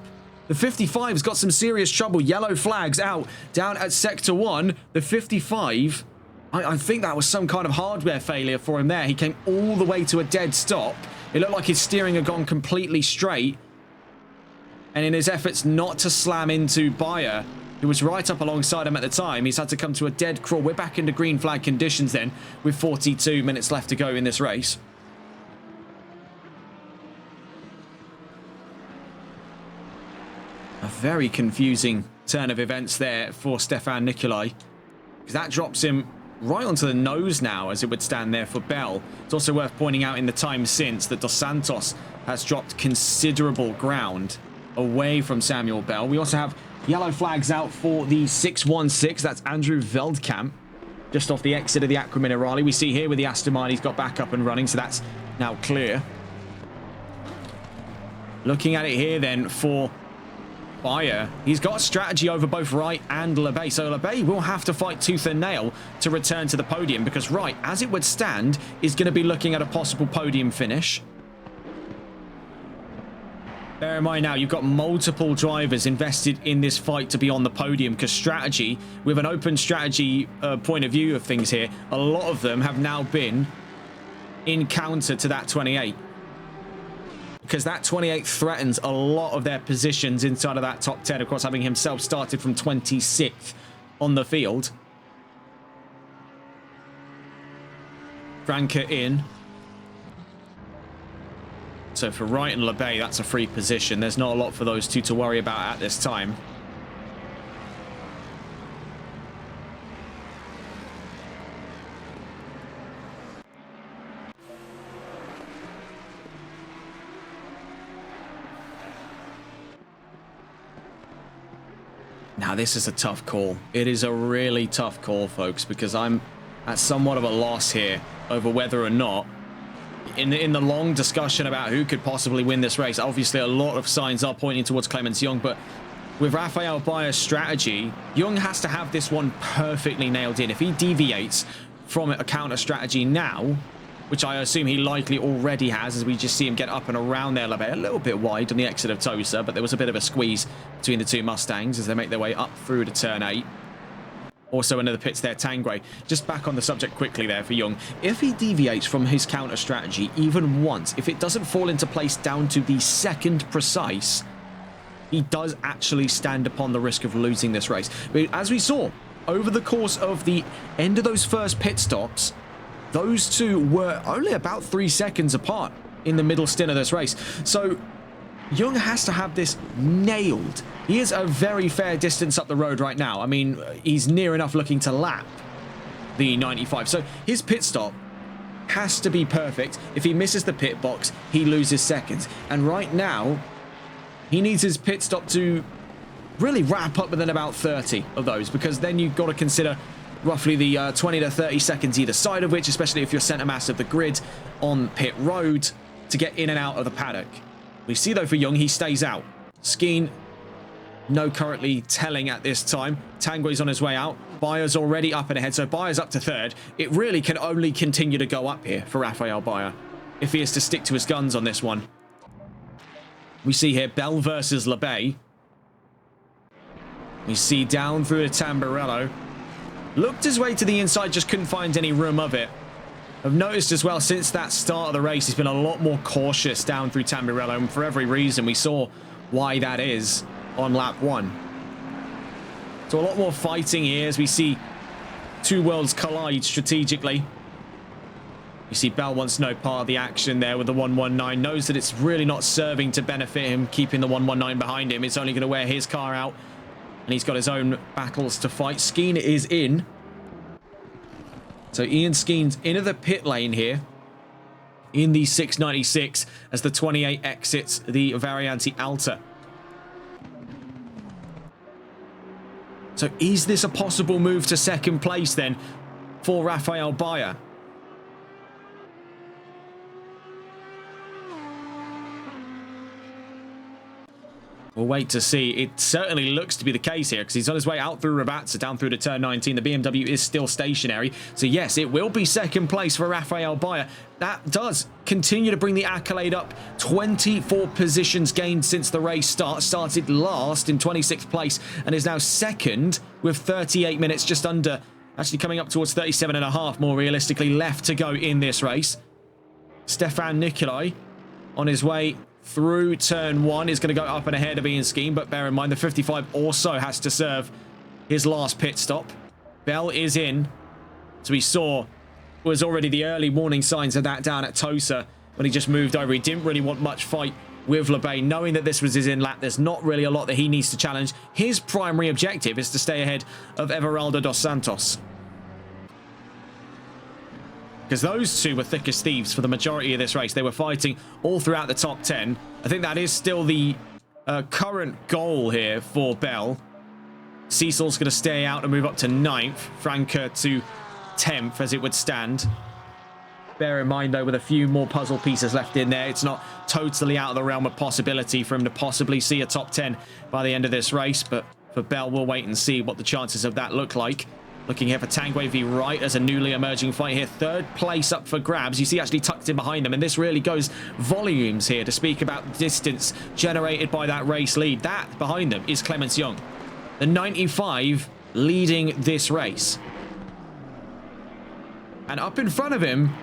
The 55's got some serious trouble. Yellow flags out down at Sector 1. The 55, I think that was some kind of hardware failure for him there. He came all the way to a dead stop. It looked like his steering had gone completely straight. And in his efforts not to slam into Bayer, who was right up alongside him at the time, he's had to come to a dead crawl. We're back into green flag conditions then, with 42 minutes left to go in this race. A very confusing turn of events there for Stefan Nikolai, because that drops him right onto the nose now, as it would stand there for Bell. It's also worth pointing out in the time since that Dos Santos has dropped considerable ground away from Samuel Bell. We also have yellow flags out for the 616. That's Andrew Veldkamp, just off the exit of the Aqua Minerale. We see here with the Aston Martin, he's got back up and running, so that's now clear. Looking at it here then for Bayer, he's got strategy over both Wright and LeBay, so LeBay will have to fight tooth and nail to return to the podium, because Wright, as it would stand, is going to be looking at a possible podium finish. Bear in mind now, you've got multiple drivers invested in this fight to be on the podium, because strategy, with an open strategy point of view of things here, a lot of them have now been in counter to that 28. Because that 28 threatens a lot of their positions inside of that top 10, of course, having himself started from 26th on the field. Franke in. So for Wright and LeBay, that's a free position. There's not a lot for those two to worry about at this time. Now, this is a tough call. It is a really tough call, folks, because I'm at somewhat of a loss here over whether or not, in the long discussion about who could possibly win this race, obviously a lot of signs are pointing towards Clemens Young, but with Rafael Bayer's strategy, Young has to have this one perfectly nailed in. If he deviates from a counter strategy now, which I assume he likely already has, as we just see him get up and around there, a little bit wide on the exit of Tosa, but there was a bit of a squeeze between the two Mustangs as they make their way up through to turn 8. Also into the pits there, Tangway. Just back on the subject quickly there for Young. If he deviates from his counter strategy even once, if it doesn't fall into place down to the second precise, he does actually stand upon the risk of losing this race. But as we saw over the course of the end of those first pit stops, those two were only about 3 seconds apart in the middle stint of this race. So Young has to have this nailed. He is a very fair distance up the road right now. I mean, he's near enough looking to lap the 95. So his pit stop has to be perfect. If he misses the pit box, he loses seconds. And right now, he needs his pit stop to really wrap up within about 30 of those, because then you've got to consider roughly the 20 to 30 seconds either side of which, especially if you're centre mass of the grid on pit road, to get in and out of the paddock. We see though for Young, he stays out. Skeen, no currently telling at this time. Tangway's on his way out. Bayer's already up and ahead, so Bayer's up to third. It really can only continue to go up here for Rafael Bayer if he is to stick to his guns on this one. We see here Bell versus LeBay. We see down through the Tamburello. Looked his way to the inside, just couldn't find any room of it. I've noticed as well, since that start of the race, he's been a lot more cautious down through Tamburello, and for every reason, we saw why that is on lap 1. So a lot more fighting here as we see two worlds collide strategically. You see Bell wants no part of the action there with the 119, knows that it's really not serving to benefit him, keeping the 119 behind him. It's only going to wear his car out, and he's got his own battles to fight. Skeen is in. So Ian Skeen's into the pit lane here in the 696 as the 28 exits the Variante Alta. So is this a possible move to second place then for Rafael Bayer? We'll wait to see. It certainly looks to be the case here because he's on his way out through Rabatza, down through to turn 19. The BMW is still stationary. So yes, it will be second place for Rafael Bayer. That does continue to bring the accolade up. 24 positions gained since the race started last in 26th place and is now second with 38 minutes, just under, actually coming up towards 37 and a half more realistically left to go in this race. Stefan Nikolai on his way through turn 1 is going to go up and ahead of Ian Scheme, but bear in mind the 55 also has to serve his last pit stop. Bell is in, so we saw was already the early warning signs of that down at Tosa when he just moved over. He didn't really want much fight with LeBay, knowing that this was his in-lap. There's not really a lot that he needs to challenge. His primary objective is to stay ahead of Everaldo dos Santos, because those two were thick as thieves for the majority of this race. They were fighting all throughout the top 10. I think that is still the current goal here for Bell. Cecil's going to stay out and move up to 9th. Franca to 10th as it would stand. Bear in mind, though, with a few more puzzle pieces left in there, it's not totally out of the realm of possibility for him to possibly see a top 10 by the end of this race. But for Bell, we'll wait and see what the chances of that look like. Looking here for Tanguay v Wright as a newly emerging fight here. 3rd place up for grabs. You see actually tucked in behind them. And this really goes volumes here to speak about distance generated by that race lead. That behind them is Clemens Young, the 95 leading this race. And up in front of him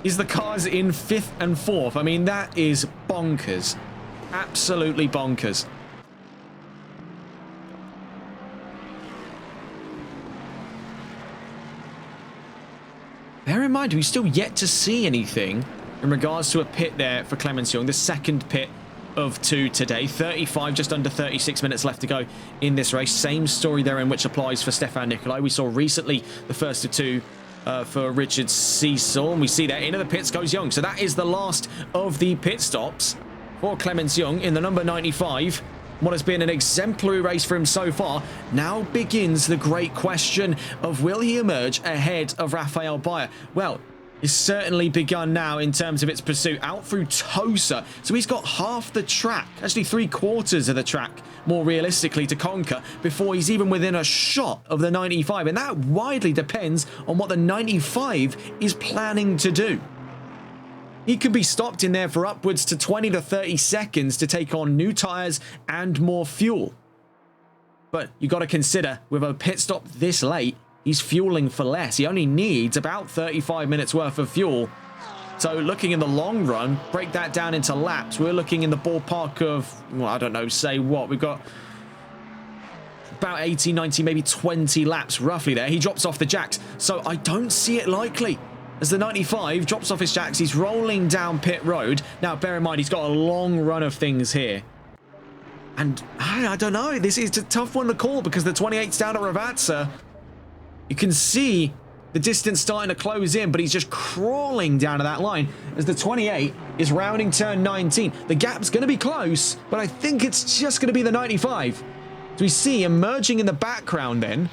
is the cars in 5th and 4th. I mean, that is bonkers. Absolutely bonkers. Bear in mind, we've still yet to see anything in regards to a pit there for Clemens Young. The 2nd pit of 2 today. 35, just under 36 minutes left to go in this race. Same story there in which applies for Stefan Nicolai. We saw recently the first of 2 for Richard Cecil. And we see that into the pits goes Young. So that is the last of the pit stops for Clemens Young in the number 95. What has been an exemplary race for him so far. Now begins the great question of, will he emerge ahead of Rafael Bayer? Well, it's certainly begun now in terms of its pursuit out through Tosa. So he's got half the track, actually 3/4 of the track, more realistically, to conquer before he's even within a shot of the 95. And that widely depends on what the 95 is planning to do. He could be stopped in there for upwards to 20 to 30 seconds to take on new tyres and more fuel. But you got to consider, with a pit stop this late, he's fueling for less. He only needs about 35 minutes worth of fuel. So looking in the long run, break that down into laps, we're looking in the ballpark of, well, I don't know, say what? We've got about 80, 90, maybe 20 laps roughly there. He drops off the jacks. So I don't see it likely. As the 95 drops off his jacks, he's rolling down pit road. Now, bear in mind, he's got a long run of things here. And I don't know, this is a tough one to call because the 28's down at Ravazza. You can see the distance starting to close in, but he's just crawling down to that line as the 28 is rounding turn 19. The gap's going to be close, but I think it's just going to be the 95. So we see emerging in the background then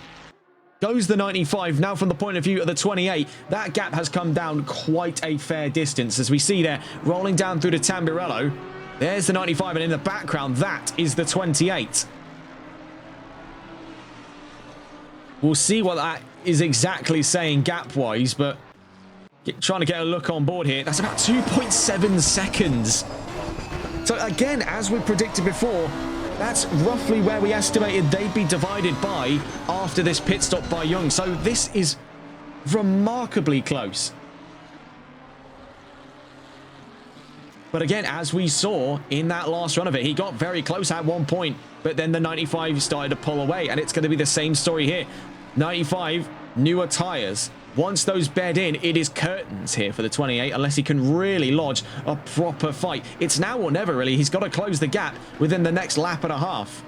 goes the 95. Now from the point of view of the 28, that gap has come down quite a fair distance. As we see there, rolling down through the Tambirello, there's the 95, and in the background, that is the 28. We'll see what that is exactly saying gap-wise, but trying to get a look on board here. That's about 2.7 seconds. So again, as we predicted before, that's roughly where we estimated they'd be divided by after this pit stop by Young. So this is remarkably close. But again, as we saw in that last run of it, he got very close at one point, but then the 95 started to pull away, and it's going to be the same story here. 95, newer tyres. Once those bed in, it is curtains here for the 28, unless he can really lodge a proper fight. It's now or never, really. He's got to close the gap within the next lap and a half.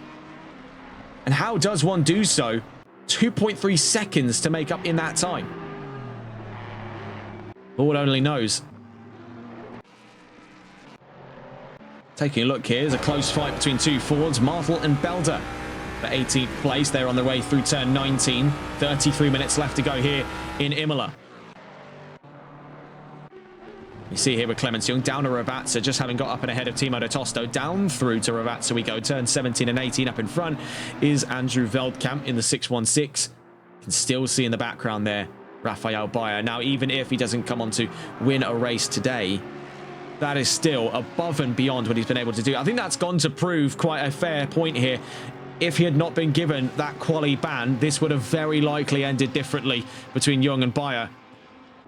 And how does one do so? 2.3 seconds to make up in that time. Lord only knows. Taking a look here, there's a close fight between 2 Fords, Martel and Belder. For 18th place, they're on their way through turn 19. 33 minutes left to go here in Imola. You see here with Clemens Young down to Ravazza, just having got up and ahead of Timo de Tosto. Down through to Ravazza we go. Turn 17 and 18 up in front is Andrew Veldkamp in the 616. You can still see in the background there Rafael Bayer. Now, even if he doesn't come on to win a race today, that is still above and beyond what he's been able to do. I think that's gone to prove quite a fair point here. If he had not been given that quali ban, this would have very likely ended differently between Young and Bayer.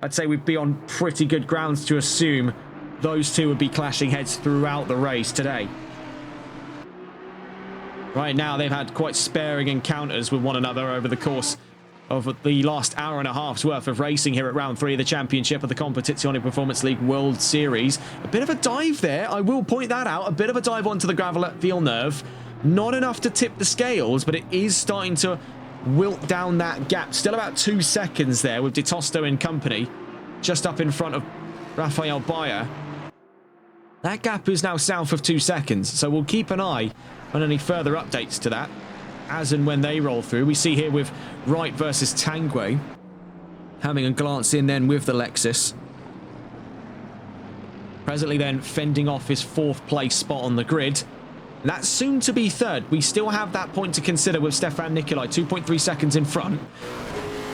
I'd say we'd be on pretty good grounds to assume those two would be clashing heads throughout the race today. Right now, they've had quite sparing encounters with one another over the course of the last hour and a half's worth of racing here at round 3 of the championship of the Competizione Performance League World Series. A bit of a dive there, I will point that out. A bit of a dive onto the gravel at Villeneuve. Not enough to tip the scales, but it is starting to wilt down that gap. Still about 2 seconds there with De Tosto in company, just up in front of Rafael Bayer. That gap is now south of 2 seconds, so we'll keep an eye on any further updates to that as and when they roll through. We see here with Wright versus Tanguay, having a glance in then with the Lexus. Presently then fending off his 4th place spot on the grid. And that's soon to be 3rd. We still have that point to consider with Stefan Nikolai, 2.3 seconds in front.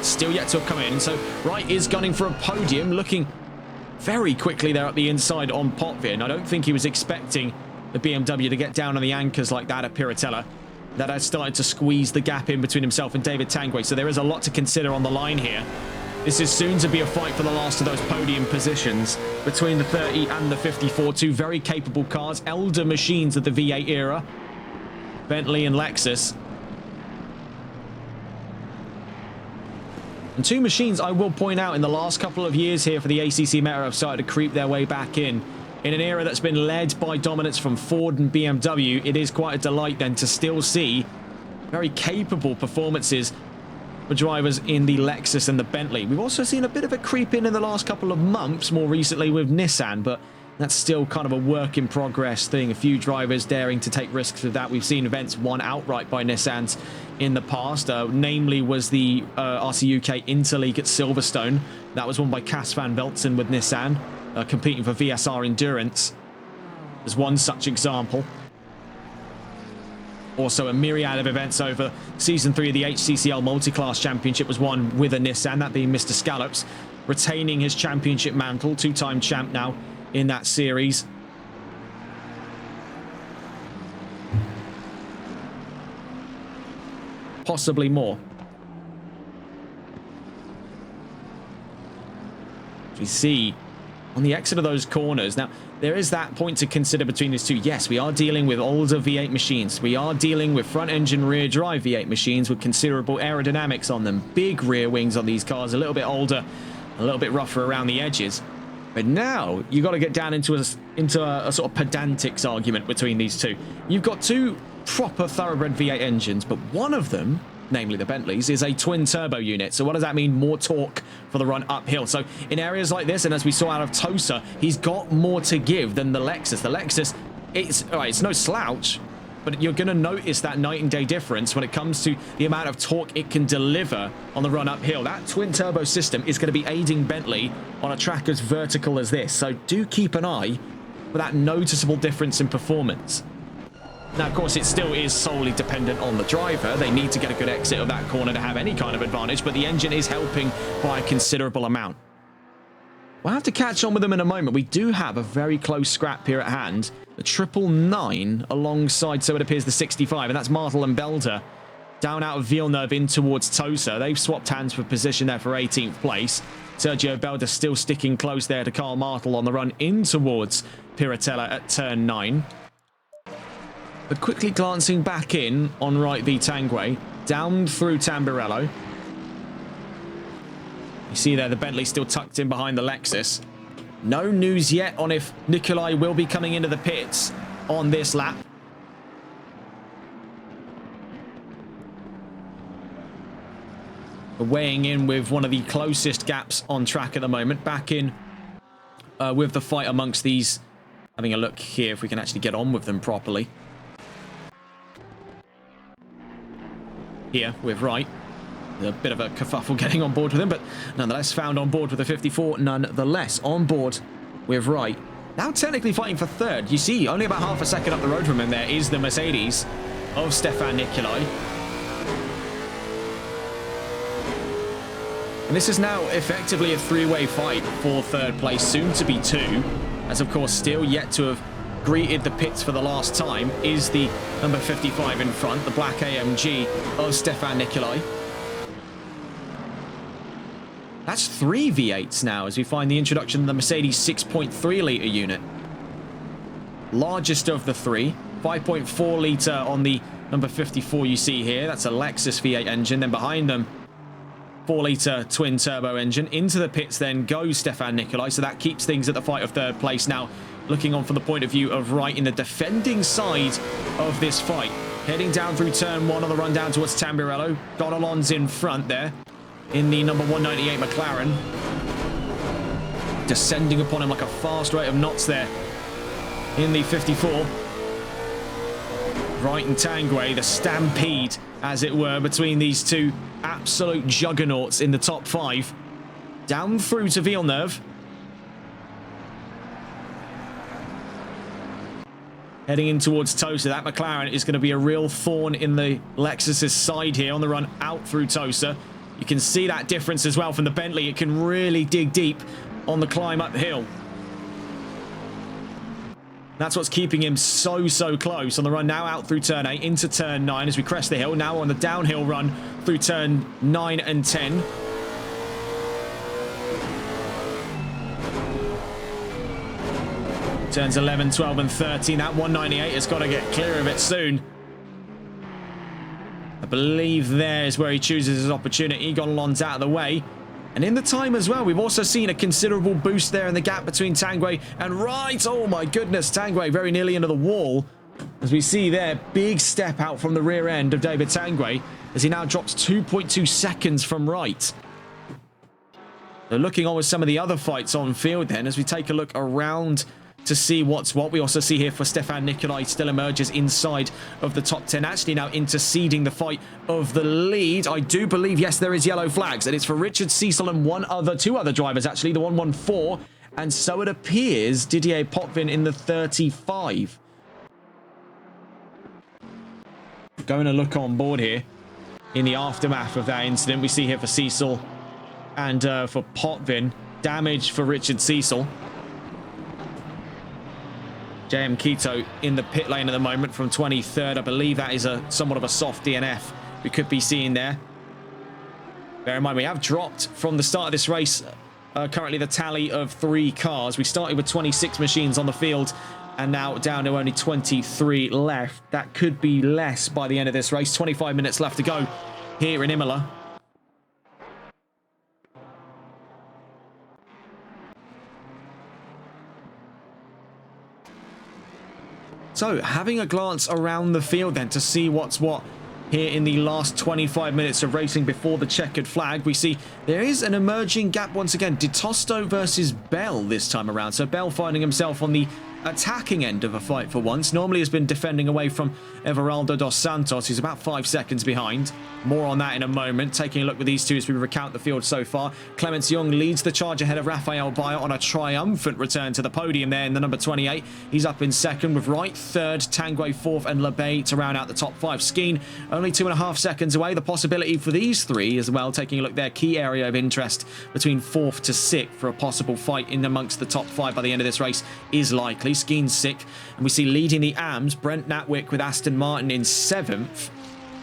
Still yet to have come in. So Wright is gunning for a podium, looking very quickly there at the inside on Potvin. I don't think he was expecting the BMW to get down on the anchors like that at Piratella. That has started to squeeze the gap in between himself and David Tanguay. So there is a lot to consider on the line here. This is soon to be a fight for the last of those podium positions between the 30 and the 54. Two very capable cars, elder machines of the V8 era. Bentley and Lexus. And two machines, I will point out, in the last couple of years here for the ACC Meta have started to creep their way back in an era that's been led by dominance from Ford and BMW. It is quite a delight then to still see very capable performances for drivers in the Lexus and the Bentley. We've also seen a bit of a creep in the last couple of months, more recently with Nissan, but that's still kind of a work in progress thing. A few drivers daring to take risks with that. We've seen events won outright by Nissans in the past. Namely was the RC UK Interleague at Silverstone. That was won by Cas van Veltzen with Nissan, competing for VSR Endurance. There's one such example. Also, a myriad of events over Season 3 of the HCCL Multi-Class Championship was won with a Nissan, that being Mr. Scallops, retaining his championship mantle, 2-time champ now in that series. Possibly more. We see on the exit of those corners. Now, there is that point to consider between these two. Yes, we are dealing with older V8 machines. We are dealing with front-engine rear-drive V8 machines with considerable aerodynamics on them. Big rear wings on these cars, a little bit older, a little bit rougher around the edges. But now, you've got to get down into a sort of pedantics argument between these two. You've got two proper thoroughbred V8 engines, but one of them, namely the Bentleys, is a twin-turbo unit. So what does that mean? More torque for the run uphill. So in areas like this, and as we saw out of Tosa, he's got more to give than the Lexus. The Lexus, it's no slouch, but you're going to notice that night and day difference when it comes to the amount of torque it can deliver on the run uphill. That twin-turbo system is going to be aiding Bentley on a track as vertical as this. So do keep an eye for that noticeable difference in performance. Now, of course, it still is solely dependent on the driver. They need to get a good exit of that corner to have any kind of advantage, but the engine is helping by a considerable amount. We'll have to catch on with them in a moment. We do have a very close scrap here at hand. The 999 alongside, so it appears, the 65, and that's Martel and Belder down out of Villeneuve in towards Tosa. They've swapped hands for position there for 18th place. Sergio Belder still sticking close there to Carl Martel on the run in towards Piratella at turn 9. But quickly glancing back in on Wright v Tanguay, down through Tamburello. You see there the Bentley still tucked in behind the Lexus. No news yet on if Nikolai will be coming into the pits on this lap. We're weighing in with one of the closest gaps on track at the moment. Back in with the fight amongst these. Having a look here if we can actually get on with them properly. Here with Wright. A bit of a kerfuffle getting on board with him, but nonetheless found on board with the 54, nonetheless on board with Wright. Now technically fighting for third. You see, only about half a second up the road from him there is the Mercedes of Stefan Nikolai. And this is now effectively a three-way fight for third place, soon to be two, as of course still yet to have greeted the pits for the last time is the number 55 in front, the black AMG of Stefan Nikolai. That's 3 V8s now as we find the introduction of the Mercedes 6.3 litre unit. Largest of the three. 5.4 litre on the number 54 you see here. That's a Lexus V8 engine. Then behind them, 4 litre twin turbo engine. Into the pits then goes Stefan Nicolai. So that keeps things at the fight of third place. Now looking on from the point of view of Wright in the defending side of this fight. Heading down through turn 1 on the run down towards Tamburello. Gonalon's in front there in the number 198 McLaren. Descending upon him like a fast rate of knots there in the 54. Wright and Tanguay, the stampede, as it were, between these two absolute juggernauts in the top 5. Down through to Villeneuve. Heading in towards Tosa. That McLaren is going to be a real thorn in the Lexus's side here on the run out through Tosa. You can see that difference as well from the Bentley. It can really dig deep on the climb uphill. That's what's keeping him so close on the run now out through turn 8 into turn 9 as we crest the hill. Now on the downhill run through turn 9 and 10. Turns 11, 12 and 13. That 198 has got to get clear of it soon. I believe there is where he chooses his opportunity. Gonalon's out of the way. And in the time as well, we've also seen a considerable boost there in the gap between Tanguay and Wright. Oh my goodness, Tanguay very nearly into the wall. As we see there, big step out from the rear end of David Tanguay as he now drops 2.2 seconds from Wright. So looking on with some of the other fights on field then, as we take a look around to see what's what. We also see here for Stefan Nicolai still emerges inside of the top 10, actually now interceding the fight of the lead. I do believe, yes, there is yellow flags, and it's for Richard Cecil and two other drivers, actually, the 114, and so it appears Didier Potvin in the 35. Going to look on board here in the aftermath of that incident. We see here for Cecil and for Potvin, damage for Richard Cecil. JM Quito in the pit lane at the moment from 23rd. I believe that is somewhat of a soft DNF we could be seeing there. Bear in mind, we have dropped from the start of this race currently the tally of 3 cars. We started with 26 machines on the field and now down to only 23 left. That could be less by the end of this race. 25 minutes left to go here in Imola. So, having a glance around the field then to see what's what here in the last 25 minutes of racing before the checkered flag, we see there is an emerging gap once again. Di Tosto versus Bell this time around. So Bell finding himself on the attacking end of a fight for once. Normally has been defending away from Everaldo dos Santos. He's about 5 seconds behind. More on that in a moment. Taking a look with these two as we recount the field so far. Clements Young leads the charge ahead of Rafael Bayer on a triumphant return to the podium there in the number 28. He's up in second with Wright third, Tanguay fourth, and Lebay to round out the top 5. Skeen only 2.5 seconds away. The possibility for these three as well, taking a look there, key area of interest between 4th to 6th for a possible fight in amongst the top 5 by the end of this race is likely. Skeen's 6th, and we see leading the AMS, Brent Natwick with Aston Martin in 7th.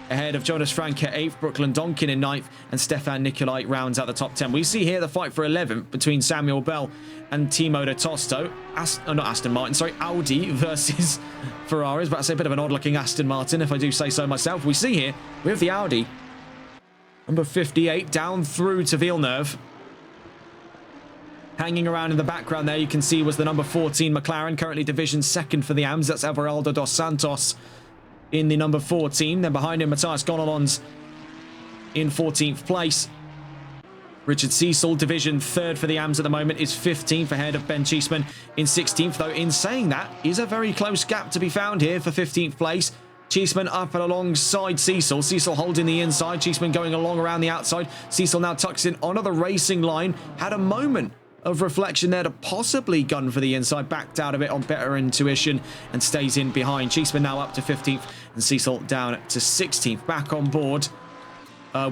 Ahead of Jonas Frank at 8th, Brooklyn Donkin in 9th, and Stefan Nicolai rounds out the top 10. We see here the fight for 11th between Samuel Bell and Timo de Tosto. Not Aston Martin, sorry, Audi versus Ferrari. I was about to say a bit of an odd-looking Aston Martin, if I do say so myself. We see here, we have the Audi, number 58, down through to Villeneuve. Hanging around in the background there, you can see was the number 14 McLaren, currently division 2nd for the AMS. That's Everaldo dos Santos in the number 14. Then behind him, Matthias Gonalons in 14th place. Richard Cecil, division 3rd for the AMS at the moment, is 15th ahead of Ben Cheeseman in 16th. Though in saying that, is a very close gap to be found here for 15th place. Cheeseman up and alongside Cecil. Cecil holding the inside. Cheeseman going along around the outside. Cecil now tucks in onto the racing line. Had a moment of reflection there to possibly gun for the inside, backed out of it on better intuition and stays in behind. Cheeseman now up to 15th and Cecil down to 16th. Back on board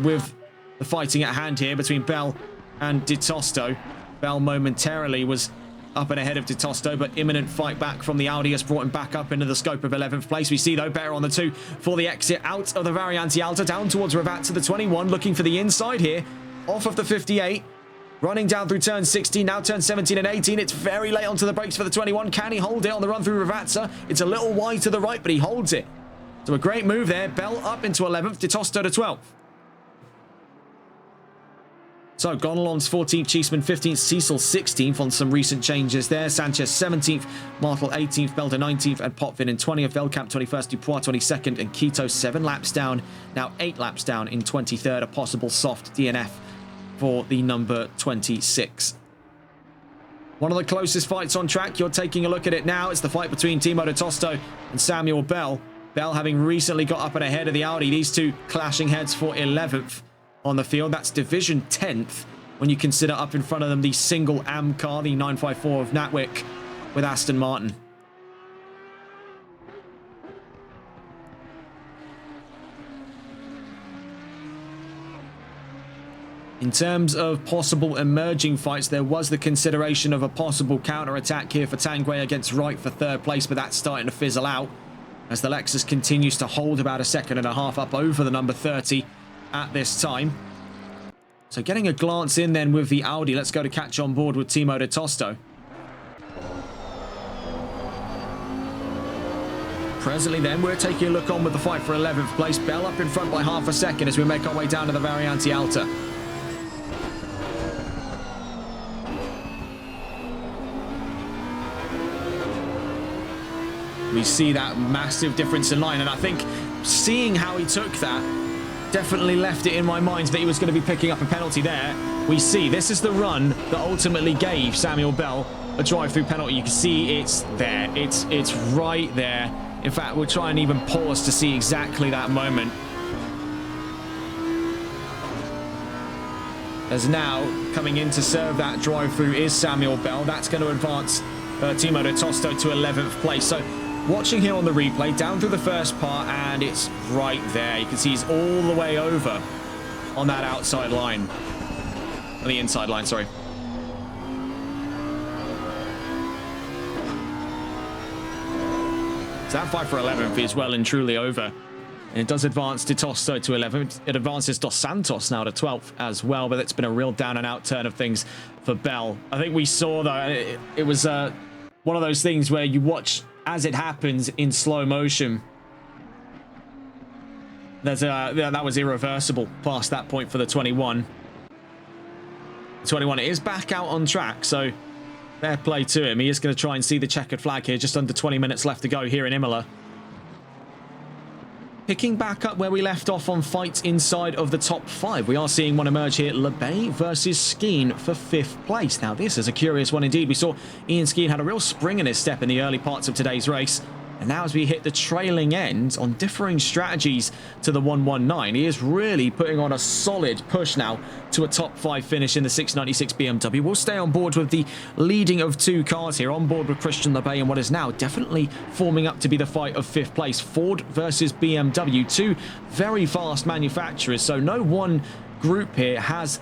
with the fighting at hand here between Bell and Di Tosto. Bell momentarily was up and ahead of Di Tosto, but imminent fight back from the Audi has brought him back up into the scope of 11th place. We see though better on the 2 for the exit out of the Variante Alta down towards Ravat to the 21, looking for the inside here off of the 58. Running down through turn 16, now turn 17 and 18. It's very late onto the brakes for the 21. Can he hold it on the run through Ravazza? It's a little wide to the right, but he holds it. So a great move there. Bell up into 11th, De Tosto to 12th. So Gonalons 14th, Cheeseman 15th, Cecil 16th on some recent changes there. Sanchez 17th, Martel 18th, Belder 19th, and Potvin in 20th. Velkamp 21st, Dupois 22nd, and Quito 7 laps down. Now 8 laps down in 23rd. A possible soft DNF for the number 26. One of the closest fights on track. You're taking a look at it now. It's the fight between Timo de Tosto and Samuel Bell. Bell having recently got up and ahead of the Audi. These two clashing heads for 11th on the field. That's division 10th when you consider up in front of them the single AM car, the 954 of Natwick with Aston Martin. In terms of possible emerging fights, there was the consideration of a possible counter-attack here for Tanguay against Wright for 3rd place, but that's starting to fizzle out as the Lexus continues to hold about a second and a half up over the number 30 at this time. So getting a glance in then with the Audi, let's go to catch on board with Timo de Tosto. Presently then, we're taking a look on with the fight for 11th place. Bell up in front by half a second as we make our way down to the Variante Alta. We see that massive difference in line, and I think seeing how he took that definitely left it in my mind that he was going to be picking up a penalty there. We see this is the run that ultimately gave Samuel Bell a drive-through penalty. You can see it's there. It's right there. In fact, we'll try and even pause to see exactly that moment. As now coming in to serve that drive-through is Samuel Bell. That's going to advance Timo de Tosto to 11th place. So watching here on the replay, down through the first part, and it's right there. You can see he's all the way over on that outside line. On the inside line, sorry. So that fight for 11th is well and truly over. And it does advance De Tosto to 11th. It advances Dos Santos now to 12th as well, but it's been a real down and out turn of things for Bell. I think we saw, though, it was one of those things where you watch as it happens in slow motion. That was irreversible past that point for the 21. The 21 is back out on track, so fair play to him. He is going to try and see the checkered flag here. Just under 20 minutes left to go here in Imola. Picking back up where we left off on fights inside of the top 5. We are seeing one emerge here. LeBay versus Skeen for 5th place. Now, this is a curious one indeed. We saw Ian Skeen had a real spring in his step in the early parts of today's race. And now as we hit the trailing end on differing strategies to the 119, he is really putting on a solid push now to a top 5 finish in the 696 BMW. We'll stay on board with the leading of 2 cars here, on board with Christian LeBay in what is now definitely forming up to be the fight of 5th place. Ford versus BMW, 2 very fast manufacturers, so no one group here has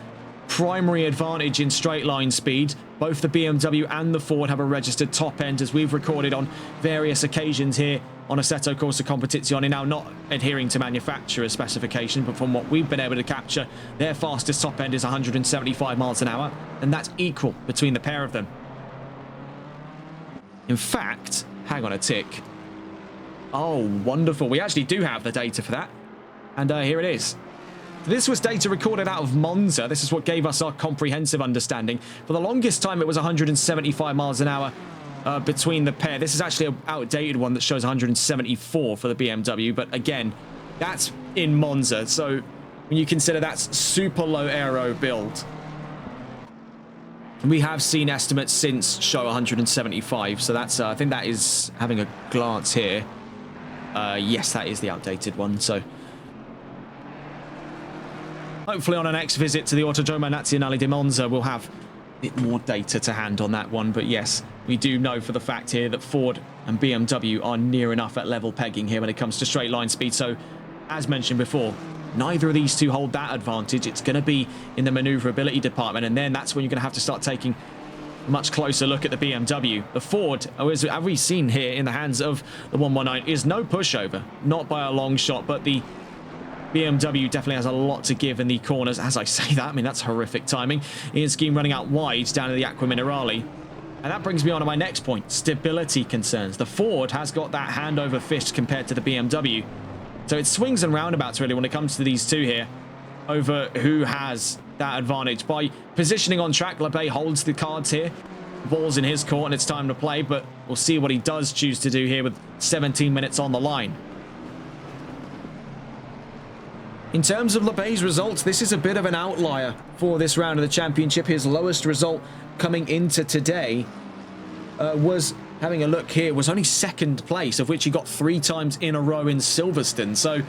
primary advantage in straight line speed. Both the BMW and the Ford have a registered top end, as we've recorded on various occasions here on Assetto Corsa Competizione. Now, not adhering to manufacturer specification, but from what we've been able to capture, their fastest top end is 175 miles an hour, and that's equal between the pair of them. In fact, hang on a tick. Oh, wonderful. We actually do have the data for that, and here it is. This was data recorded out of Monza. This is what gave us our comprehensive understanding. For the longest time, it was 175 miles an hour between the pair. This is actually an outdated one that shows 174 for the BMW. But again, that's in Monza. So when you consider that's super low aero build. We have seen estimates since show 175. So that's, I think that is, having a glance here. Yes, that is the outdated one. So hopefully on our next visit to the Autodromo Nazionale di Monza, we'll have a bit more data to hand on that one. But yes, we do know for the fact here that Ford and BMW are near enough at level pegging here when it comes to straight line speed. So, as mentioned before, neither of these two hold that advantage. It's going to be in the maneuverability department, and then that's when you're going to have to start taking a much closer look at the BMW. The Ford, as we've seen here in the hands of the 119, is no pushover. Not by a long shot, but the BMW definitely has a lot to give in the corners. As I say that, I mean, that's horrific timing. Ian Skeen running out wide down to the Aqua Minerale. And that brings me on to my next point, stability concerns. The Ford has got that hand over fist compared to the BMW. So it swings and roundabouts really when it comes to these two here over who has that advantage. By positioning on track, Labé holds the cards here. Ball's in his court and it's time to play, but we'll see what he does choose to do here with 17 minutes on the line. In terms of Labé's results, this is a bit of an outlier for this round of the championship. His lowest result coming into today was, having a look here, was only second place, of which he got 3 times in a row in Silverstone. So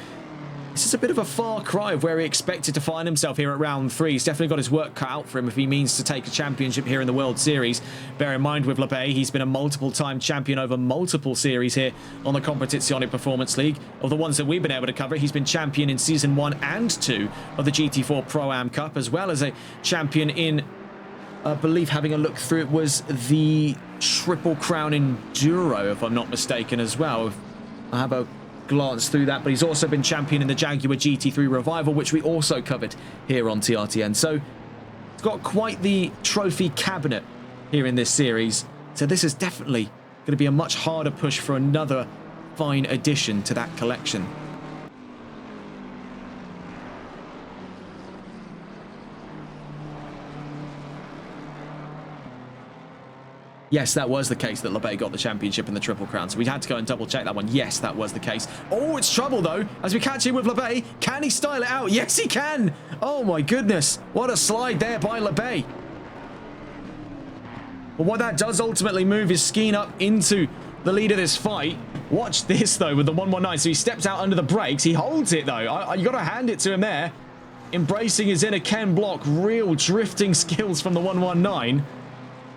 this is a bit of a far cry of where he expected to find himself here at round 3. He's definitely got his work cut out for him if he means to take a championship here in the World Series. Bear in mind with Labé, he's been a multiple-time champion over multiple series here on the Competizione Performance League. Of the ones that we've been able to cover, he's been champion in Season 1 and 2 of the GT4 Pro-Am Cup, as well as a champion in, I believe, having a look through, it was the Triple Crown Enduro, if I'm not mistaken, as well. I have a glance through that, but he's also been champion in the Jaguar GT3 Revival, which we also covered here on TRTN. So it's got quite the trophy cabinet here in this series. So this is definitely going to be a much harder push for another fine addition to that collection. Yes, that was the case that Labé got the championship in the Triple Crown. So we had to go and double check that one. Yes, that was the case. Oh, it's trouble though. As we catch him with Labé, can he style it out? Yes, he can. Oh my goodness. What a slide there by Labé. But what that does ultimately move is Skeen up into the lead of this fight. Watch this though with the 119. So he steps out under the brakes. He holds it though. You got to hand it to him there. Embracing his inner Ken Block. Real drifting skills from the 119.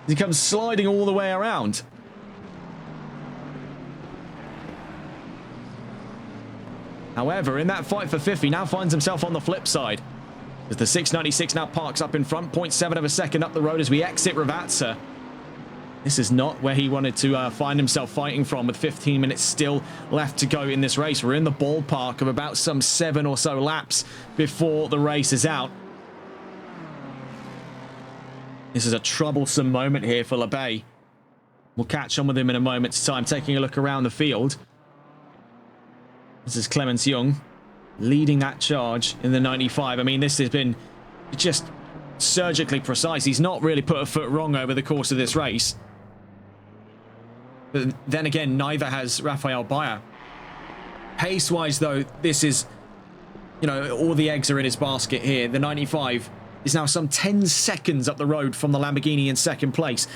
He comes sliding all the way around. However, in that fight for fifth, he now finds himself on the flip side, as the 696 now parks up in front, 0.7 of a second up the road as we exit Ravazza. This is not where he wanted to find himself fighting from, with 15 minutes still left to go in this race. We're in the ballpark of about some 7 or so laps before the race is out. This is a troublesome moment here for Labé. We'll catch on with him in a moment's time, taking a look around the field. This is Clemens Young leading that charge in the 95. I mean, this has been just surgically precise. He's not really put a foot wrong over the course of this race. But then again, neither has Rafael Bayer. Pace-wise, though, this is, you know, all the eggs are in his basket here. The 95 is now some 10 seconds up the road from the Lamborghini in second place.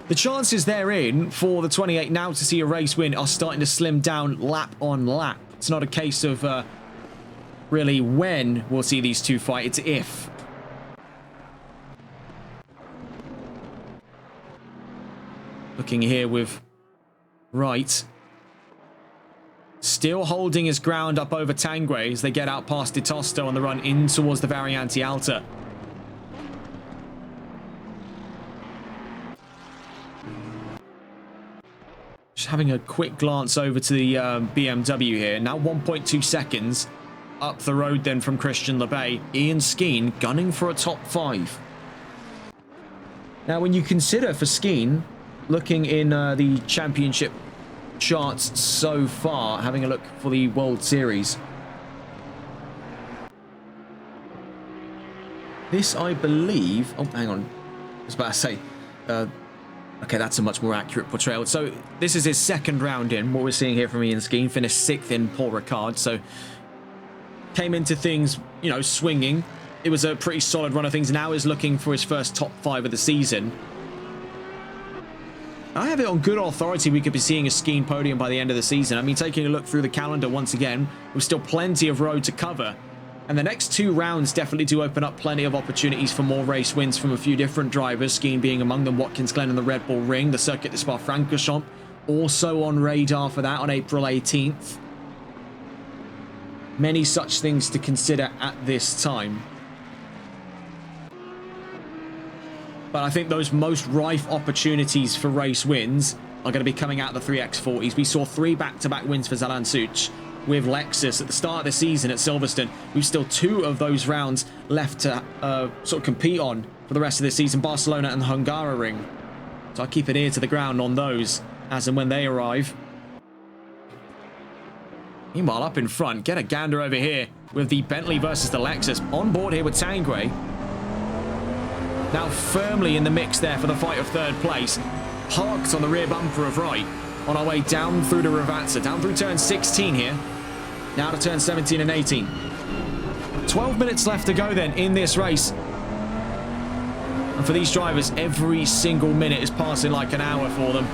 The chances therein for the 28 now to see a race win are starting to slim down lap on lap. It's not a case of really when we'll see these two fight, it's if. Looking here with Wright. Still holding his ground up over Tanguay as they get out past Di Tosto on the run in towards the Variante Alta. Just having a quick glance over to the BMW here. Now 1.2 seconds up the road then from Christian Labé. Ian Skeen gunning for a top 5. Now when you consider for Skeen, looking in the championship charts so far, having a look for the World Series. This, I believe... Oh, hang on. I was about to say... Okay, that's a much more accurate portrayal. So this is his second round in. What we're seeing here from Ian Skeen, finished 6th in Paul Ricard. So came into things, you know, swinging. It was a pretty solid run of things. Now is looking for his first top 5 of the season. I have it on good authority we could be seeing a Skeen podium by the end of the season. I mean, taking a look through the calendar once again, we've still plenty of road to cover. And the next 2 rounds definitely do open up plenty of opportunities for more race wins from a few different drivers, Skeen being among them, Watkins Glen and the Red Bull Ring, the Circuit de Spa-Francorchamps, also on radar for that on April 18th. Many such things to consider at this time. But I think those most rife opportunities for race wins are going to be coming out of the 3X40s. We saw 3 back-to-back wins for Zalan Such. with Lexus at the start of the season at Silverstone. We've still 2 of those rounds left to sort of compete on for the rest of this season, Barcelona and the Hungaroring. So I'll keep an ear to the ground on those as and when they arrive. Meanwhile, up in front, get a gander over here with the Bentley versus the Lexus. On board here with Tanguay. Now firmly in the mix there for the fight of third place. Parked on the rear bumper of right. On our way down through to Ravazza. Down through turn 16 here. Now to turn 17 and 18. 12 minutes left to go then in this race. And for these drivers, every single minute is passing like an hour for them,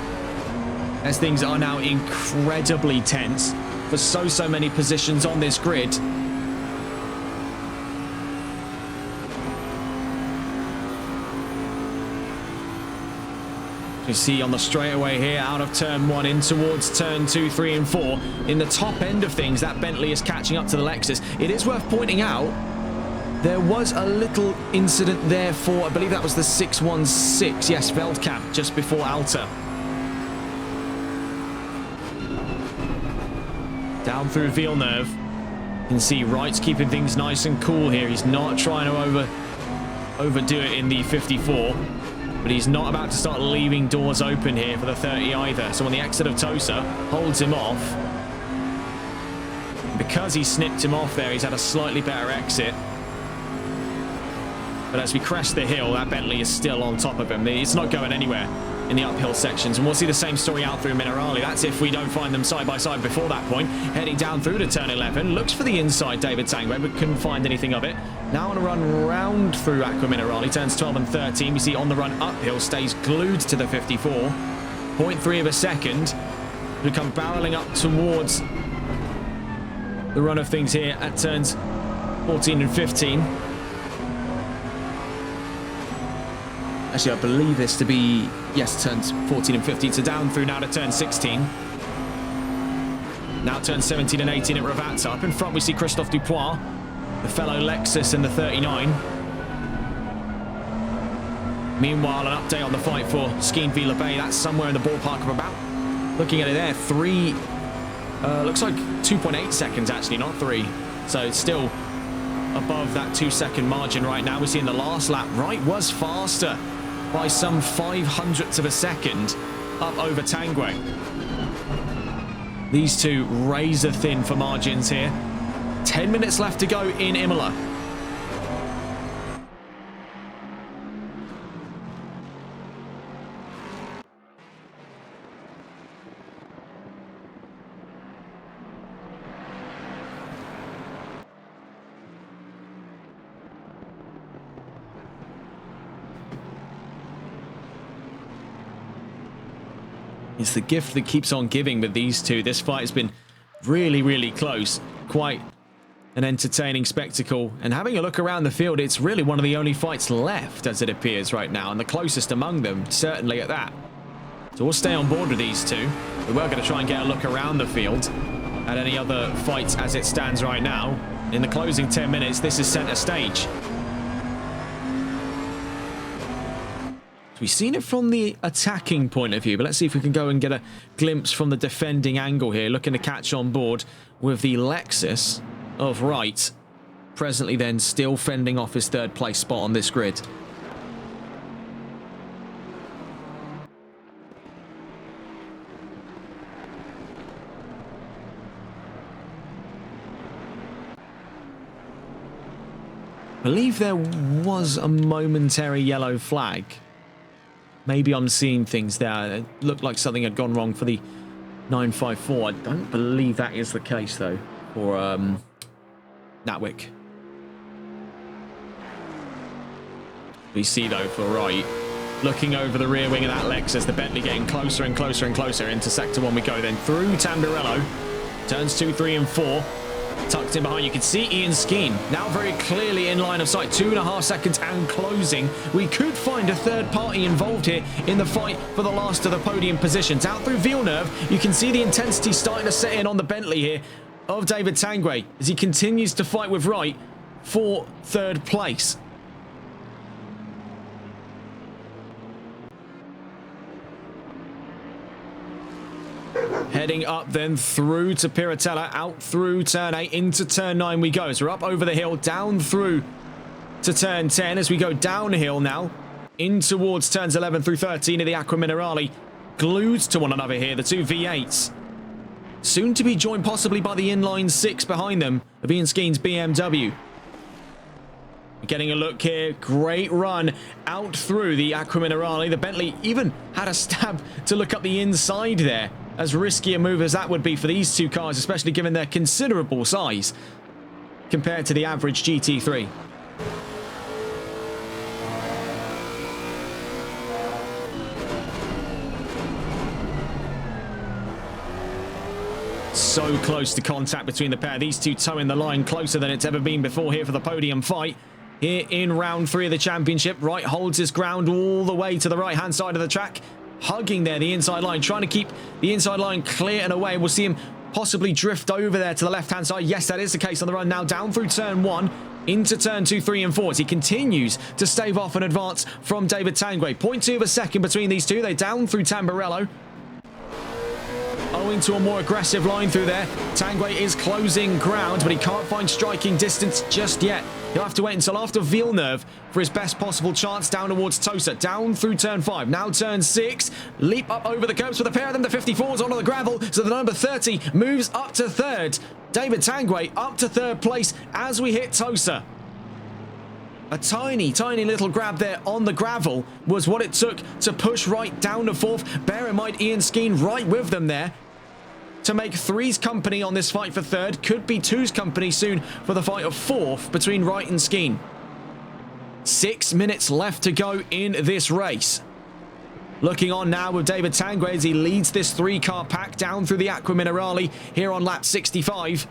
as things are now incredibly tense for so many positions on this grid. You see on the straightaway here, out of turn 1 in towards turn 2, 3 and 4. In the top end of things, that Bentley is catching up to the Lexus. It is worth pointing out, there was a little incident there for, I believe that was the 616, yes, Veldkamp, just before Alta. Down through Villeneuve. You can see Wright's keeping things nice and cool here. He's not trying to overdo it in the 54. But he's not about to start leaving doors open here for the 30 either. So on the exit of Tosa, holds him off. Because he snipped him off there, he's had a slightly better exit. But as we crest the hill, that Bentley is still on top of him. It's not going anywhere in the uphill sections. And we'll see the same story out through Minerali. That's if we don't find them side by side before that point. Heading down through to turn 11. Looks for the inside, David Tanguay, but couldn't find anything of it. Now on a run round through Aqua Minerali. Turns 12 and 13. We see on the run uphill, stays glued to the 54. 0.3 of a second. We come barreling up towards the run of things here at turns 14 and 15. Actually, I believe this to be, yes, turns 14 and 15. So down through now to turn 16. Now turn 17 and 18 at Ravazza. Up in front, we see Christophe Dupois, the fellow Lexus in the 39. Meanwhile, an update on the fight for Skeen Vila Bay. That's somewhere in the ballpark of about, looking at it there, looks like 2.8 seconds actually, not 3. So it's still above that 2-second margin right now. We see in the last lap, Wright was faster by some 0.05 of a second up over Tanguay. These two razor thin for margins here. 10 minutes left to go in Imola. It's the gift that keeps on giving with these two. This fight has been really close. Quite an entertaining spectacle. And having a look around the field, it's really one of the only fights left, as it appears right now. And the closest among them, certainly at that. So we'll stay on board with these two. We were going to try and get a look around the field at any other fights as it stands right now. In the closing 10 minutes, this is center stage. We've seen it from the attacking point of view, but let's see if we can go and get a glimpse from the defending angle here, looking to catch on board with the Lexus of Wright, presently then still fending off his third place spot on this grid. I believe there was a momentary yellow flag. Maybe I'm seeing things there. It looked like something had gone wrong for the 954. I don't believe that is the case, though, for Natwick. We see, though, for Wright, looking over the rear wing of that Lexus, the Bentley getting closer and closer and closer. Into sector 1 we go, then through Tamburello. Turns 2, 3 and 4. Tucked in behind, you can see Ian Skeen now very clearly in line of sight. 2.5 seconds and closing. We could find a third party involved here in the fight for the last of the podium positions. Out through Villeneuve, you can see the intensity starting to set in on the Bentley here of David Tanguay as he continues to fight with Wright for third place. Heading up then through to Piratella, out through turn 8, into turn 9 we go. So we're up over the hill, down through to turn 10 as we go downhill now, in towards turns 11 through 13 of the Aqua Minerale. Glued to one another here, the two V8s. Soon to be joined possibly by the inline 6 behind them of Ian Skeen's BMW. Getting a look here, great run out through the Aqua Minerale. The Bentley even had a stab to look up the inside there. As risky a move as that would be for these two cars, especially given their considerable size compared to the average GT3. So close to contact between the pair. These two towing the line closer than it's ever been before here for the podium fight. Here in round 3 of the championship, Wright holds his ground all the way to the right-hand side of the track. Hugging there, the inside line, trying to keep the inside line clear and away. We'll see him possibly drift over there to the left-hand side. Yes, that is the case on the run now, down through turn 1, into turn 2, 3 and 4. As he continues to stave off an advance from David Tanguay. 0.2 of a second between these two. They down through Tamburello. Owing to a more aggressive line through there, Tanguay is closing ground, but he can't find striking distance just yet. He'll have to wait until after Villeneuve for his best possible chance down towards Tosa. Down through turn 5, now turn 6. Leap up over the curbs for the pair of them. The 54s onto the gravel, so the number 30 moves up to 3rd. David Tanguay up to 3rd place as we hit Tosa. A tiny, tiny little grab there on the gravel was what it took to push Wright down to 4th. Bear in mind, Ian Skeen right with them there to make 3's company on this fight for 3rd. Could be 2's company soon for the fight of 4th between Wright and Skeen. 6 minutes left to go in this race. Looking on now with David Tanguay as he leads this 3-car pack down through the Aqua Minerale here on lap 65.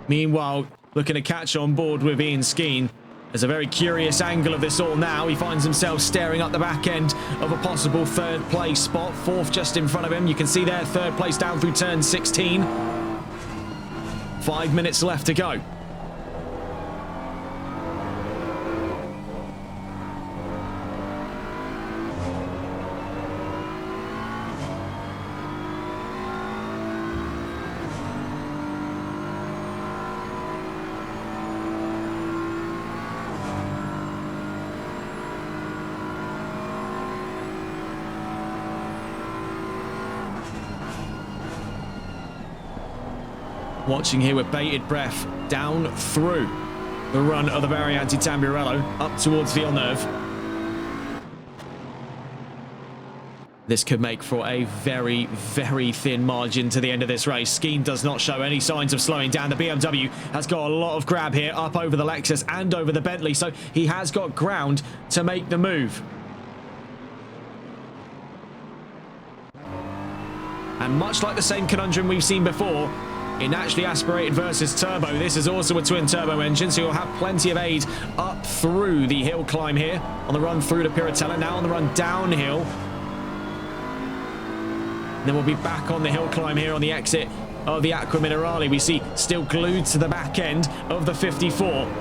Meanwhile, looking to catch on board with Ian Skeen. There's a very curious angle of this all now. He finds himself staring up the back end of a possible 3rd place spot. 4th just in front of him. You can see there, 3rd place down through turn 16. 5 minutes left to go. Watching here with bated breath down through the run of the Variante Tamburello up towards Villeneuve. This could make for a very, very thin margin to the end of this race. Skeen does not show any signs of slowing down. The BMW has got a lot of grab here up over the Lexus and over the Bentley, so he has got ground to make the move. And much like the same conundrum we've seen before, in naturally aspirated versus turbo, this is also a twin turbo engine, so you'll have plenty of aid up through the hill climb here on the run through to Piratella, now on the run downhill. And then we'll be back on the hill climb here on the exit of the Aqua Minerale. We see still glued to the back end of the 54.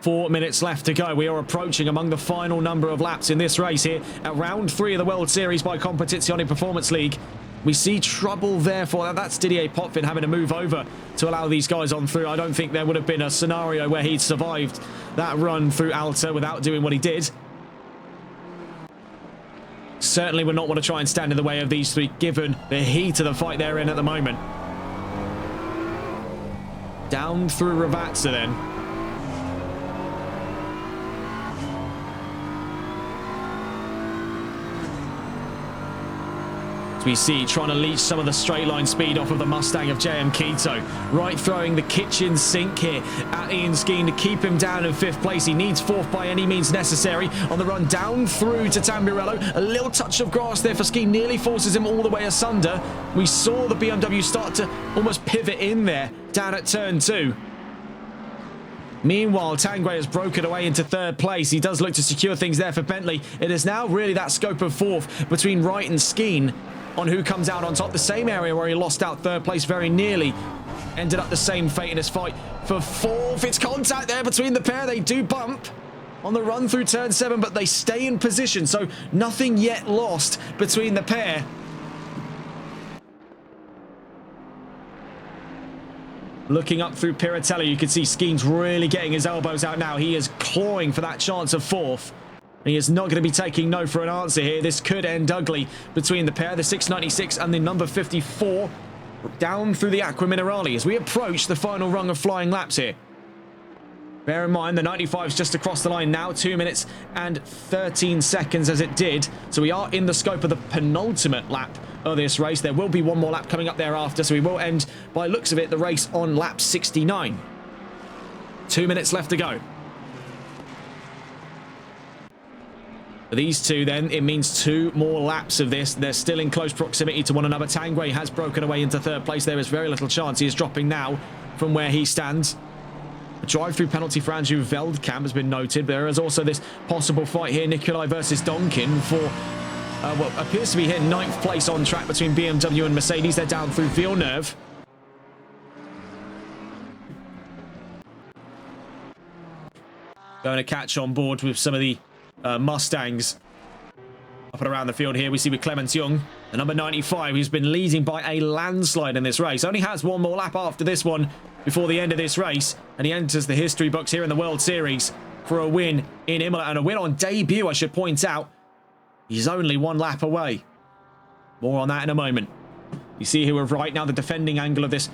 4 minutes left to go. We are approaching among the final number of laps in this race here at round 3 of the World Series by Competizione Performance League. We see trouble there for that. That's Didier Potvin having to move over to allow these guys on through. I don't think there would have been a scenario where he'd survived that run through Alta without doing what he did. Certainly would not want to try and stand in the way of these 3, given the heat of the fight they're in at the moment. Down through Ravazza then. As we see, trying to leech some of the straight line speed off of the Mustang of JM Quito. Right, throwing the kitchen sink here at Ian Skeen to keep him down in 5th place. He needs 4th by any means necessary. On the run down through to Tamburello. A little touch of grass there for Skeen, nearly forces him all the way asunder. We saw the BMW start to almost pivot in there down at turn 2. Meanwhile, Tanguay has broken away into 3rd place. He does look to secure things there for Bentley. It is now really that scope of 4th between Wright and Skeen on who comes out on top. The same area where he lost out 3rd place very nearly ended up the same fate in this fight for fourth. It's contact there between the pair. They do bump on the run through turn 7, but they stay in position, so nothing yet lost between the pair. Looking up through Piratelli, you can see Skeen's really getting his elbows out now. He is clawing for that chance of fourth. He is not going to be taking no for an answer here. This could end ugly between the pair, the 696 and the number 54, down through the Aqua Minerale as we approach the final rung of flying laps here. Bear in mind, the 95 is just across the line now, 2 minutes and 13 seconds as it did. So we are in the scope of the penultimate lap of this race. There will be one more lap coming up thereafter, so we will end, by looks of it, the race on lap 69. 2 minutes left to go. For these two, then, it means 2 more laps of this. They're still in close proximity to one another. Tanguay has broken away into third place. There is very little chance he is dropping now from where he stands. A drive-through penalty for Andrew Veldkamp has been noted. There is also this possible fight here, Nikolai versus Donkin, for what appears to be here 9th place on track between BMW and Mercedes. They're down through Villeneuve. Going to catch on board with some of the Mustangs up and around the field here. We see with Clemens Young, the number 95, who's been leading by a landslide in this race. Only has one more lap after this one before the end of this race, and he enters the history books here in the World Series for a win in Imola, and a win on debut, I should point out. He's only 1 lap away. More on that in a moment. You see here with right now the defending angle of this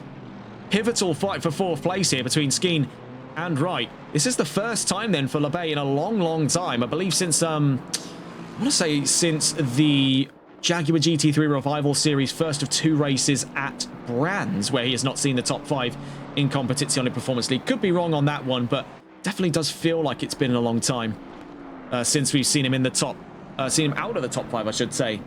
pivotal fight for 4th place here between Skeen and Wright. This is the first time then for LeBay in a long, long time. I believe since, I want to say since the Jaguar GT3 Revival Series first of 2 races at Brands, where he has not seen the top 5 in Competizione Performance League. Could be wrong on that one, but definitely does feel like it's been a long time since we've seen him in the top, seen him out of the top 5, I should say.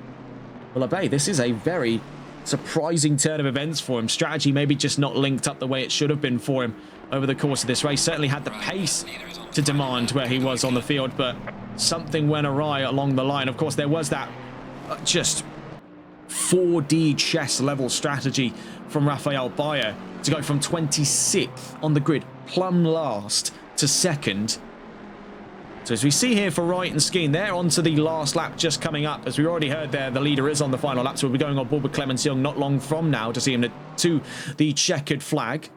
Well, LeBay, this is a very surprising turn of events for him. Strategy maybe just not linked up the way it should have been for him over the course of this race. Certainly had the pace to demand where he was on the field, but something went awry along the line. Of course, there was that just 4D chess level strategy from Rafael Bayer to go from 26th on the grid, plumb last, to 2nd. So as we see here for Wright and Skeen, they're onto the last lap just coming up. As we already heard there, the leader is on the final lap, so we'll be going on board with Clemens Young not long from now to see him to the checkered flag.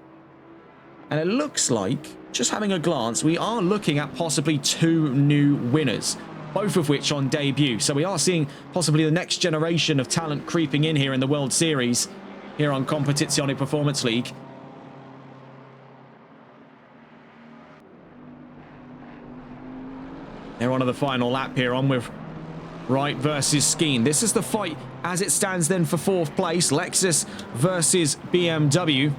And it looks like, just having a glance, we are looking at possibly 2 new winners, both of which on debut. So we are seeing possibly the next generation of talent creeping in here in the World Series, here on Competizione Performance League. They're on to the final lap here, on with Wright versus Skeen. This is the fight as it stands then for 4th place. Lexus versus BMW.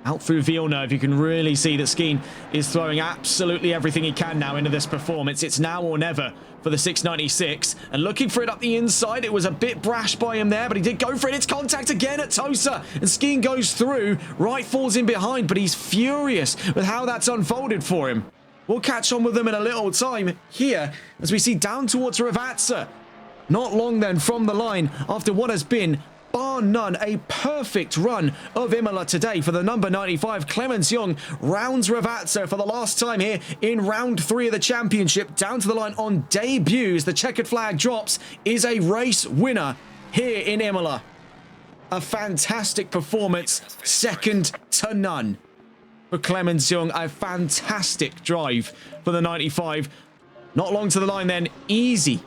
Out through Villeneuve, you can really see that Skeen is throwing absolutely everything he can now into this performance. It's now or never for the 696. And looking for it up the inside, it was a bit brash by him there, but he did go for it. It's contact again at Tosa, and Skeen goes through. Wright falls in behind, but he's furious with how that's unfolded for him. We'll catch on with them in a little time here as we see down towards Ravazza. Not long then from the line after what has been, bar none, a perfect run of Imola today for the number 95. Clemens Young rounds Ravazza for the last time here in round 3 of the championship. Down to the line on debuts. The checkered flag drops, is a race winner here in Imola. A fantastic performance, second to none for Clemens Young. A fantastic drive for the 95. Not long to the line then. Easy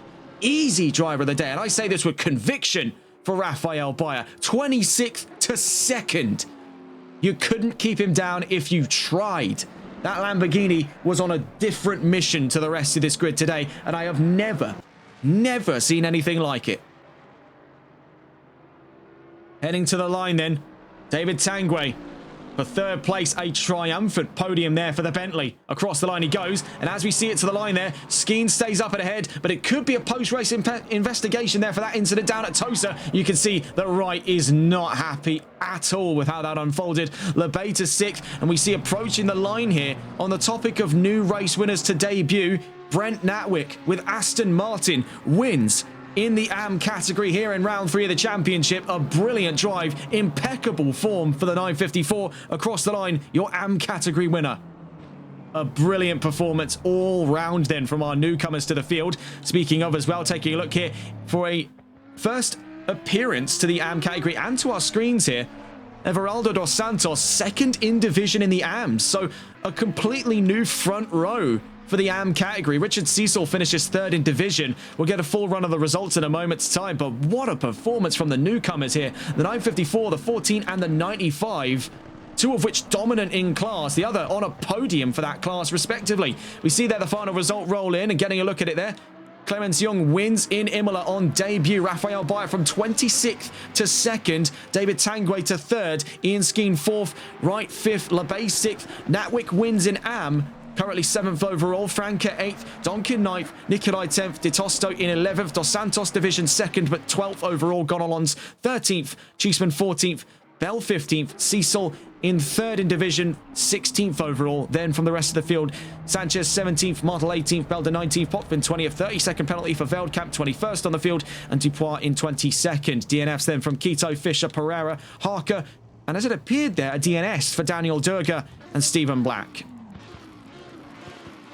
driver of the day. And I say this with conviction for Rafael Bayer. 26th to 2nd. You couldn't keep him down if you tried. That Lamborghini was on a different mission to the rest of this grid today, and I have never seen anything like it. Heading to the line then, David Tanguay. For 3rd place, a triumphant podium there for the Bentley. Across the line he goes, and as we see it to the line there, Skeen stays up and ahead, but it could be a post-race investigation there for that incident down at Tosa. You can see that Wright is not happy at all with how that unfolded. LeBay to 6th, and we see approaching the line here on the topic of new race winners to debut, Brent Natwick with Aston Martin wins in the AM category here in round 3 of the championship. A brilliant drive, impeccable form for the 954 across the line, your AM category winner. A brilliant performance all round then from our newcomers to the field. Speaking of as well, taking a look here for a first appearance to the AM category and to our screens here. Everaldo dos Santos, second in division in the AMs, so a completely new front row for the AM category. Richard Cecil finishes third in division. We'll get a full run of the results in a moment's time, but what a performance from the newcomers here. The 954, the 14 and the 95, two of which dominant in class, the other on a podium for that class respectively. We see there the final result roll in and getting a look at it there. Clemens Young wins in Imola on debut. Rafael Bayer from 26th to 2nd. David Tanguay to 3rd. Ian Skeen 4th. Wright 5th. LeBay 6th. Natwick wins in AM. Currently 7th overall. Franca 8th. Donkin 9th. Nikolai 10th. De Tosto in 11th. Dos Santos division 2nd but 12th overall. Gonalons 13th. Cheeseman 14th. Bell 15th. Cecil in 3rd in division, 16th overall. Then from the rest of the field, Sanchez 17th, Martel 18th, Belder 19th, Potvin 20th, 32nd penalty for Veldkamp, 21st on the field, and Dupois in 22nd. DNFs then from Quito, Fisher, Pereira, Harker, and as it appeared there, a DNS for Daniel Durga and Stephen Black.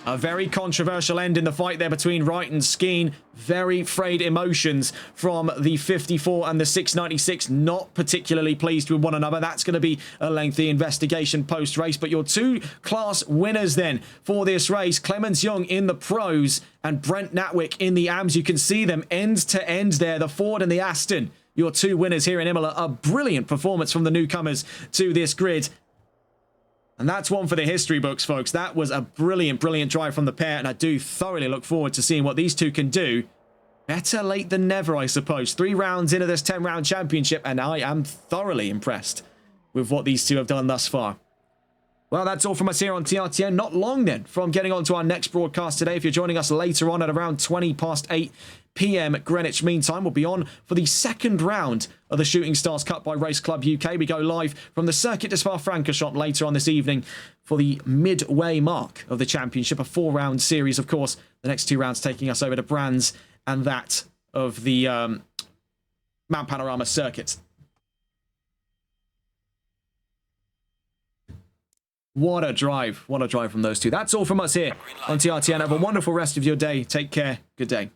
A very controversial end in the fight there between Wright and Skeen. Very frayed emotions from the 54 and the 696. Not particularly pleased with one another. That's going to be a lengthy investigation post-race. But your two class winners then for this race, Clemens Young in the pros and Brent Natwick in the AMs. You can see them end to end there, the Ford and the Aston. Your two winners here in Imola. A brilliant performance from the newcomers to this grid. And that's one for the history books, folks. That was a brilliant, brilliant drive from the pair, and I do thoroughly look forward to seeing what these two can do. Better late than never, I suppose. 3 rounds into this 10-round championship, and I am thoroughly impressed with what these two have done thus far. Well, that's all from us here on TRTN. Not long, then, from getting on to our next broadcast today. If you're joining us later on at around 8 PM Greenwich Mean Time, we'll be on for the second round of the Shooting Stars Cup by Race Club UK. We go live from the Circuit de Spa-Francorchamps later on this evening for the midway mark of the championship. A 4-round series, of course. The next 2 rounds taking us over to Brands and that of the Mount Panorama Circuit. What a drive from those two. That's all from us here on TRTN. Have a wonderful rest of your day. Take care. Good day.